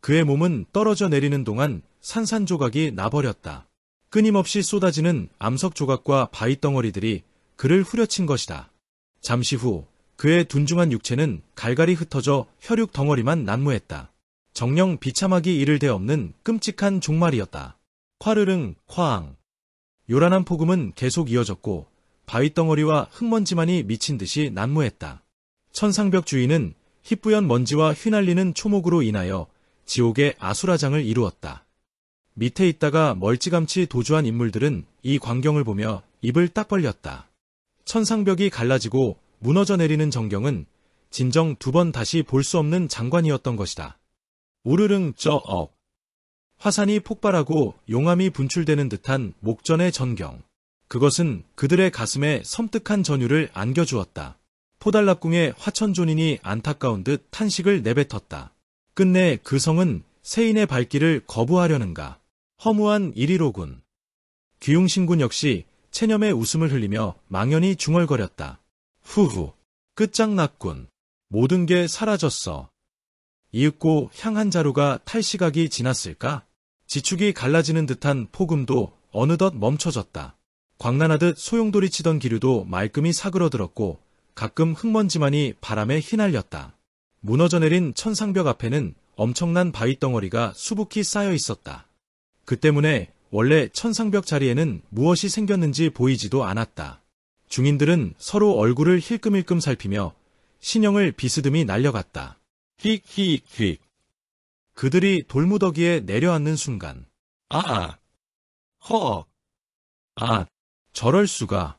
그의 몸은 떨어져 내리는 동안 산산조각이 나버렸다. 끊임없이 쏟아지는 암석 조각과 바위 덩어리들이 그를 후려친 것이다. 잠시 후 그의 둔중한 육체는 갈갈이 흩어져 혈육 덩어리만 난무했다. 정녕 비참하기 이를 데 없는 끔찍한 종말이었다. 콰르릉 쾅. 요란한 폭음은 계속 이어졌고 바위 덩어리와 흙먼지만이 미친 듯이 난무했다. 천상벽 주위는 희뿌연 먼지와 휘날리는 초목으로 인하여 지옥의 아수라장을 이루었다. 밑에 있다가 멀찌감치 도주한 인물들은 이 광경을 보며 입을 딱 벌렸다. 천상벽이 갈라지고 무너져 내리는 전경은 진정 두 번 다시 볼 수 없는 장관이었던 것이다. 우르릉 쩌억. 화산이 폭발하고 용암이 분출되는 듯한 목전의 전경. 그것은 그들의 가슴에 섬뜩한 전율을 안겨주었다. 포달락궁의 화천존인이 안타까운 듯 탄식을 내뱉었다. 끝내 그 성은 세인의 발길을 거부하려는가. 허무한 일이로군. 귀웅신군 역시 체념의 웃음을 흘리며 망연히 중얼거렸다. 후후. 끝장났군. 모든 게 사라졌어. 이윽고 향한 자루가 탈시각이 지났을까? 지축이 갈라지는 듯한 폭음도 어느덧 멈춰졌다. 광란하듯 소용돌이 치던 기류도 말끔히 사그러들었고 가끔 흙먼지만이 바람에 휘날렸다. 무너져 내린 천상벽 앞에는 엄청난 바위 덩어리가 수북히 쌓여 있었다. 그 때문에 원래 천상벽 자리에는 무엇이 생겼는지 보이지도 않았다. 중인들은 서로 얼굴을 힐끔힐끔 살피며 신형을 비스듬히 날려갔다. 휙휙휙. 그들이 돌무더기에 내려앉는 순간 아. 헉. 아. 저럴 수가.